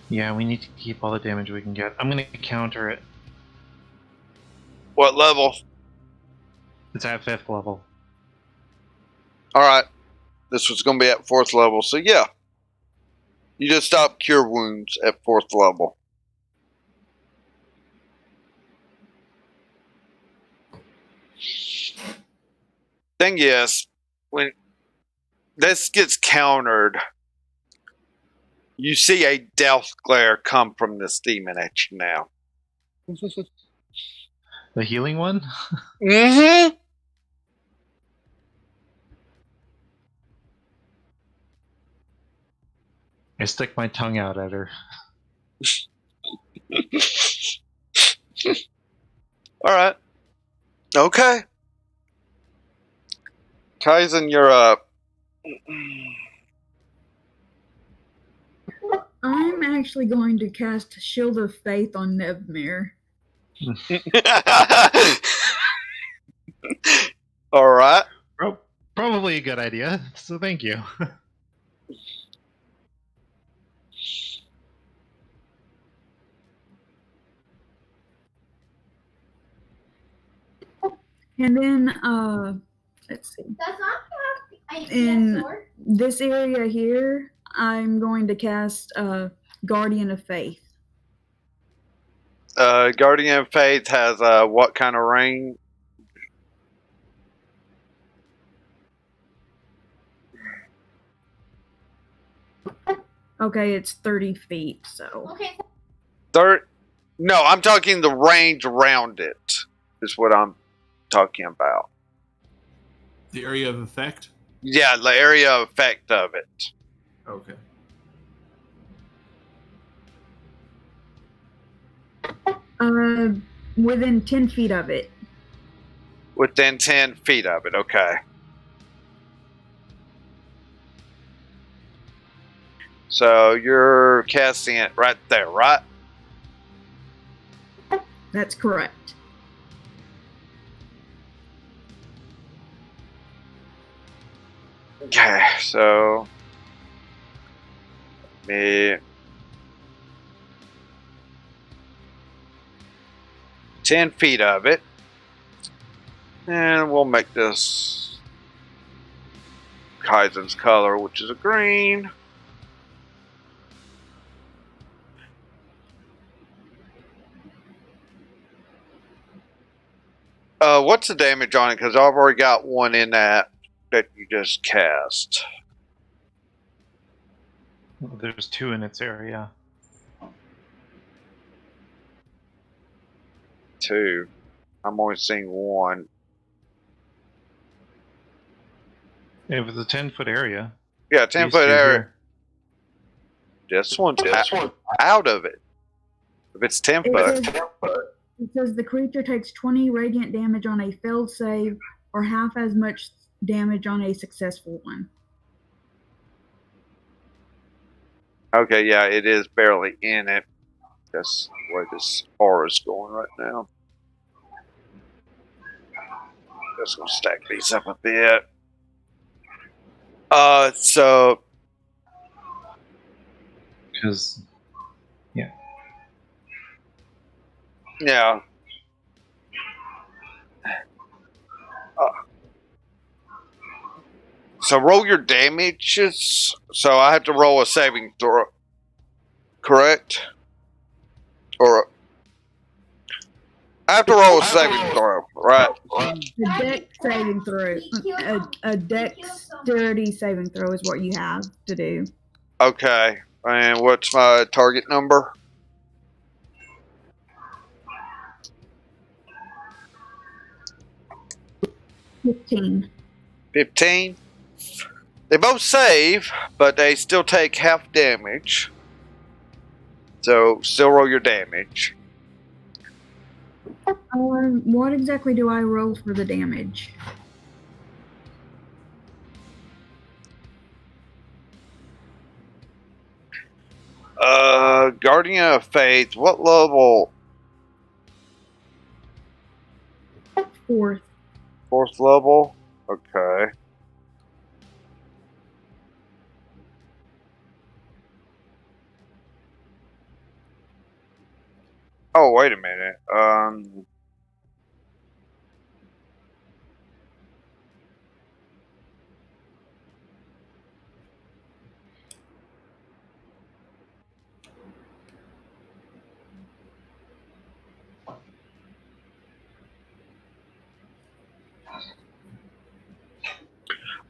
Speaker 3: Yeah, we need to keep all the damage we can get. I'm gonna counter it.
Speaker 1: What level?
Speaker 3: It's at 5th level.
Speaker 1: All right, this was going to be at 4th level, so yeah, you just stop cure wounds at 4th level. Thing is, when this gets countered, you see a death glare come from this demon at you now.
Speaker 3: The healing one?
Speaker 1: Mm-hmm.
Speaker 3: I stick my tongue out at her.
Speaker 1: All right. Okay. Kaizen, you're up.
Speaker 2: I'm actually going to cast Shield of Faith on Nevmir.
Speaker 1: All right.
Speaker 3: Probably a good idea, so thank you.
Speaker 2: And then, let's see. In this area here, I'm going to cast Guardian of Faith.
Speaker 1: Guardian of Faith has what kind of range?
Speaker 2: Okay, it's 30 feet, so.
Speaker 8: Okay.
Speaker 1: No, I'm talking the range around it. Is what I'm talking about.
Speaker 5: The area of effect?
Speaker 1: Yeah, the area of effect of it.
Speaker 5: Okay.
Speaker 2: Within 10 feet of it.
Speaker 1: Within 10 feet of it, okay. So you're casting it right there, right?
Speaker 2: That's correct.
Speaker 1: Okay, so me 10 feet of it. And we'll make this Kaizen's color, which is a green. What's the damage on it? Because I've already got one in that you just cast.
Speaker 3: There's 2 in its area.
Speaker 1: 2. I'm only seeing 1.
Speaker 3: If it's a 10-foot area.
Speaker 1: Yeah, 10-foot area. This one's out of it. If it's 10 foot.
Speaker 2: It says the creature takes 20 radiant damage on a failed save or half as much damage on a successful one.
Speaker 1: Okay, yeah, it is barely in it. That's where this aura's going right now. Just gonna stack these up a bit. So
Speaker 3: Because, yeah.
Speaker 1: yeah. So roll your damages. So I have to roll a saving throw, correct? Or I have to roll a saving throw, right?
Speaker 2: A dex saving throw. A dexterity saving throw is what you have to do.
Speaker 1: Okay. And what's my target number?
Speaker 2: 15.
Speaker 1: 15. They both save, but they still take half damage. So still roll your damage.
Speaker 2: What exactly do I roll for the damage?
Speaker 1: Guardian of Faith, what level?
Speaker 2: 4th.
Speaker 1: 4th level? Okay. Oh, wait a minute.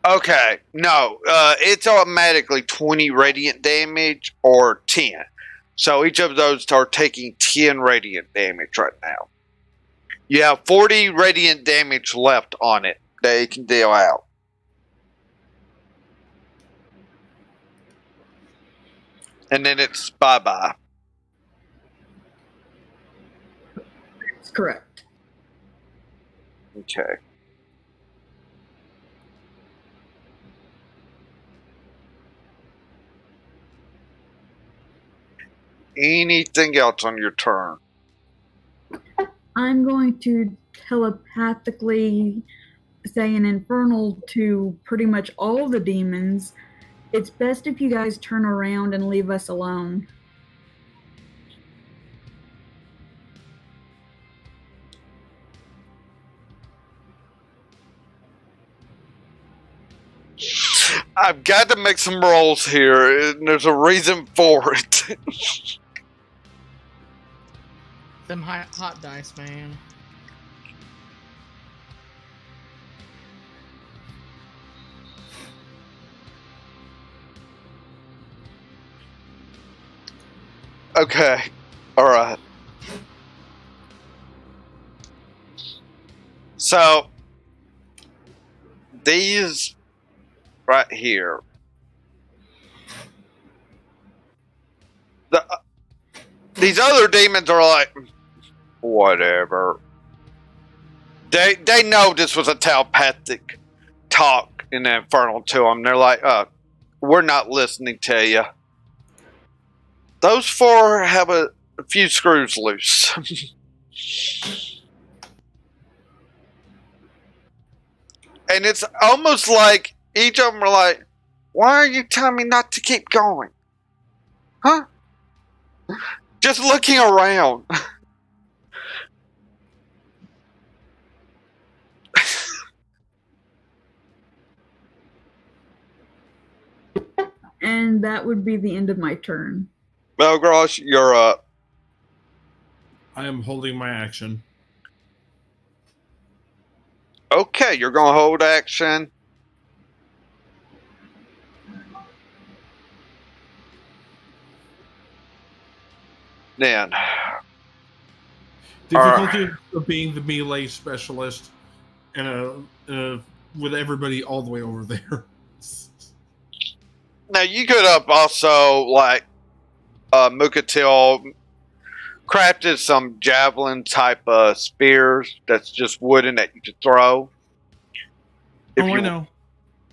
Speaker 1: Okay, no, it's automatically 20 radiant damage or 10. So each of those are taking 10 radiant damage right now. You have 40 radiant damage left on it that it can deal out. And then it's bye-bye.
Speaker 2: That's correct.
Speaker 1: Okay. Anything else on your turn?
Speaker 2: I'm going to telepathically say an infernal to pretty much all the demons. It's best if you guys turn around and leave us alone.
Speaker 1: I've got to make some rolls here, and there's a reason for it.
Speaker 4: Them hot dice, man.
Speaker 1: Okay. Alright. So, these right here. These other demons are like, whatever. They know this was a telepathic talk in the Infernal to them. They're like, we're not listening to you. Those 4 have a few screws loose. And it's almost like each of them are like, why are you telling me not to keep going? Huh? Just looking around.
Speaker 2: And that would be the end of my turn.
Speaker 1: Belgrosh, you're up.
Speaker 5: I am holding my action.
Speaker 1: Okay, you're going to hold action. Then.
Speaker 5: Difficulty of being the melee specialist and with everybody all the way over there.
Speaker 1: Now, you could have also, like, Mukatil crafted some javelin type spears that's just wooden that you could throw.
Speaker 5: I know.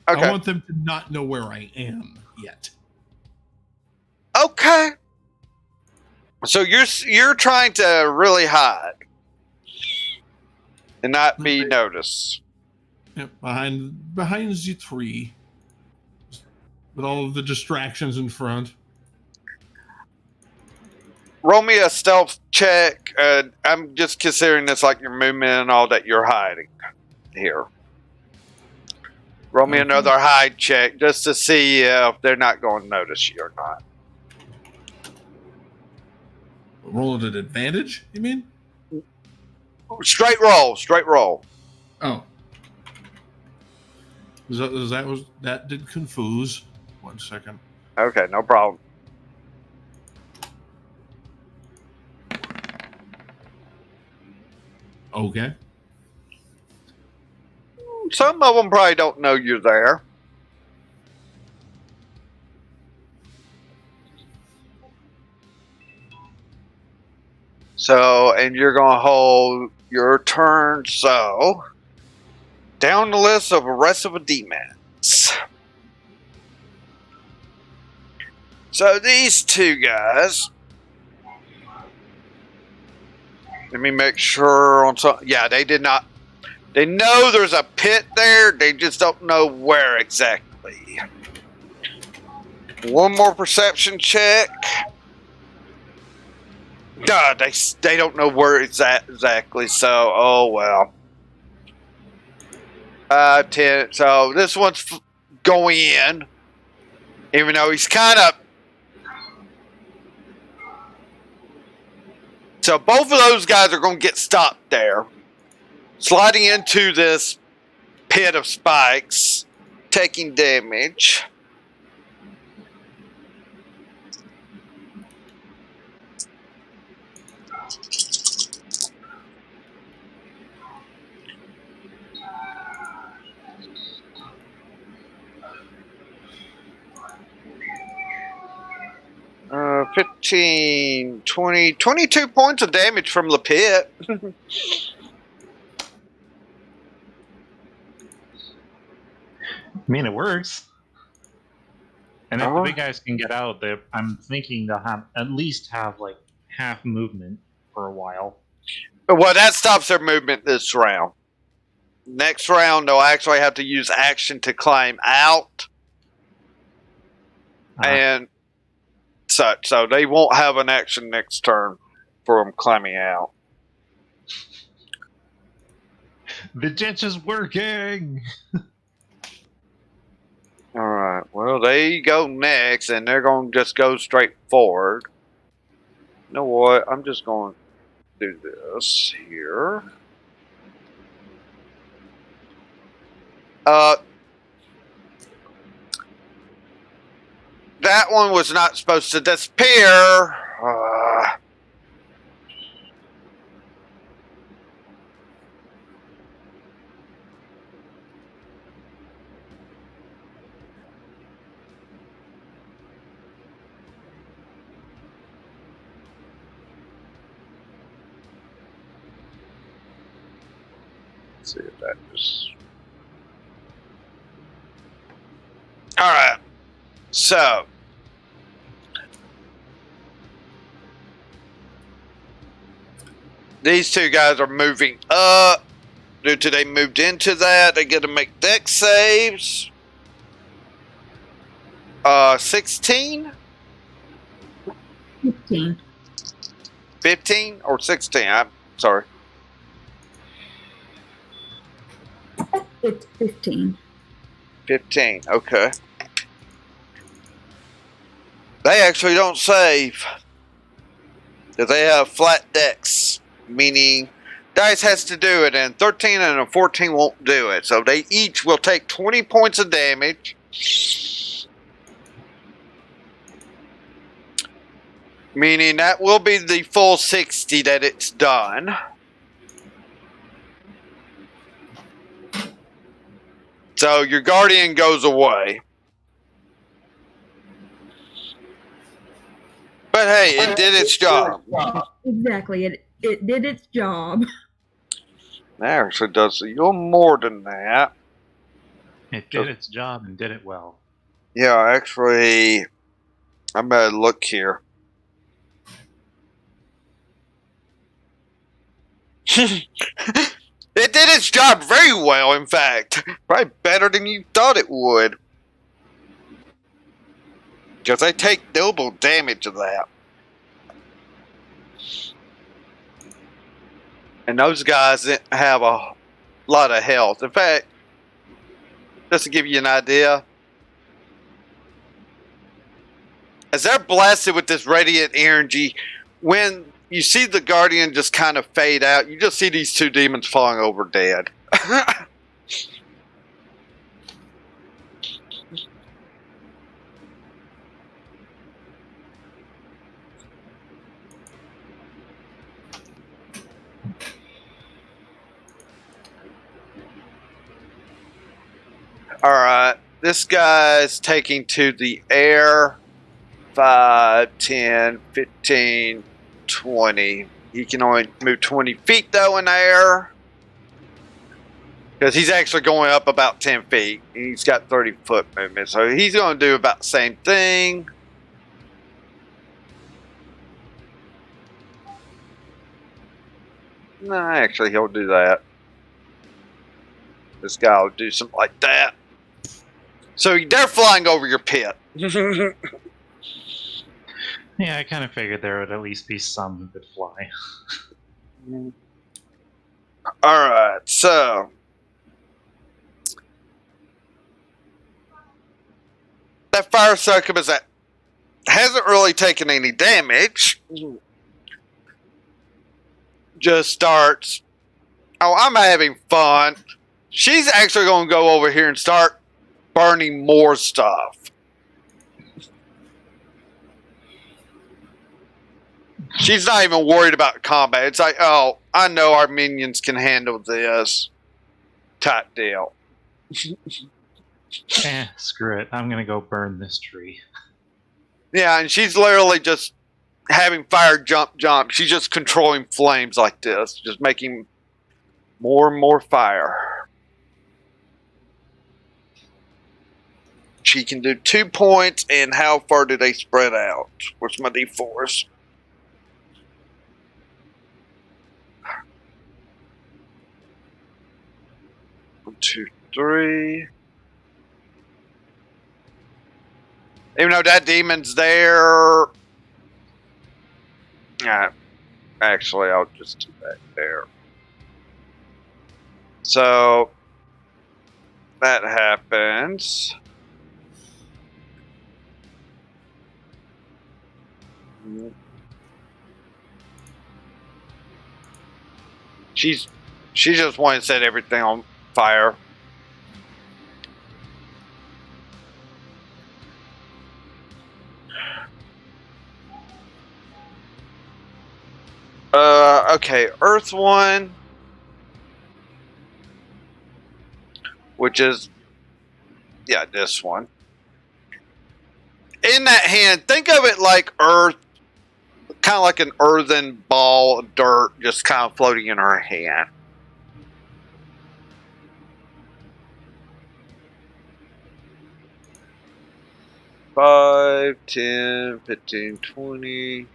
Speaker 1: Okay.
Speaker 5: I want them to not know where I am yet.
Speaker 1: Okay. So you're trying to really hide and not be noticed.
Speaker 5: Yep, behind the tree, with all of the distractions in front.
Speaker 1: Roll me a stealth check. I'm just considering this like your movement and all that you're hiding here. Roll me another hide check just to see if they're not going to notice you or not.
Speaker 5: Roll at an advantage, you mean?
Speaker 1: Straight roll.
Speaker 5: Oh. That did confuse. 1 second.
Speaker 1: Okay, no problem.
Speaker 5: Okay.
Speaker 1: Some of them probably don't know you're there. So, and you're going to hold your turn. So, down the list of the rest of the demons. So, these two guys. Let me make sure on some. Yeah, they did not. They know there's a pit there. They just don't know where exactly. One more perception check. Duh, they don't know where it's at exactly. So, oh well. 10. So this one's going in, even though he's kind of. So both of those guys are going to get stopped there, sliding into this pit of spikes, taking damage. Uh, 15, 20, 22 points of damage from the pit.
Speaker 3: I mean, it works. And if
Speaker 1: Oh.
Speaker 3: the big guys can get out, I'm thinking they'll at least have like half movement for a while.
Speaker 1: Well, that stops their movement this round. Next round, they'll actually have to use action to climb out. And such. So they won't have an action next turn for them climbing out.
Speaker 3: The ditch is working!
Speaker 1: Alright, well, they go next, and they're going to just go straight forward. You know what? I'm just going to do this here. That one was not supposed to disappear. Let's see if that just. Alright. So. These two guys are moving up. Due to they moved into that, they get to make dex saves. 16?
Speaker 2: 15.
Speaker 1: 15 or 16? I'm sorry.
Speaker 2: It's 15.
Speaker 1: 15, okay. They actually don't save. Because they have flat decks, meaning dice has to do it, and 13 and a 14 won't do it. So they each will take 20 points of damage. Meaning that will be the full 60 that it's done. So your guardian goes away. But hey, it did its job.
Speaker 2: Exactly. It did its job.
Speaker 1: Actually does a little more than that.
Speaker 3: It did its job and did it well.
Speaker 1: Yeah, actually, I'm going to look here. It did its job very well, in fact. Probably better than you thought it would. Because they take double damage of that. And those guys didn't have a lot of health. In fact, just to give you an idea, as they're blasted with this radiant energy, when you see the Guardian just kind of fade out, you just see these two demons falling over dead. Alright, this guy's taking to the air. 5, 10, 15, 20. He can only move 20 feet though in the air. Because he's actually going up about 10 feet. He's got 30-foot movement. So he's going to do about the same thing. No, actually, he'll do that. This guy will do something like that. So they're flying over your pit.
Speaker 3: Yeah, I kind of figured there would at least be some who could fly.
Speaker 1: Alright, so. That fire succubus that hasn't really taken any damage just starts, oh, I'm having fun. She's actually going to go over here and start burning more stuff. She's not even worried about combat. It's like, oh, I know our minions can handle this type deal.
Speaker 3: Screw it. I'm gonna go burn this tree.
Speaker 1: Yeah, and she's literally just having fire jump. She's just controlling flames like this, just making more and more fire. She can do 2 points, and how far do they spread out? What's my D4s? 1, 2, 3. Even though that demon's there. Actually, I'll just do that there. So that happens. She just wanted to set everything on fire. Okay, Earth 1, which is, yeah, this one. In that hand, think of it like Earth, kind of like an earthen ball of dirt just kind of floating in her hand. Five, 10, 15, 20.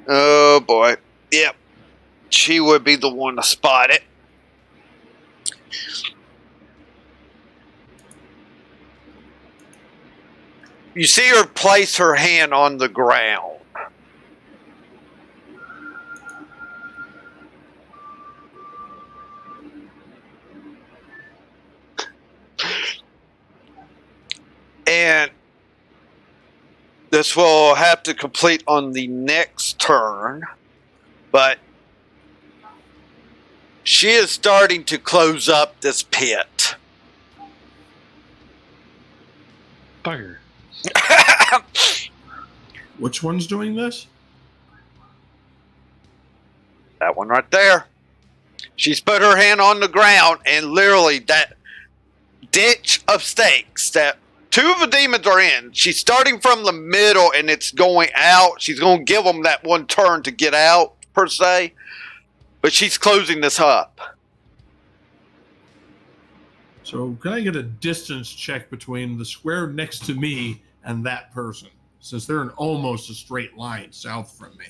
Speaker 1: Oh boy. Yep. She would be the one to spot it. You see her place her hand on the ground. And this will have to complete on the next turn, but she is starting to close up this pit.
Speaker 3: Bugger.
Speaker 5: Which one's doing this?
Speaker 1: That one right there. She's put her hand on the ground, and literally that ditch of stakes that two of the demons are in. She's starting from the middle, and it's going out. She's going to give them that one turn to get out, per se. But she's closing this up.
Speaker 5: So can I get a distance check between the square next to me and that person? Since they're in almost a straight line south from me.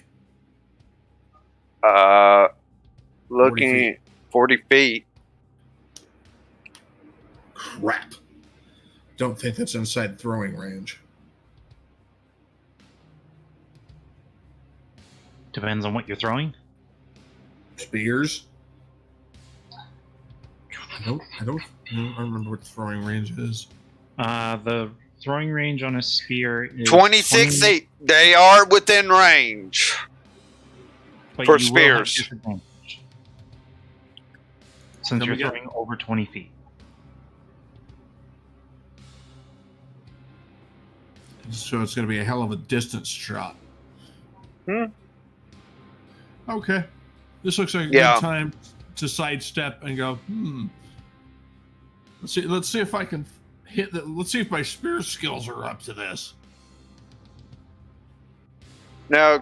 Speaker 1: Looking 40 feet.
Speaker 5: Crap. Don't think that's inside throwing range.
Speaker 3: Depends on what you're throwing.
Speaker 5: Spears. I don't remember what the throwing range is.
Speaker 3: The throwing range on a spear is
Speaker 1: 26 feet. They are within range.
Speaker 3: But
Speaker 1: for
Speaker 3: you will have
Speaker 1: spears.
Speaker 3: disadvantage, since
Speaker 5: Then
Speaker 3: you're
Speaker 5: we got-
Speaker 3: throwing over 20 feet.
Speaker 5: So it's going to be a hell of a distance shot. Okay. This looks like a
Speaker 1: Yeah.
Speaker 5: good time to sidestep and go, Let's see if I can let's see if my spear skills are up to this.
Speaker 1: Now,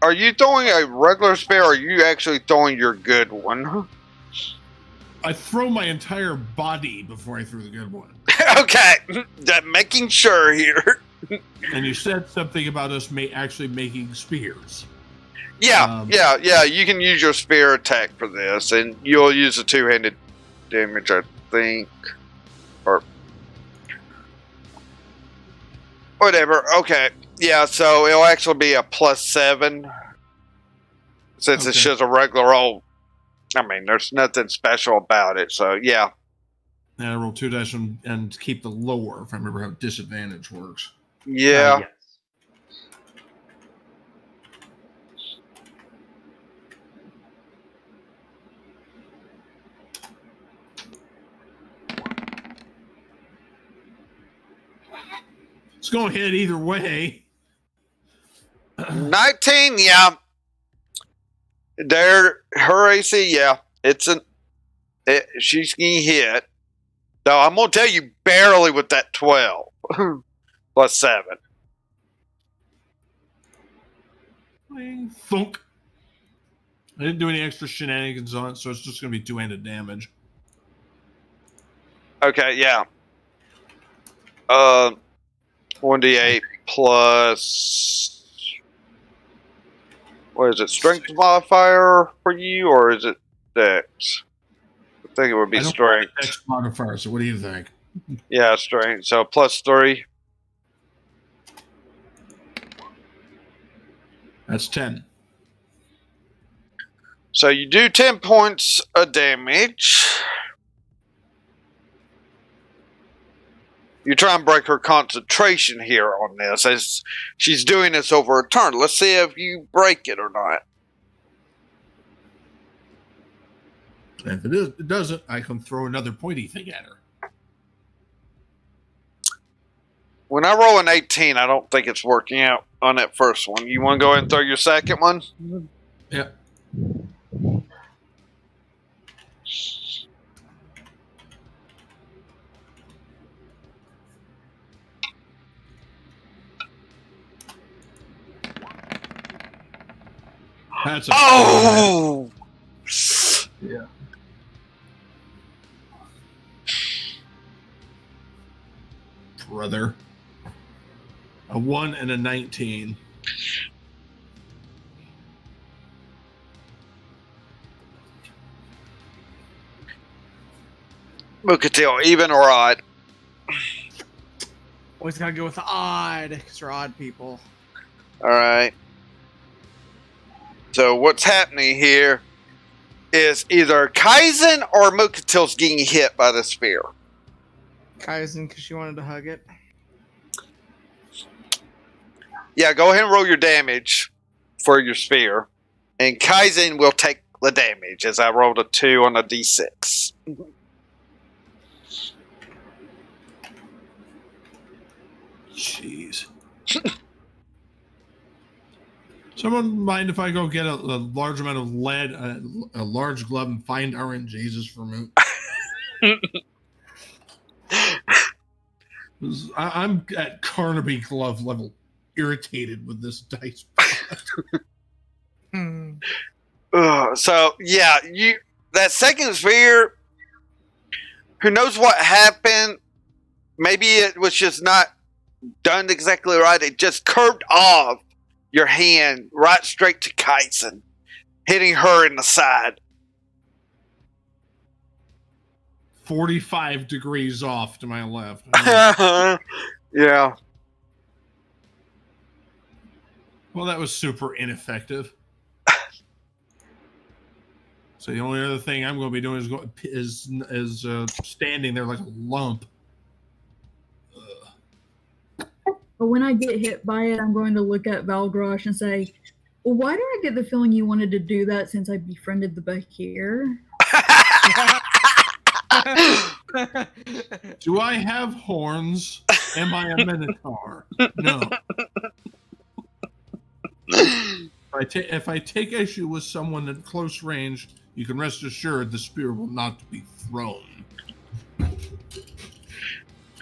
Speaker 1: are you throwing a regular spear, or are you actually throwing your good one?
Speaker 5: I throw my entire body before I threw the good one.
Speaker 1: Okay, making sure here.
Speaker 5: And you said something about us actually making spears.
Speaker 1: Yeah, yeah. You can use your spear attack for this, and you'll use a two-handed damage, I think, or whatever. Okay, yeah. So it'll actually be a +7 since it's just a regular old. I mean, there's nothing special about it. So yeah.
Speaker 5: And I roll 2 dice and keep the lower if I remember how disadvantage works.
Speaker 1: Yeah.
Speaker 3: Yes.
Speaker 5: It's going to hit either way.
Speaker 1: 19, yeah. Her AC, yeah. She's getting hit. Though I'm gonna tell you barely with that 12 +7.
Speaker 5: Thunk. I didn't do any extra shenanigans on it, so it's just going to be 2-handed damage.
Speaker 1: Okay, yeah. 1d8 plus. What is it? Strength modifier for you, or is it Dex? I think it would be strength.
Speaker 5: Dex modifier. So what do you think?
Speaker 1: Yeah, strength. So +3.
Speaker 5: That's 10.
Speaker 1: So you do 10 points of damage. You try and break her concentration here on this, as she's doing this over a turn. Let's see if you break it or not.
Speaker 5: If it doesn't, I can throw another pointy thing at her.
Speaker 1: When I roll an 18, I don't think it's working out on that first one. You want to go ahead and throw your second one?
Speaker 5: Yeah. That's
Speaker 1: Oh!
Speaker 5: Yeah. Brother. A 1 and a 19.
Speaker 1: Mookatil, even or odd?
Speaker 4: Always gotta go with the odd, because we're odd people.
Speaker 1: Alright. So what's happening here is either Kaizen or Mookatil's getting hit by the spear.
Speaker 4: Kaizen, because she wanted to hug it.
Speaker 1: Yeah, go ahead and roll your damage for your spear. And Kaizen will take the damage, as I rolled a 2 on a d6.
Speaker 5: Jeez. Someone mind if I go get a large amount of lead, a large glove, and find RNGs for me? I'm at Carnaby glove level, irritated with this dice.
Speaker 1: So yeah, that second sphere. Who knows what happened? Maybe it was just not done exactly right. It just curved off your hand right straight to Kaizen, hitting her in the side.
Speaker 5: 45 degrees off to my left.
Speaker 1: Yeah.
Speaker 5: Well, that was super ineffective. So the only other thing I'm going to be doing is standing there like a lump.
Speaker 2: But when I get hit by it, I'm going to look at Valgrosh and say, well, why do I get the feeling you wanted to do that since I befriended the Bakir?
Speaker 5: Do I have horns? Am I a minotaur? No. If I take issue with someone at close range, you can rest assured the spear will not be thrown.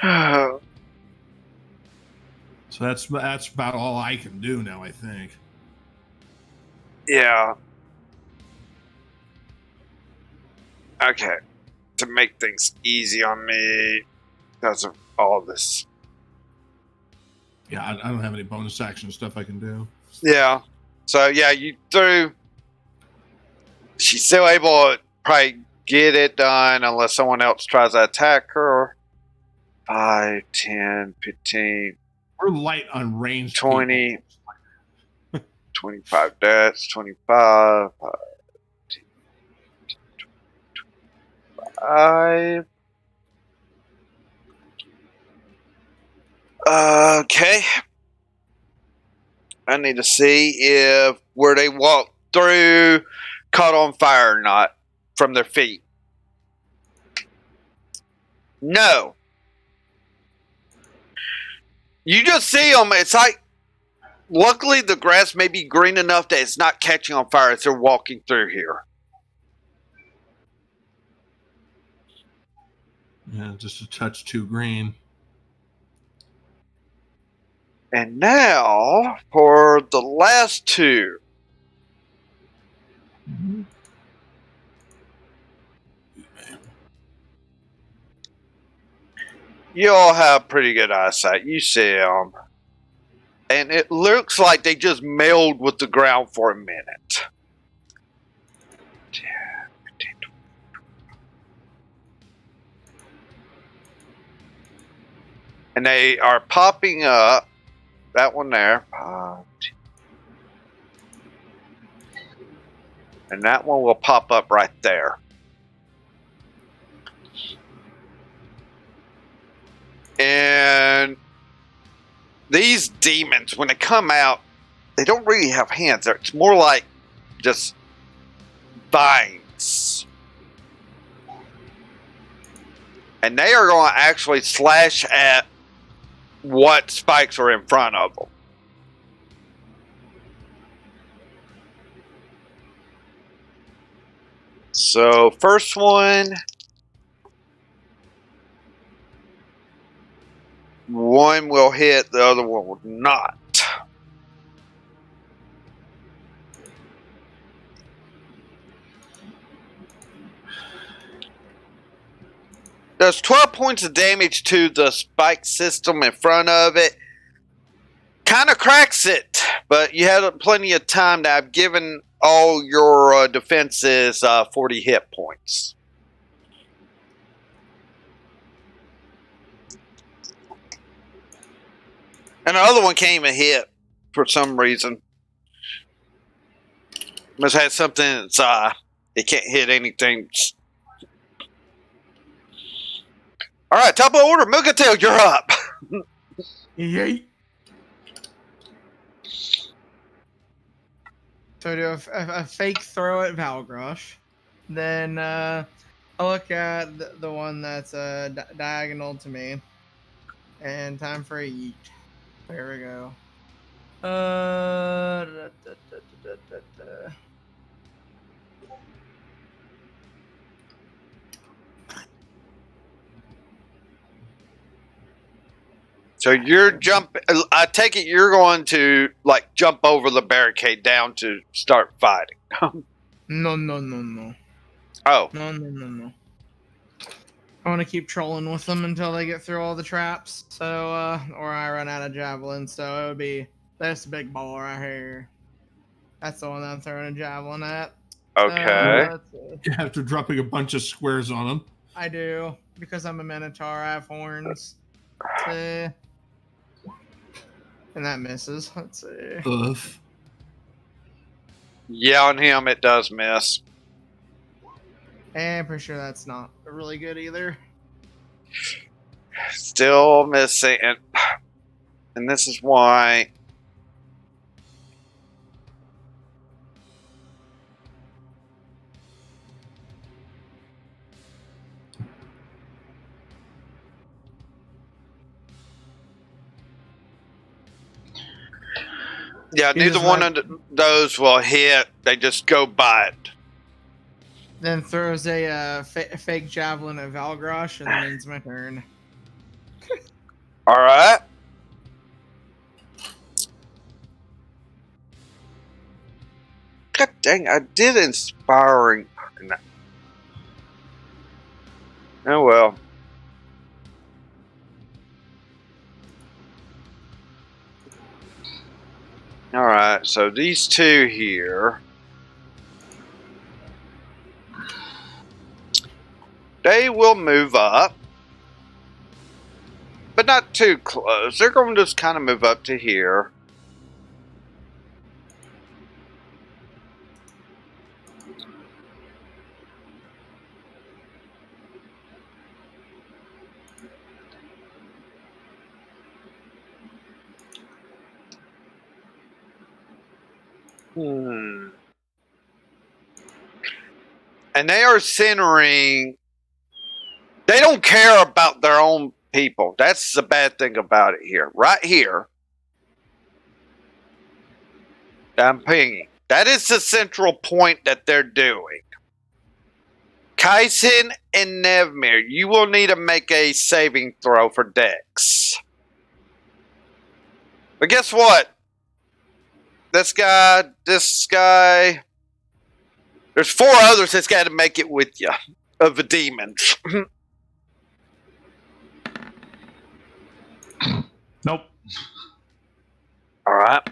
Speaker 5: So that's about all I can do now, I think.
Speaker 1: Yeah. Okay. To make things easy on me because of all this.
Speaker 5: Yeah, I don't have any bonus action stuff I can do.
Speaker 1: Yeah. So yeah, you threw. She's still able to probably get it done unless someone else tries to attack her. 5, 10, 15,
Speaker 5: We're light on ranged
Speaker 1: 20,
Speaker 5: people.
Speaker 1: 25 deaths, 25. 5. Okay. I need to see if where they walk through caught on fire or not from their feet. No. You just see them. It's like, luckily the grass may be green enough that it's not catching on fire as they're walking through here.
Speaker 5: Yeah, just a touch too green.
Speaker 1: And now for the last two.
Speaker 5: Mm-hmm.
Speaker 1: You all have pretty good eyesight. You see them. And it looks like they just melded with the ground for a minute. And they are popping up. That one there. And that one will pop up right there. And these demons, when they come out, they don't really have hands. It's more like just vines. And they are going to actually slash at what spikes are in front of them. So, first one will hit, the other one will not. Does 12 points of damage to the spike system in front of it. Kind of cracks it, but you had plenty of time to have given all your defenses 40 hit points. And the other one can't even hit for some reason. Must have something in its eye. It can't hit anything. All right, top of order, Mugatil, you're up.
Speaker 4: Yay. So I do a fake throw at Valgrosh. Then I look at the one that's diagonal to me. And time for a yeet. There we go. Da, da, da, da, da, da.
Speaker 1: So you're jumping. I take it you're going to like jump over the barricade down to start fighting.
Speaker 4: No.
Speaker 1: Oh,
Speaker 4: No. I want to keep trolling with them until they get through all the traps. So, or I run out of javelin. So it would be this big ball right here. That's the one that I'm throwing a javelin at.
Speaker 1: okay.
Speaker 5: After dropping a bunch of squares on them.
Speaker 4: I do, because I'm a minotaur. I have horns. And that misses. Let's see.
Speaker 5: Ugh.
Speaker 1: Yeah, on him it does miss.
Speaker 4: And I'm pretty sure that's not really good either.
Speaker 1: Still missing, and this is why. Yeah, neither one of those will hit. They just go by it.
Speaker 4: Then throws a fake javelin at Valgrosh, and then ends my turn.
Speaker 1: All right. God dang, I did inspiring. Oh well. All right, so these two here, they will move up, but not too close. They're going to just kind of move up to here. And they are centering. They don't care about their own people. That's the bad thing about it here. Right here. I'm pinging. That is the central point that they're doing. Kaisen and Nevmir, you will need to make a saving throw for Dex. But guess what? This guy, there's 4 others that's got to make it with you of the demons.
Speaker 3: Nope.
Speaker 1: All right.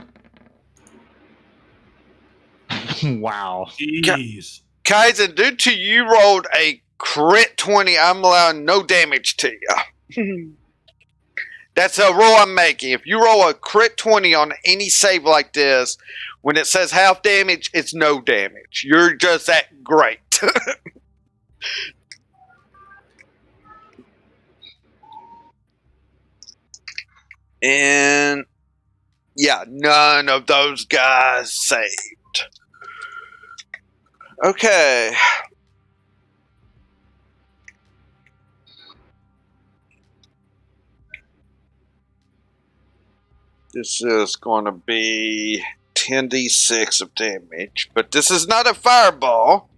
Speaker 3: Wow.
Speaker 5: Jeez.
Speaker 1: Kaizen, due to you rolled a crit 20, I'm allowing no damage to you. That's a roll I'm making. If you roll a crit 20 on any save like this, when it says half damage, it's no damage. You're just that great. And yeah, none of those guys saved. Okay. This is going to be 10d6 of damage, but this is not a fireball.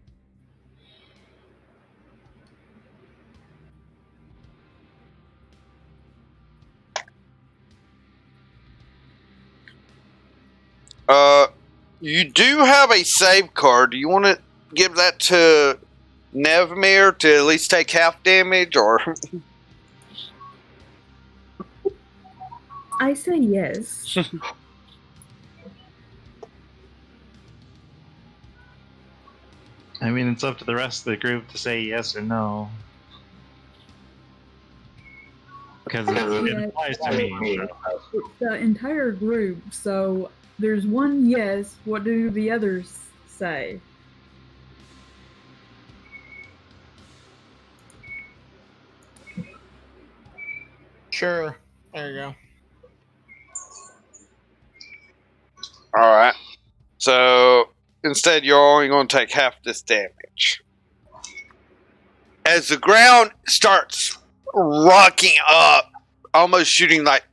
Speaker 1: You do have a save card. Do you want to give that to Nevmir to at least take half damage, or?
Speaker 2: I say yes.
Speaker 3: I mean, it's up to the rest of the group to say yes or no. Because it applies to me.
Speaker 2: It's the entire group, so there's one yes. What do the others say?
Speaker 4: Sure. There you go.
Speaker 1: All right. So instead, you're only going to take half this damage. As the ground starts rocking up, almost shooting like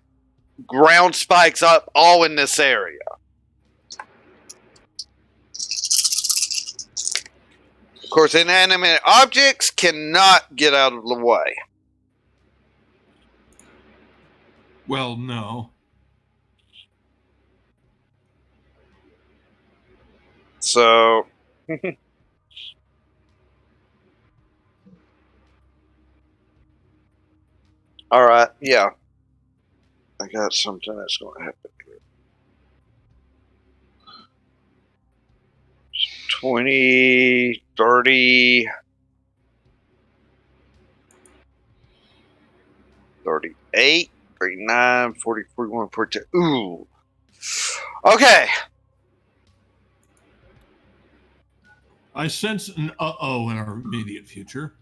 Speaker 1: ground spikes up all in this area. Of course, inanimate objects cannot get out of the way.
Speaker 5: Well, no.
Speaker 1: So, all right, yeah. I got something that's going to happen here. 20, 30, 38, 39, 40, 41, 42. Ooh. Okay.
Speaker 5: I sense an uh-oh in our immediate future.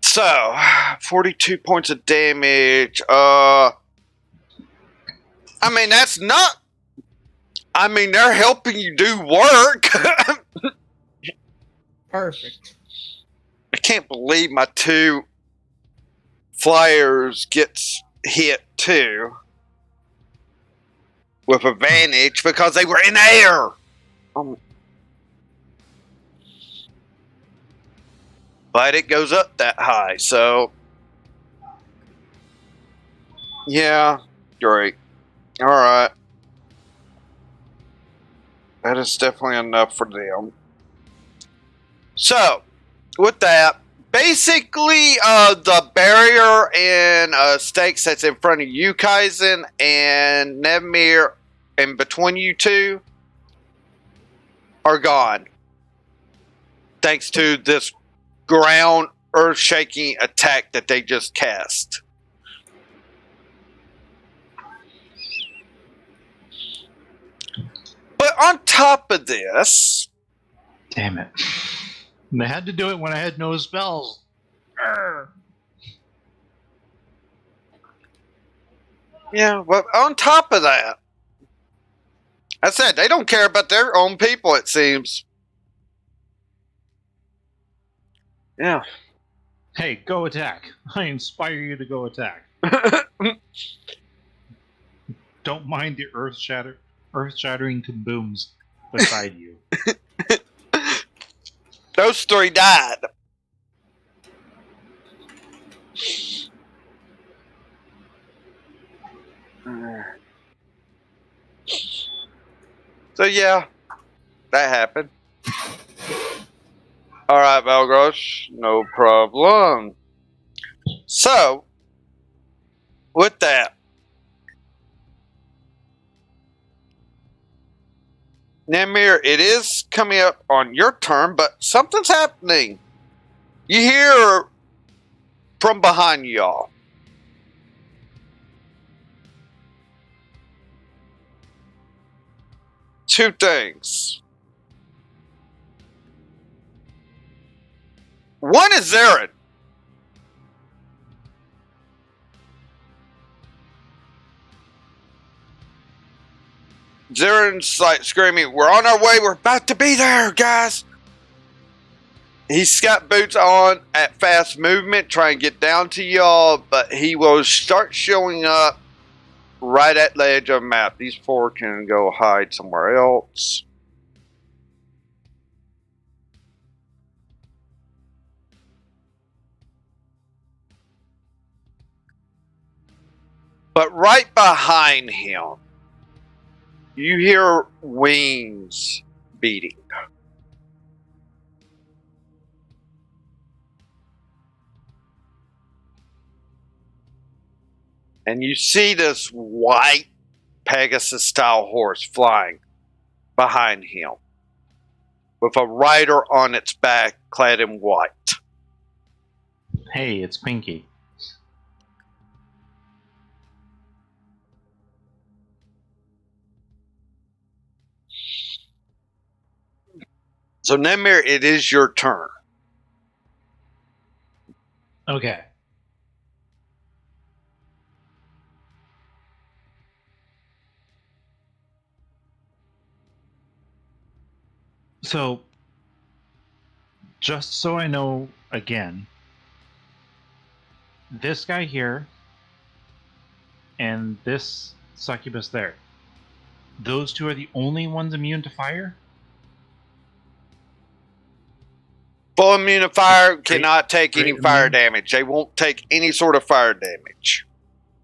Speaker 1: So, 42 points of damage. I mean, that's not. I mean, they're helping you do work.
Speaker 4: Perfect.
Speaker 1: I can't believe my 2 flyers gets hit too with advantage because they were in air. But it goes up that high, so Yeah, great. All right. That is definitely enough for them. So, with that, basically, the barrier and stakes that's in front of you, Kaizen, and Nevmir, and between you two, are gone. Thanks to this ground earth shaking attack that they just cast. But on top of this,
Speaker 3: Damn it. They had to do it when I had no spells. Arr.
Speaker 1: yeah, but on top of that, I said they don't care about their own people, it seems. Yeah.
Speaker 3: Hey, go attack. I inspire you to go attack. Don't mind the earth-shattering kabooms beside you.
Speaker 1: Those three died. So yeah, that happened. All right, Valgrosh, no problem. So, with that, Namir, it is coming up on your turn, but something's happening. You hear from behind y'all. Two things. One is Zarin. Zarin's like screaming, "We're on our way. We're about to be there, guys." He's got boots on at fast movement, trying to get down to y'all, but he will start showing up right at the edge of the map. These four can go hide somewhere else. But right behind him, you hear wings beating. And you see this white Pegasus-style horse flying behind him with a rider on its back clad in white.
Speaker 3: Hey, it's Pinky.
Speaker 1: So, Nemir, it is your turn.
Speaker 3: Okay. So, just so I know again, this guy here and this succubus there, those two are the only ones immune to fire?
Speaker 1: Full immune to fire,
Speaker 3: Great-
Speaker 1: cannot take
Speaker 3: great
Speaker 1: any fire
Speaker 3: immune.
Speaker 1: damage. They won't take any sort of fire damage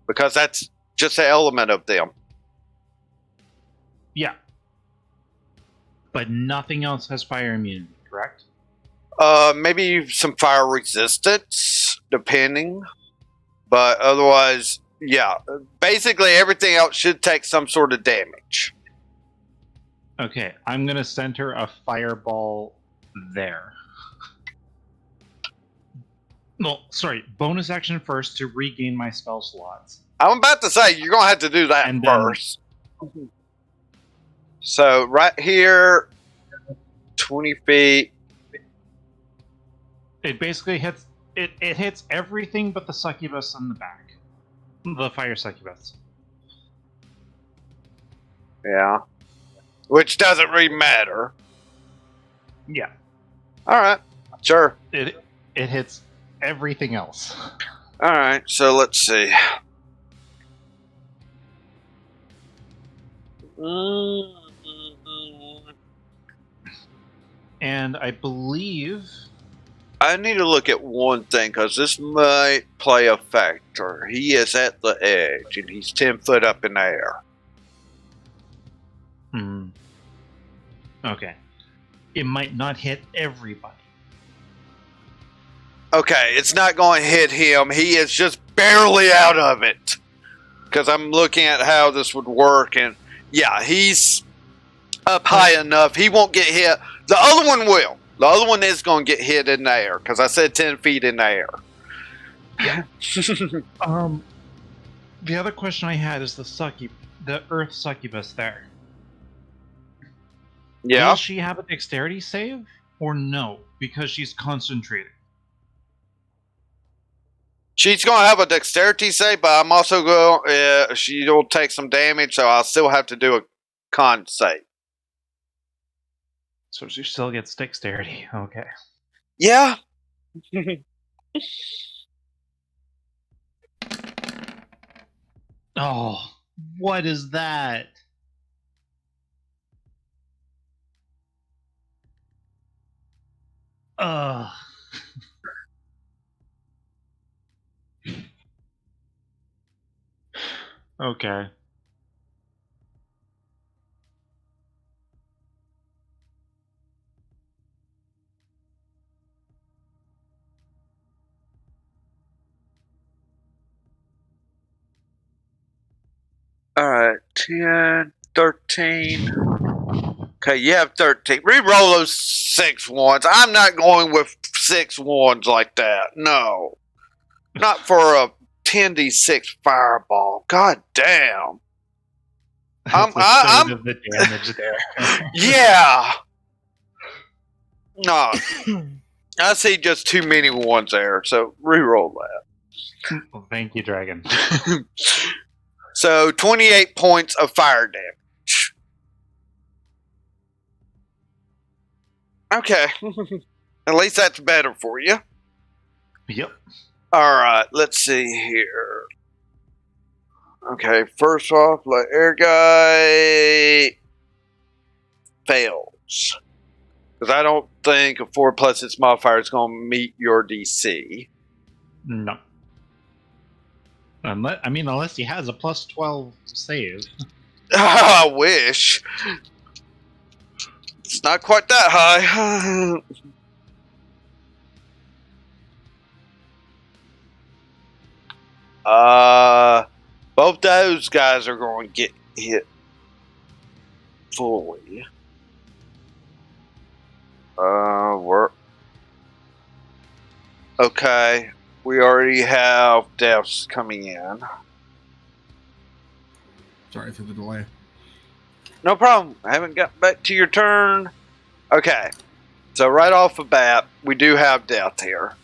Speaker 1: because that's just an element of them.
Speaker 3: Yeah. But nothing else has fire immunity, correct?
Speaker 1: Maybe some fire resistance, depending. But otherwise, yeah. Basically, everything else should take some sort of damage.
Speaker 3: Okay, I'm gonna center a fireball there. No, sorry, bonus action first to regain my spell slots.
Speaker 1: I'm about to say, you're going to have to do that
Speaker 3: And then-
Speaker 1: first. So, right here, 20 feet.
Speaker 3: It basically hits it hits everything but the succubus on the back. The fire succubus.
Speaker 1: Yeah. Which doesn't really matter.
Speaker 3: Yeah.
Speaker 1: All right. Sure.
Speaker 3: It hits everything else.
Speaker 1: All right. So, let's see.
Speaker 3: And I believe
Speaker 1: I need to look at one thing because this might play a factor. He is at the edge and he's 10 foot up in the air.
Speaker 3: Okay. It might not hit everybody.
Speaker 1: Okay, it's not going to hit him. He is just barely out of it. Because I'm looking at how this would work, and yeah, he's up high enough. He won't get hit. The other one will. The other one is going to get hit in the air because I said 10 feet in the air.
Speaker 3: Yeah. The other question I had is the Earth succubus there.
Speaker 1: Yeah.
Speaker 3: Will she have a dexterity save or no? Because she's concentrated.
Speaker 1: She's going to have a dexterity save, but I'm also going. She'll take some damage, so I'll still have to do a con save.
Speaker 3: So she still gets dexterity. Okay.
Speaker 1: Yeah.
Speaker 3: Oh, what is that? Ugh. Okay.
Speaker 1: All right. 10, 13. Okay, you have 13. Reroll those 6 ones. I'm not going with 6 ones like that. No. Not for a 10d6 fireball. God damn.
Speaker 3: That's a third of the damage there.
Speaker 1: Yeah. No. I see just too many ones there, so reroll that.
Speaker 3: Well, thank you, Dragon.
Speaker 1: So 28 points of fire damage. Okay. At least that's better for you.
Speaker 3: Yep.
Speaker 1: Alright, let's see here. Okay, first off, the air guy fails. Because I don't think a 4 plus its modifier is going to meet your DC.
Speaker 3: No. Unless he has a plus 12 save.
Speaker 1: I wish. It's not quite that high. Both those guys are going to get hit fully. Work. Okay, we already have deaths coming in.
Speaker 5: Sorry for the delay.
Speaker 1: No problem. I haven't got back to your turn. Okay, so right off the bat, we do have death here.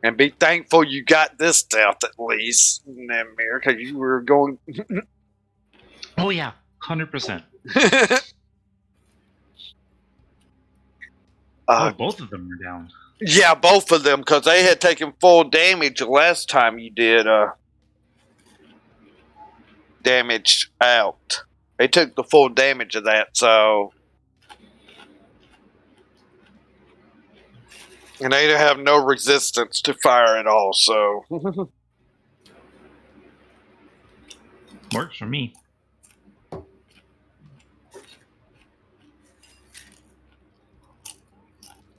Speaker 1: And be thankful you got this death at least, Namir, because you were going.
Speaker 3: Oh yeah, 100%. Both of them are down.
Speaker 1: Yeah, both of them, because they had taken full damage the last time you did damage out. They took the full damage of that, so. And they have no resistance to fire at all, so.
Speaker 3: Works for me.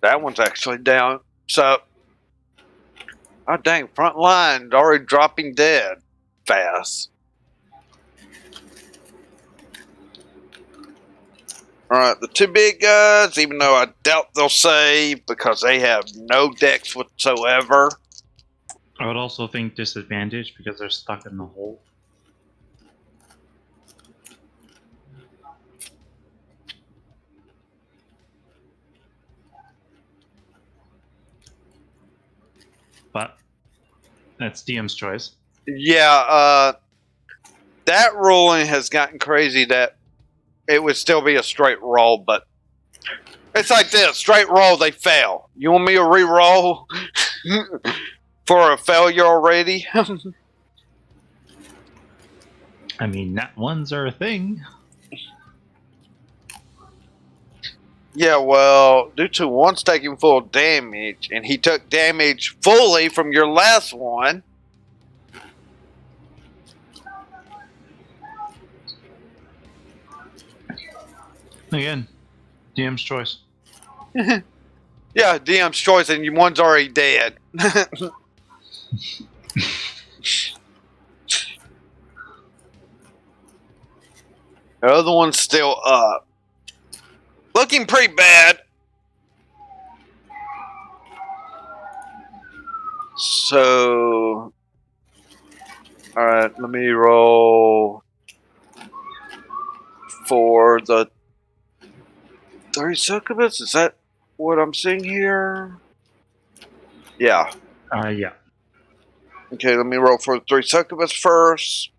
Speaker 1: That one's actually down. So, oh dang, front line already dropping dead fast. Alright, the 2 big guys, even though I doubt they'll save because they have no dex whatsoever.
Speaker 3: I would also think disadvantage because they're stuck in the hole. But that's DM's choice.
Speaker 1: Yeah, that ruling has gotten crazy that it would still be a straight roll, but it's like this, straight roll, they fail. You want me to re-roll for a failure already?
Speaker 3: I mean, nat ones are a thing.
Speaker 1: Yeah, well, due to one's taking full damage, and he took damage fully from your last one.
Speaker 3: Again, DM's choice.
Speaker 1: Yeah, DM's choice, and one's already dead. The other one's still up. Looking pretty bad. So, alright, let me roll for the 30 succubus. Is that what I'm seeing here? Yeah.
Speaker 3: Yeah.
Speaker 1: Okay, let me roll for the 3 succubus first.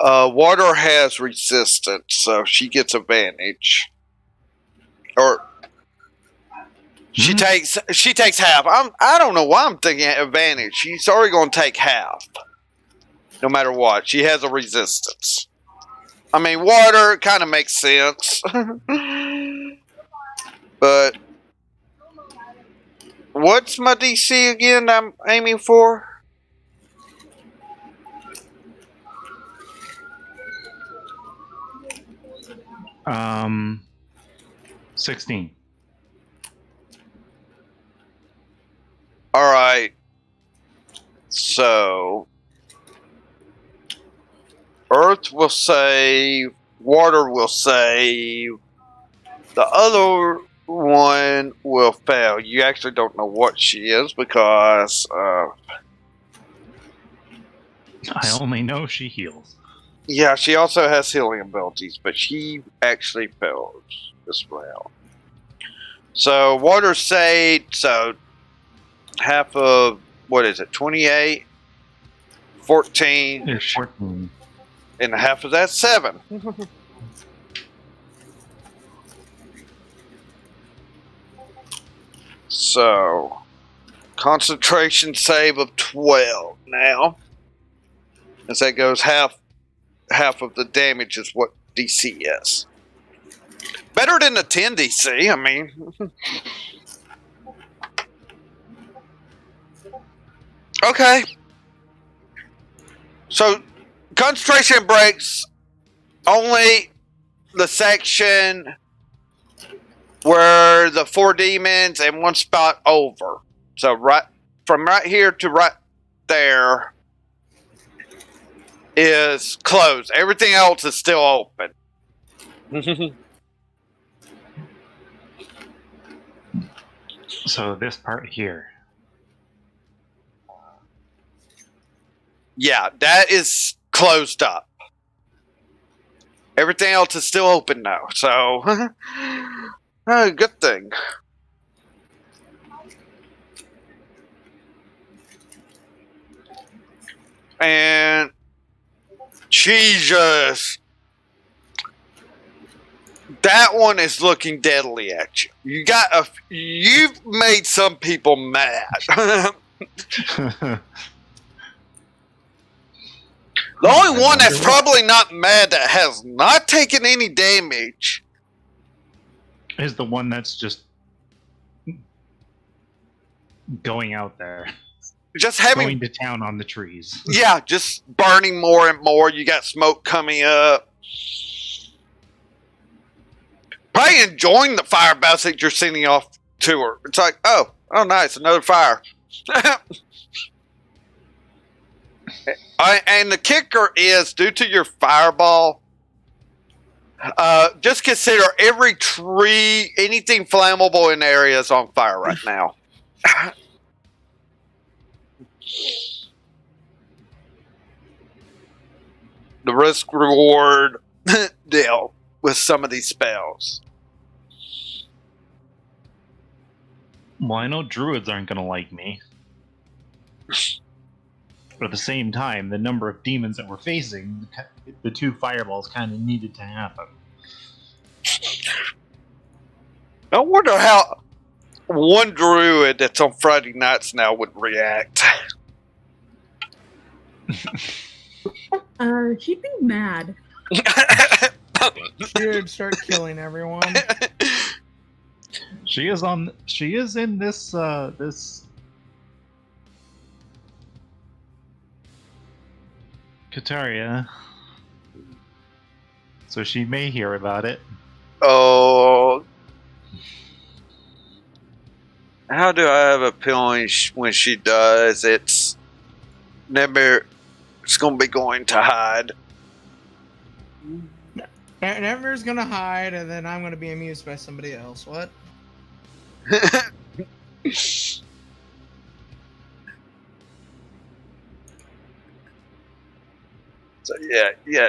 Speaker 1: Water has resistance, so she gets advantage. Or she takes half. I don't know why I'm thinking advantage. She's already going to take half, no matter what. She has a resistance. I mean, water kind of makes sense, but what's my DC again? I'm aiming for.
Speaker 3: 16.
Speaker 1: All right. So, Earth will save, water will save, the other one will fail. You actually don't know what she is because
Speaker 3: I only know she heals.
Speaker 1: yeah, she also has healing abilities, but she actually fails as well. So water saved, so half of, what is it, 28? 14.
Speaker 3: It's 14.
Speaker 1: And half of that, 7. So, concentration save of 12 now. As that goes, half of the damage is what DC is. Better than the 10 DC, I mean. Okay. So, concentration breaks only the section where the 4 demons and 1 spot over. So right from right here to right there is closed. Everything else is still open.
Speaker 3: So this part here.
Speaker 1: Yeah, that is closed up. Everything else is still open now. So, good thing. And Jesus, that one is looking deadly at you. You've made some people mad. The only one that's probably not mad that has not taken any damage
Speaker 3: is the one that's just going out there.
Speaker 1: Just having
Speaker 3: going to town on the trees.
Speaker 1: Yeah, just burning more and more. You got smoke coming up. Probably enjoying the fire bounce that you're sending off to her. It's like, oh nice, another fire. And the kicker is, due to your fireball, just consider every tree, anything flammable in the area is on fire right now. The risk reward deal with some of these spells.
Speaker 3: Well, I know druids aren't going to like me. But at the same time, the number of demons that we're facing, the 2 fireballs kind of needed to happen.
Speaker 1: I wonder how one druid that's on Friday nights now would react.
Speaker 2: She'd be mad.
Speaker 4: Dude, start killing everyone.
Speaker 3: She is on. She is in this. This Kataria. So she may hear about it.
Speaker 1: Oh. How do I have a feeling when she does, it's never. It's going to be going to hide.
Speaker 4: Never's gonna hide, and then I'm gonna be amused by somebody else. What?
Speaker 1: So yeah.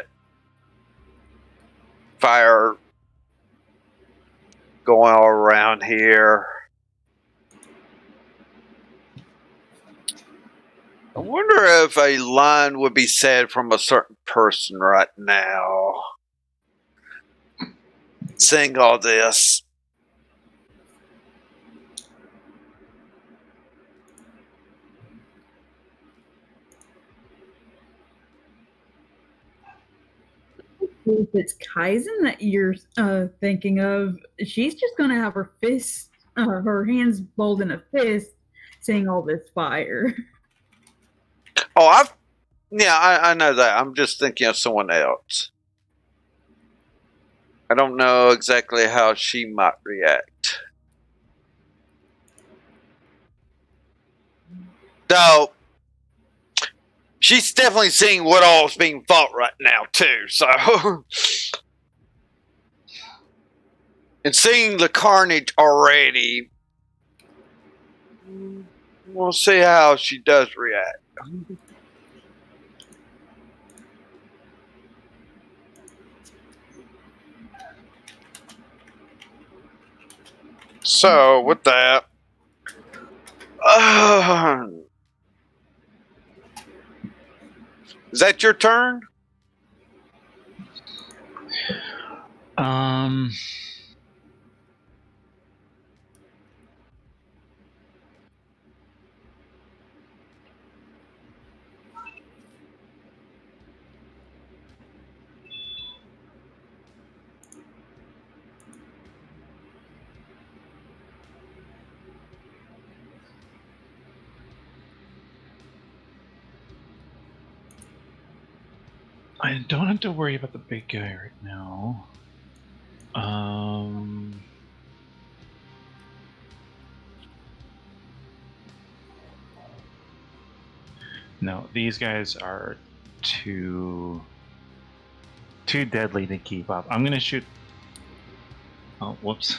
Speaker 1: Fire going all around here. I wonder if a line would be said from a certain person right now. Seeing all this.
Speaker 2: If it's Kaizen that you're thinking of, she's just going to have her fist, her hands balled in a fist, seeing all this fire.
Speaker 1: Oh, I know that. I'm just thinking of someone else. I don't know exactly how she might react. Though, she's definitely seeing what all's being fought right now, too, so. And seeing the carnage already, we'll see how she does react. So, with that, is that your turn?
Speaker 3: I don't have to worry about the big guy right now. No, these guys are too deadly to keep up. I'm gonna shoot. Oh, whoops.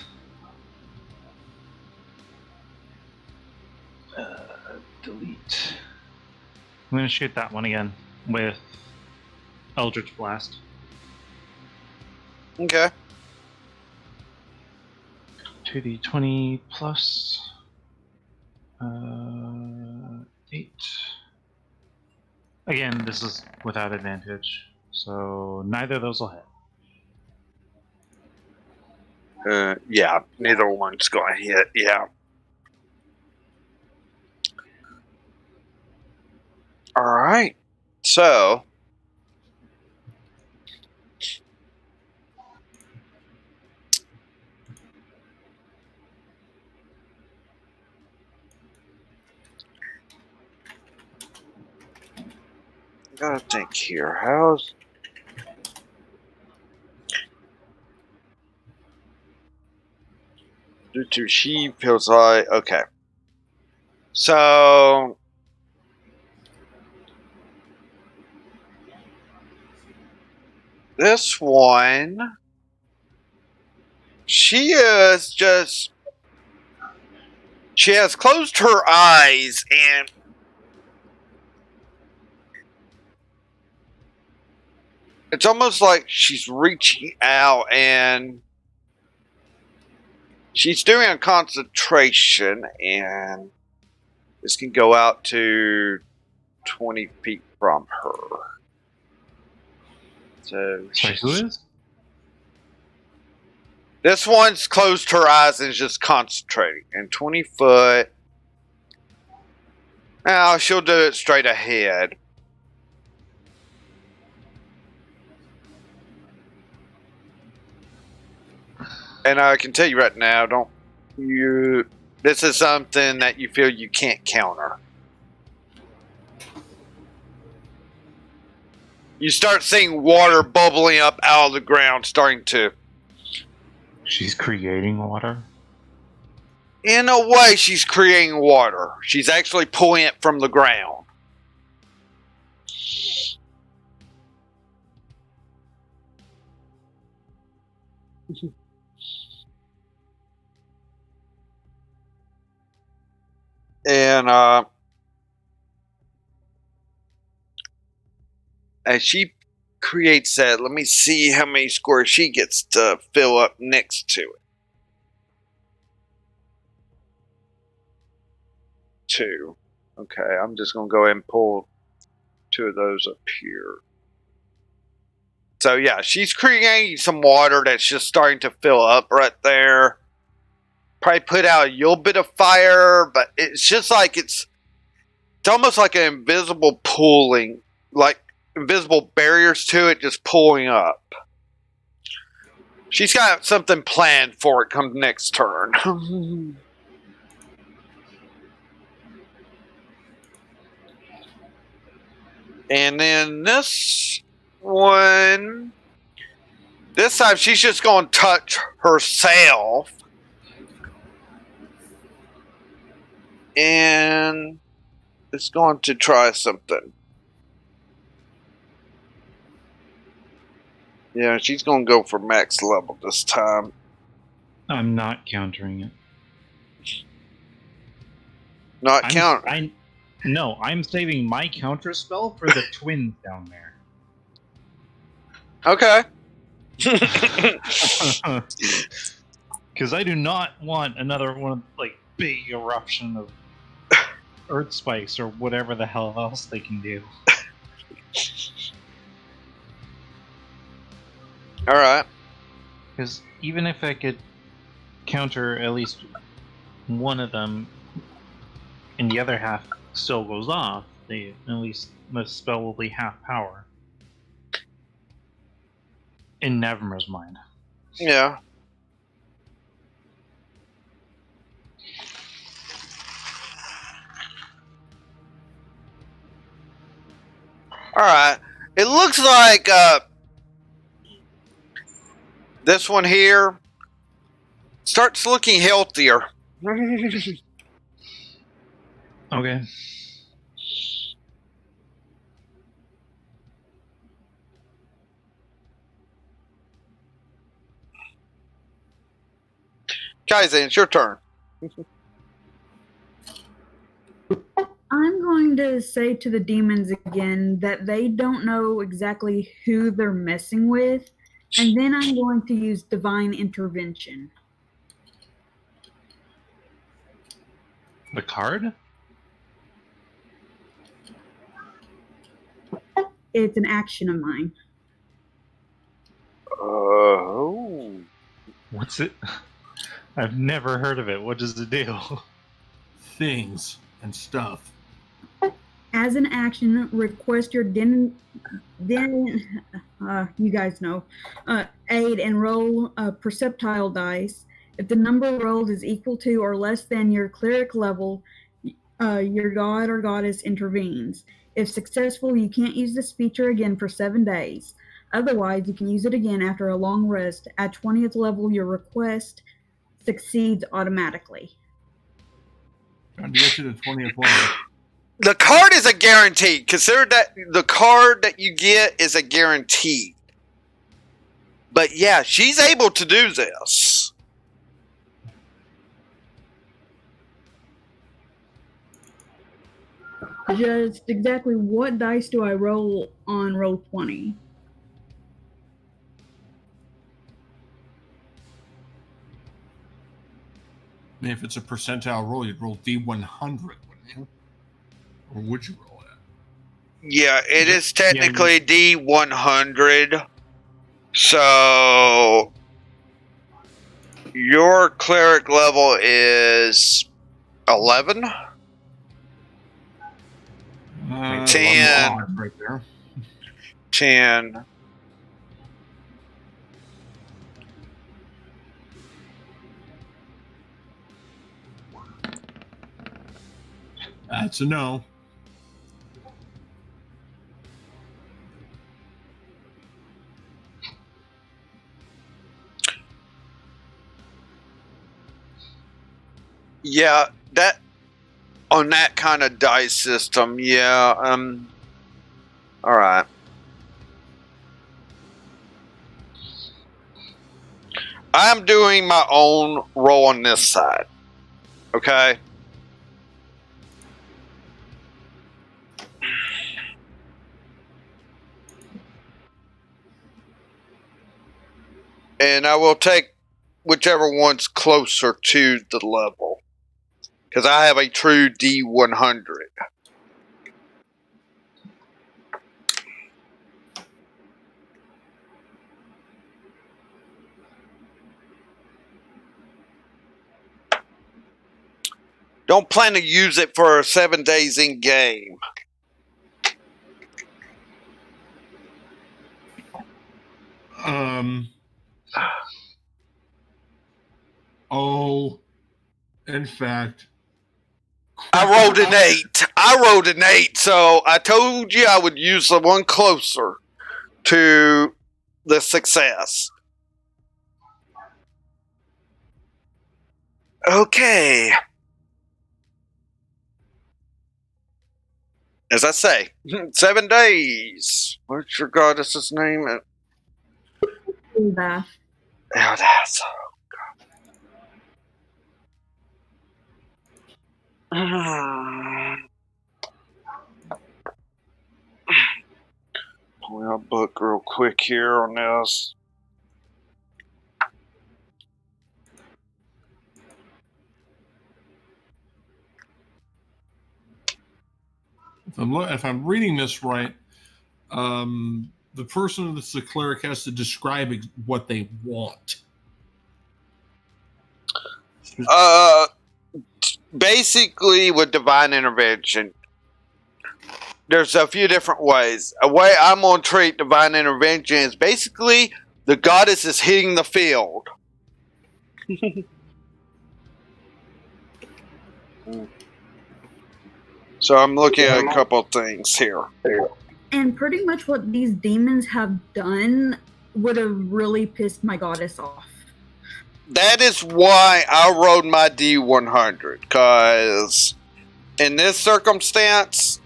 Speaker 3: Delete. I'm gonna shoot that one again with Eldritch Blast.
Speaker 1: Okay.
Speaker 3: 2d20 plus 8. Again, this is without advantage, so neither of those will hit.
Speaker 1: Yeah, neither one's going to hit. Yeah. All right. So, gotta think here. How's due to she feels like okay. So this one, she is just. She has closed her eyes and it's almost like she's reaching out and she's doing a concentration, and this can go out to 20 feet from her. So
Speaker 3: Sorry, who is?
Speaker 1: this one's closed her eyes and is just concentrating. And 20 foot. Now she'll do it straight ahead. And I can tell you right now, don't you? This is something that you feel you can't counter. You start seeing water bubbling up out of the ground, starting to.
Speaker 3: She's creating water.
Speaker 1: In a way, she's creating water. She's actually pulling it from the ground. And as she creates that, let me see how many squares she gets to fill up next to it. 2. Okay, I'm just going to go ahead and pull 2 of those up here. So yeah, she's creating some water that's just starting to fill up right there. Probably put out a little bit of fire, but it's just like it's almost like an invisible pooling, like invisible barriers to it just pulling up. She's got something planned for it come next turn. And then this one, this time she's just going to touch herself. And it's going to try something. Yeah, she's going to go for max level this time.
Speaker 3: I'm not countering it.
Speaker 1: Not count.
Speaker 3: No, I'm saving my counter spell for the twins down there.
Speaker 1: Okay.
Speaker 3: Because I do not want another one, like, big eruption of earth spikes or whatever the hell else they can do.
Speaker 1: Alright.
Speaker 3: Because even if I could counter at least one of them and the other half still goes off, at least the spell will be half power. In Nevmer's mind.
Speaker 1: Yeah. Alright. It looks like this one here starts looking healthier.
Speaker 3: Okay.
Speaker 1: Kaizen, it's your turn.
Speaker 2: I'm going to say to the demons again that they don't know exactly who they're messing with, and then I'm going to use divine intervention.
Speaker 3: The card?
Speaker 2: It's an action of mine.
Speaker 1: Oh.
Speaker 3: What's it? I've never heard of it. What does it do?
Speaker 5: Things and stuff.
Speaker 2: As an action, request your you guys know, aid and roll a perceptile dice. If the number rolled is equal to or less than your cleric level, your god or goddess intervenes. If successful, you can't use this feature again for 7 days. Otherwise, you can use it again after a long rest. At 20th level, your request succeeds automatically.
Speaker 5: Trying to get to the 20th level.
Speaker 1: The card is a guarantee. Consider that the card that you get is a guarantee. But yeah, she's able to do this.
Speaker 2: Just exactly what dice do I roll on roll 20?
Speaker 5: If it's a percentile roll, you'd roll D100, wouldn't you? Or would you roll that?
Speaker 1: Yeah, it is technically D100. So your cleric level is 11? 10.
Speaker 5: Right there.
Speaker 1: 10.
Speaker 5: That's a no.
Speaker 1: Yeah, that on that kind of dice system, yeah. All right. I'm doing my own roll on this side. Okay. And I will take whichever one's closer to the level. Because I have a true D100. Don't plan to use it for 7 days in game.
Speaker 5: Oh, in fact,
Speaker 1: I rolled an 8. So I told you I would use the one closer to the success. Okay. As I say, 7 days. What's your goddess's name?
Speaker 2: Bath.
Speaker 1: Oh, that's. Pull out a book real quick here on this.
Speaker 5: if I'm reading this right, the person that's the cleric has to describe what they want.
Speaker 1: Basically, with divine intervention, there's a few different ways. A way I'm going to treat divine intervention is basically the goddess is hitting the field. So I'm looking at a couple of things here.
Speaker 2: And pretty much what these demons have done would have really pissed my goddess off.
Speaker 1: That is why I rode my D100, because in this circumstance,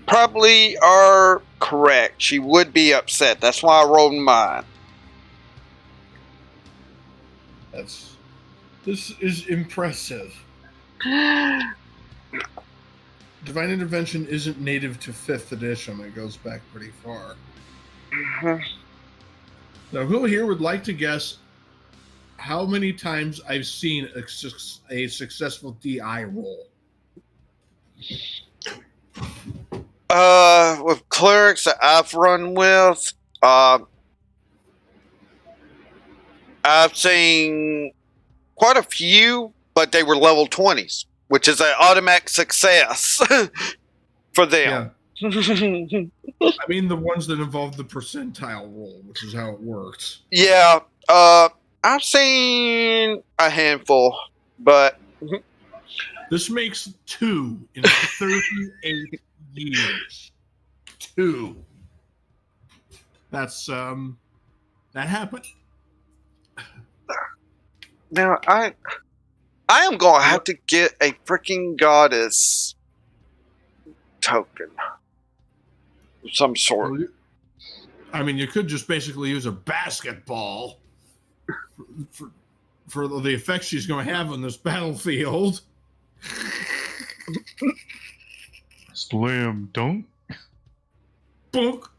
Speaker 1: probably are correct. She would be upset. That's why I rolled mine.
Speaker 5: This is impressive. Divine Intervention isn't native to 5th edition. It goes back pretty far. Now, who here would like to guess how many times I've seen a successful DI roll?
Speaker 1: With clerics that I've run with, I've seen quite a few, but they were level 20s, which is an automatic success for them.
Speaker 5: Yeah. I mean the ones that involve the percentile roll, which is how it works.
Speaker 1: Yeah, I've seen a handful, but
Speaker 5: this makes 2 in 38 years. 2. That's that happened.
Speaker 1: now I am going to have to get a freaking goddess token of some sort.
Speaker 5: Well, I mean, you could just basically use a basketball for the effects she's going to have on this battlefield.
Speaker 3: Slam dunk.
Speaker 5: Book.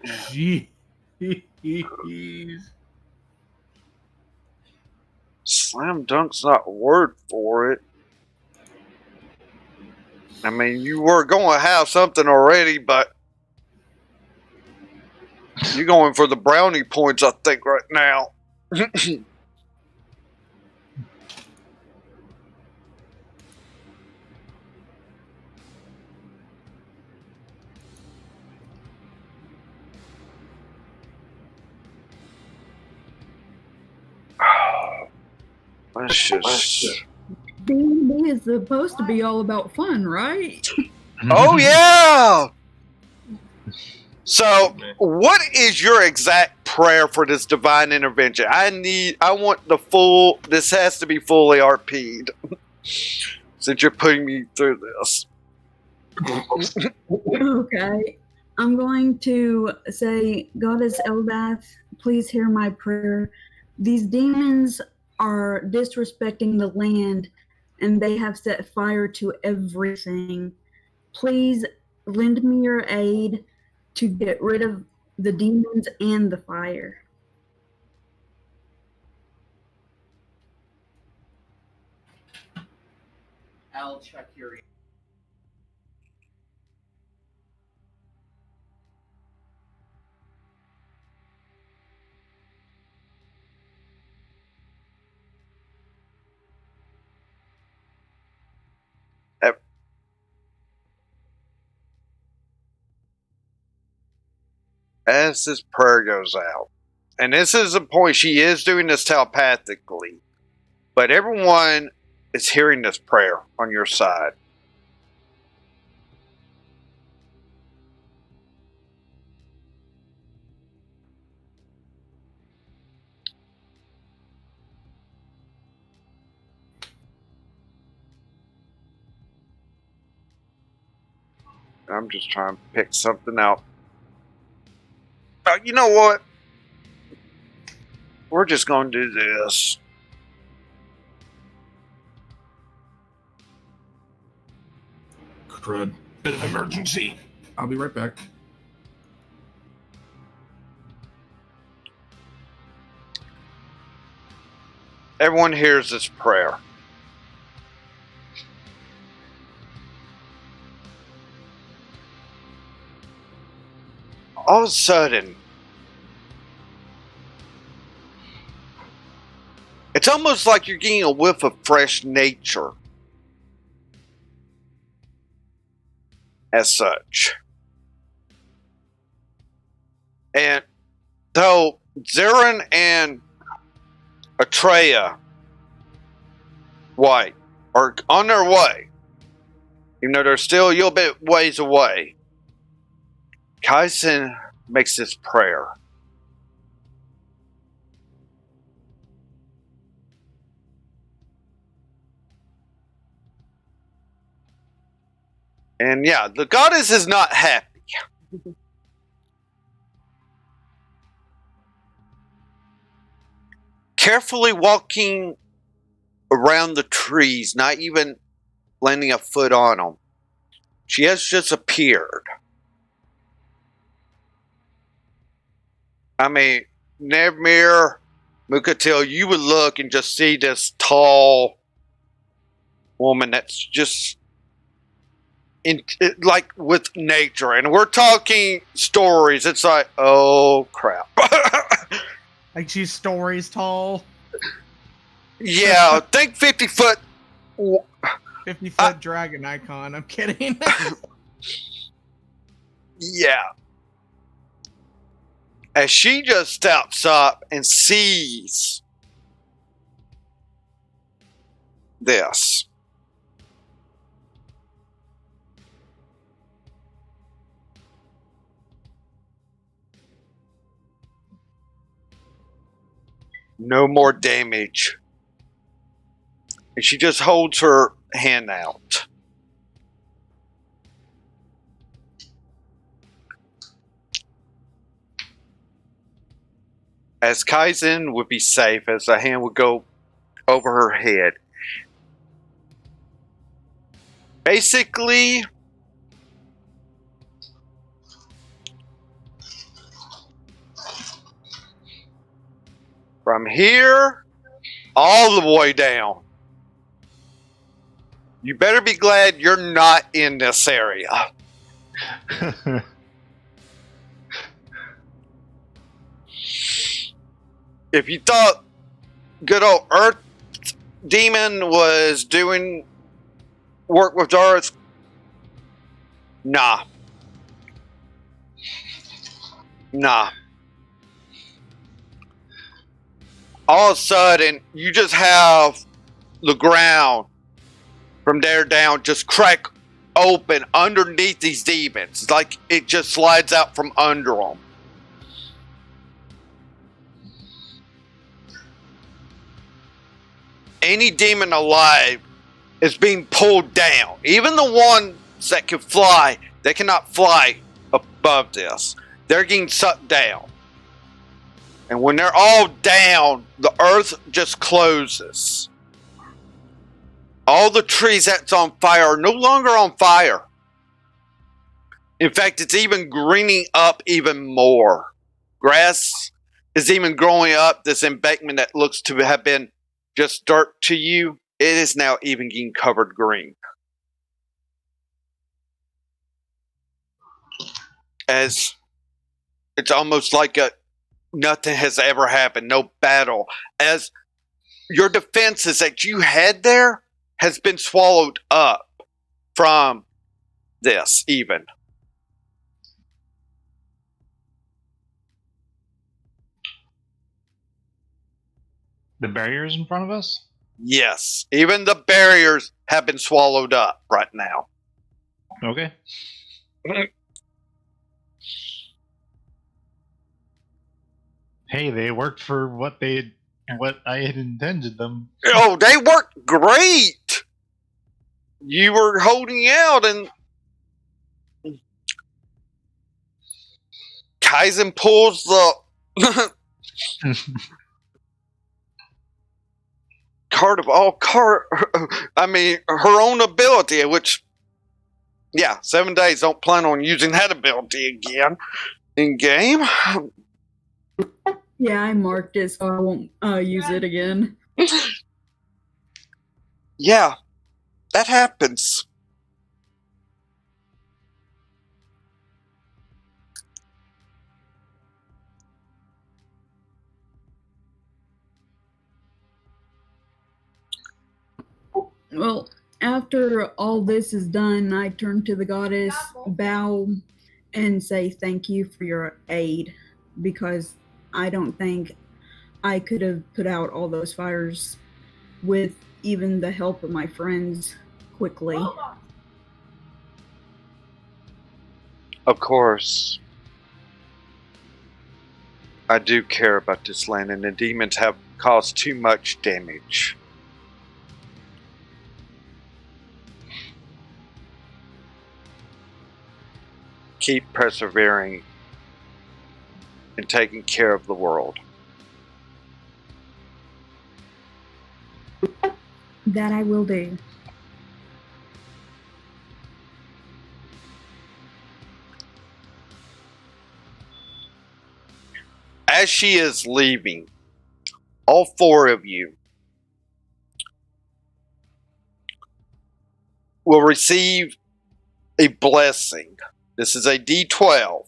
Speaker 5: Jeez.
Speaker 1: Slam dunk's not a word for it. I mean, you were going to have something already, but you're going for the brownie points, I think, right now. Let's just.
Speaker 2: D&D is supposed to be all about fun, right?
Speaker 1: Oh yeah. So, what is your exact prayer for this divine intervention? I want the full. This has to be fully RP'd. Since you're putting me through this.
Speaker 2: Okay. I'm going to say, Goddess Eldath, please hear my prayer. These demons are disrespecting the land and they have set fire to everything. Please lend me your aid to get rid of the demons and the fire.
Speaker 7: I'll check your.
Speaker 1: As this prayer goes out, and this is a point, she is doing this telepathically, but everyone is hearing this prayer on your side. I'm just trying to pick something out. You know what? We're just going to do this.
Speaker 5: Crud. Bit of emergency. I'll be right back.
Speaker 1: Everyone hears this prayer. All of a sudden, it's almost like you're getting a whiff of fresh nature. As such. And though Zarin and Atreya White are on their way, even though they're still a little bit ways away, Kaizen makes this prayer. And yeah, the goddess is not happy. Carefully walking around the trees, not even landing a foot on them, she has just appeared. I mean, Nevmir, Mukatil, you would look and just see this tall woman that's just like with nature, and we're talking stories. It's like, oh crap.
Speaker 4: Like she's stories tall.
Speaker 1: Yeah, think 50-foot.
Speaker 4: 50-foot dragon icon. I'm kidding.
Speaker 1: Yeah. As she just steps up and sees this. No more damage. And she just holds her hand out. As Kaizen would be safe, as the hand would go over her head. Basically, from here all the way down, you better be glad you're not in this area. If you thought good old Earth Demon was doing work with Earth, nah. Nah. all of a sudden you just have the ground from there down just crack open underneath these demons. It's like it just slides out from under them. Any demon alive is being pulled down. Even the ones that can fly, they cannot fly above this. They're getting sucked down. And when they're all down, the earth just closes. All the trees that's on fire are no longer on fire. In fact, it's even greening up even more. Grass is even growing up. This embankment that looks to have been just dirt to you, it is now even getting covered green. As it's almost like nothing has ever happened, no battle. As your defenses that you had there has been swallowed up from this even.
Speaker 3: The barriers in front of us?
Speaker 1: Yes, even the barriers have been swallowed up right now.
Speaker 3: Okay. Hey, they worked for what I had intended them.
Speaker 1: Oh, they worked great. You were holding out, and Kaizen pulls the card of all I mean, her own ability, which, yeah, 7 days. Don't plan on using that ability again in game.
Speaker 2: Yeah, I marked it so I won't use it again.
Speaker 1: Yeah, that happens.
Speaker 2: Well, after all this is done, I turn to the goddess, bow, and say thank you for your aid, because I don't think I could have put out all those fires with even the help of my friends quickly.
Speaker 1: Of course. I do care about this land, and the demons have caused too much damage. Keep persevering and taking care of the world.
Speaker 2: That I will do.
Speaker 1: As she is leaving, all four of you will receive a blessing. This is a D12.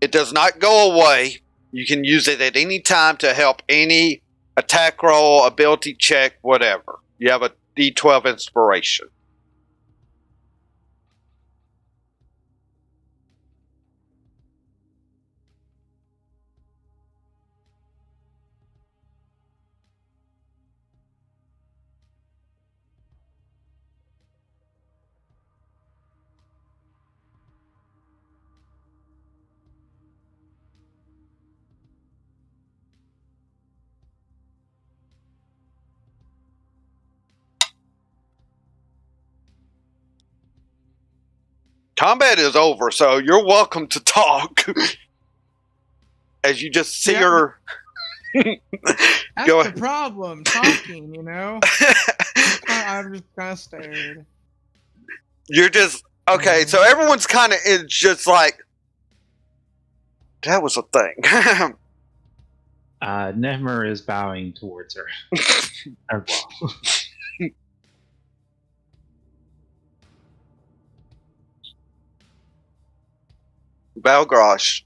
Speaker 1: It does not go away. You can use it at any time to help any attack roll, ability check, whatever. You have a D12 inspiration. Combat is over, so you're welcome to talk. As you just see her.
Speaker 4: That's
Speaker 1: Go
Speaker 4: the problem. Talking, you know. I'm just kind of stared.
Speaker 1: You're just okay. So everyone's kind of is just like that was a thing.
Speaker 3: Nehmer is bowing towards her. Or, well,
Speaker 1: Balgrosh.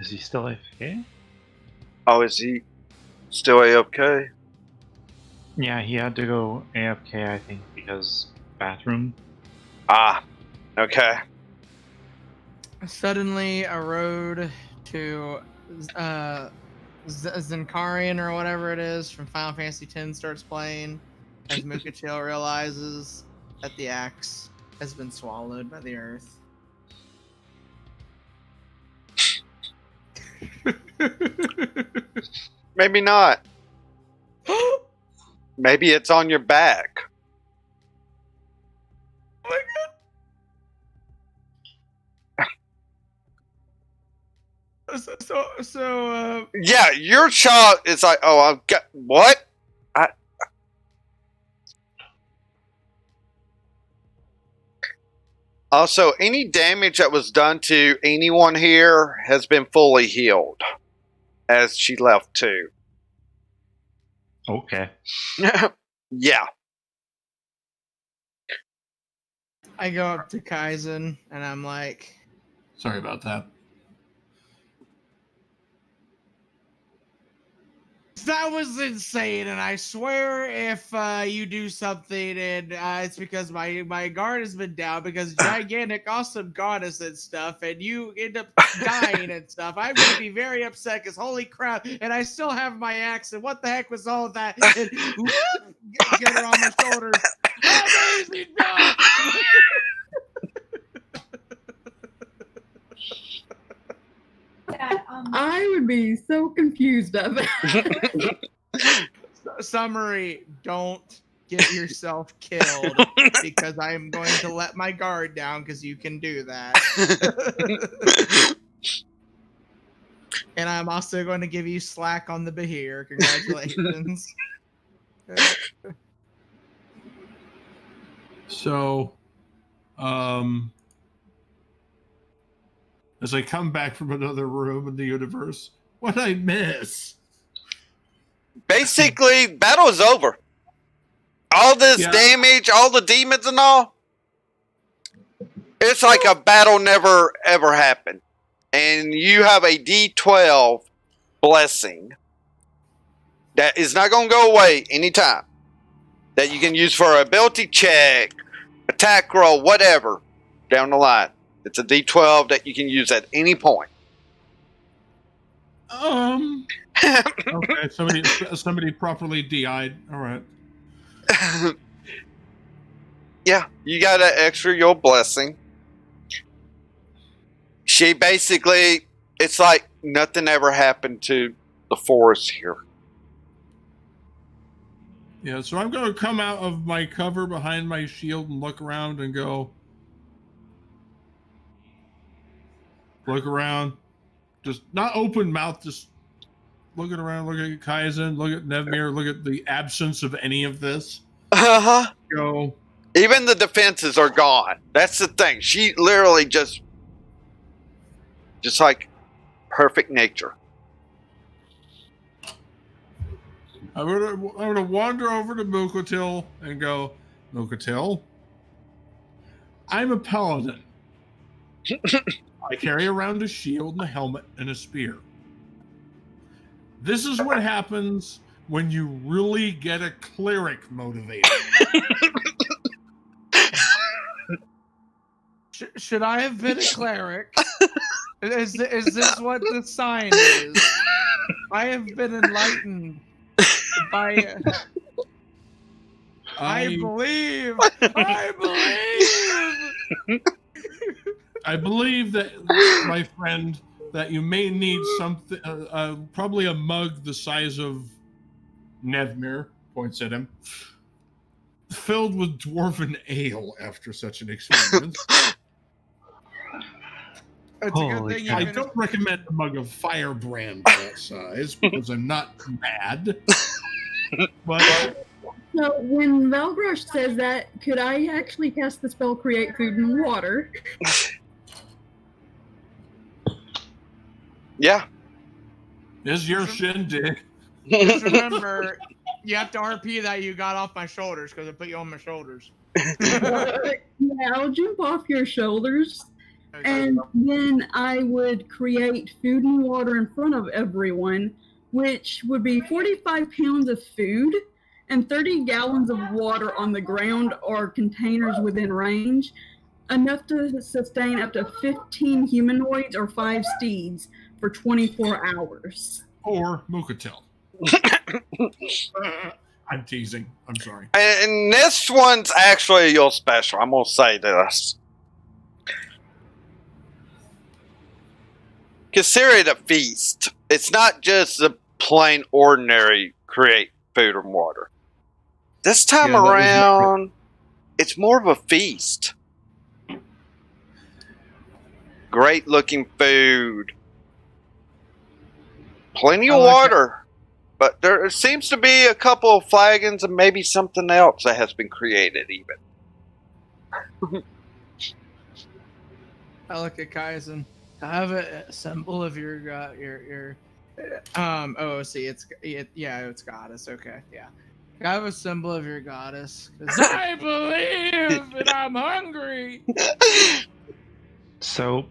Speaker 3: is he still AFK?
Speaker 1: Oh, is he still AFK?
Speaker 3: Yeah, he had to go AFK, I think, because bathroom.
Speaker 1: Ah, Okay.
Speaker 4: Suddenly, a road to Zinkarian or whatever it is from Final Fantasy X starts playing as Mukachil realizes that the axe has been swallowed by the earth.
Speaker 1: Maybe not. Maybe it's on your back.
Speaker 4: Oh my god.
Speaker 1: Yeah, your child is like, oh, I've got what? Also, any damage that was done to anyone here has been fully healed, as she left too.
Speaker 3: Okay.
Speaker 1: Yeah.
Speaker 4: I go up to Kaizen and I'm like,
Speaker 5: Sorry about that.
Speaker 4: that was insane, and I swear if you do something and it's because my guard has been down because gigantic awesome goddess and stuff, and you end up dying and stuff, I'm going to be very upset because holy crap, and I still have my axe, and what the heck was all of that? And get her on my shoulders. Amazing job!
Speaker 2: I would be so confused of it.
Speaker 4: Summary, don't get yourself killed because I'm going to let my guard down because you can do that. And I'm also going to give you slack on the Bahir. Congratulations.
Speaker 5: So, as I come back from another room in the universe, what I miss?
Speaker 1: Basically, battle is over. All this damage, all the demons and all, it's like a battle never ever happened. And you have a D12 blessing that is not going to go away anytime. That you can use for an ability check, attack roll, whatever, down the line. It's a D12 that you can use at any point.
Speaker 5: Okay, somebody properly DI'd. All right.
Speaker 1: Yeah, you got an extra your blessing. She basically, it's like nothing ever happened to the forest here.
Speaker 5: Yeah, so I'm going to come out of my cover behind my shield and look around and go. Look around. Just not open mouth, just looking around, look at Kaizen, look at Nevmir, look at the absence of any of this.
Speaker 1: Uh-huh.
Speaker 5: Go.
Speaker 1: Even the defenses are gone. That's the thing. She literally just like perfect nature.
Speaker 5: I'm gonna wander over to Mukatil and go, Mukatil, I'm a paladin. I carry around a shield and a helmet and a spear. This is what happens when you really get a cleric motivated.
Speaker 4: Should I have been a cleric? Is this what the sign is? I have been enlightened by. I believe.
Speaker 5: I believe that, my friend, that you may need something, probably a mug the size of Nevmir, points at him, filled with dwarven ale after such an experience.
Speaker 4: It's a good thing
Speaker 5: I don't recommend a mug of firebrand that size because I'm not mad. But
Speaker 2: So when Valgrosh says that, could I actually cast the spell Create Food and Water?
Speaker 1: Yeah.
Speaker 5: Is your shindig.
Speaker 4: Just remember, you have to RP that you got off my shoulders because I put you on my shoulders.
Speaker 2: Yeah, I'll jump off your shoulders, and then I would create food and water in front of everyone, which would be 45 pounds of food and 30 gallons of water on the ground or containers within range. enough to sustain up to 15 humanoids or 5 steeds for 24 hours.
Speaker 5: Or Mukatil. I'm teasing. I'm sorry.
Speaker 1: And this one's actually your special. I'm gonna say this. Consider it a feast. It's not just a plain ordinary create food and water. This time
Speaker 5: Yeah, that was
Speaker 1: around, it's more of a feast. Great looking food. Plenty
Speaker 4: I
Speaker 1: of
Speaker 4: like
Speaker 1: water. But there seems to be a couple of flagons and maybe something else that has been created even.
Speaker 4: I look at Kaizen. I have a symbol of your see it's goddess. Okay, yeah. I have a symbol of your goddess because I believe and I'm hungry.
Speaker 3: So,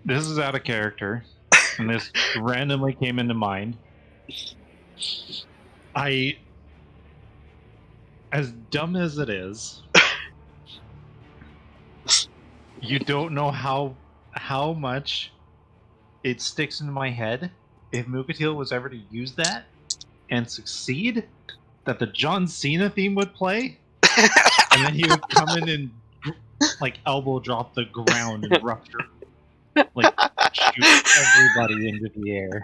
Speaker 3: this is out of character, and this randomly came into mind. As dumb as it is, you don't know how much it sticks in my head if Mukatil was ever to use that and succeed, that the John Cena theme would play, and then he would come in and like elbow drop the ground and rupture, like shoot everybody into the air.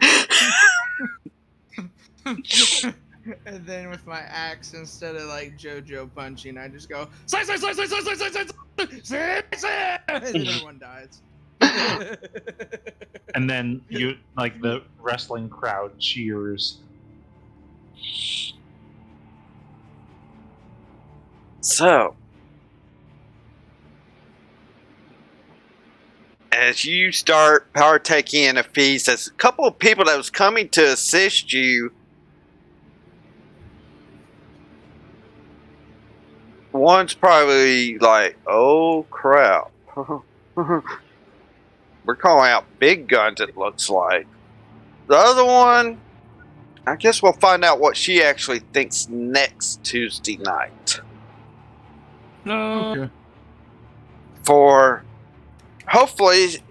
Speaker 4: And then with my axe, instead of like JoJo punching, I just go slice, slice, slice, slice, slice, slice, slice, slice, slice, slice, and then everyone dies.
Speaker 3: And then you like the wrestling crowd cheers.
Speaker 1: So, as you start partaking in a feast, there's a couple of people that was coming to assist you. One's probably like, oh crap. We're calling out big guns, it looks like. The other one, I guess we'll find out what she actually thinks next Tuesday night.
Speaker 4: No.
Speaker 5: Okay.
Speaker 1: For hopefully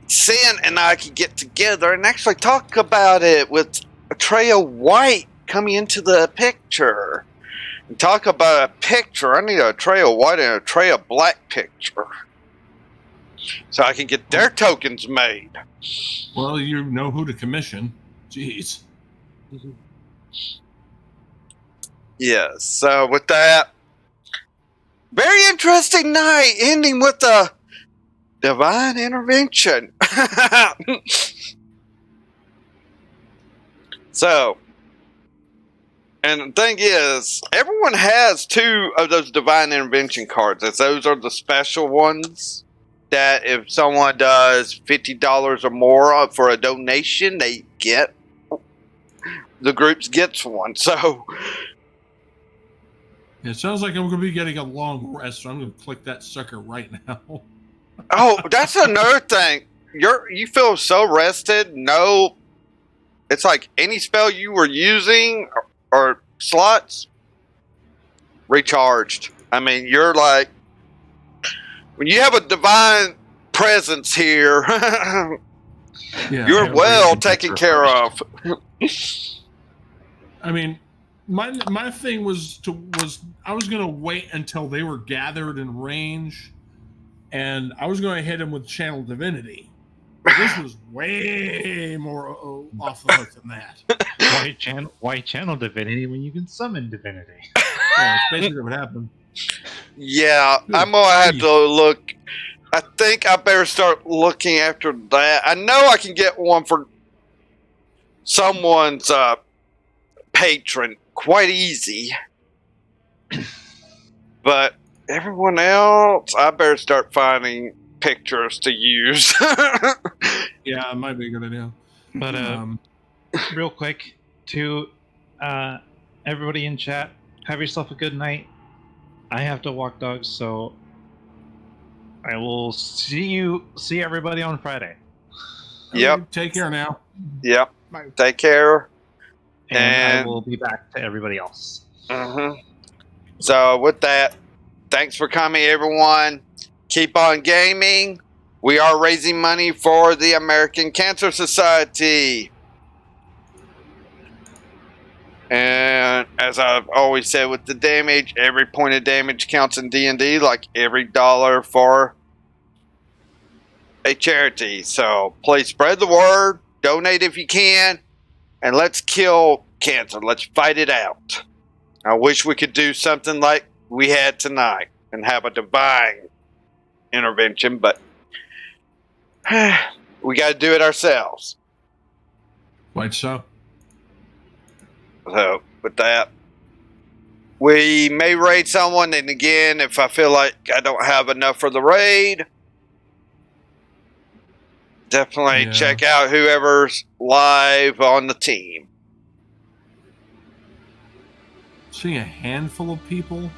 Speaker 1: Sin and I can get together and actually talk about it with a tray of white coming into the picture. And talk about a picture. I need a tray of white and a tray of black picture. So I can get their tokens made.
Speaker 5: Well, you know who to commission. Jeez.
Speaker 1: Yes, so with that, very interesting night, ending with a divine intervention. So, and the thing is, everyone has 2 of those divine intervention cards, as those are the special ones that if someone does $50 or more for a donation, they get, the groups gets one. So,
Speaker 5: It sounds like I'm going to be getting a long rest, so I'm going to click that sucker right now.
Speaker 1: oh, that's another thing. You feel so rested. No, it's like any spell you were using or slots recharged. I mean, you're like, when you have a divine presence here,
Speaker 5: Yeah,
Speaker 1: you're
Speaker 3: everybody
Speaker 1: well
Speaker 3: can take
Speaker 1: taken care of.
Speaker 5: I mean, my thing was I was gonna wait until they were gathered in range, and I was gonna hit them with Channel Divinity. But this was way more off the hook than that.
Speaker 3: Why channel divinity when you can summon divinity?
Speaker 5: Yeah, that's basically what happened.
Speaker 1: Yeah, I'm gonna have to look. I think I better start looking after that. I know I can get one for someone's patron quite easy. But everyone else, I better start finding pictures to use.
Speaker 5: Yeah, it might be a good idea.
Speaker 3: But real quick, to everybody in chat, have yourself a good night. I have to walk dogs, so I will see everybody on Friday.
Speaker 1: Yep.
Speaker 5: Take care now.
Speaker 1: Yep.
Speaker 4: Bye.
Speaker 1: Take care.
Speaker 3: And I
Speaker 1: And-
Speaker 3: will be back to everybody else.
Speaker 1: So with that, thanks for coming, everyone. keep on gaming. We are raising money for the American Cancer Society. And as I've always said with the damage, every point of damage counts in D&D, like every dollar for a charity. So please spread the word, donate if you can, and let's kill cancer. Let's fight it out. I wish we could do something like we had tonight and have a divine intervention, but we got to do it ourselves.
Speaker 5: Quite so.
Speaker 1: So with that, we may raid someone, and again, if I feel like I don't have enough for the raid, definitely check out whoever's live on the team.
Speaker 5: Seeing a handful of people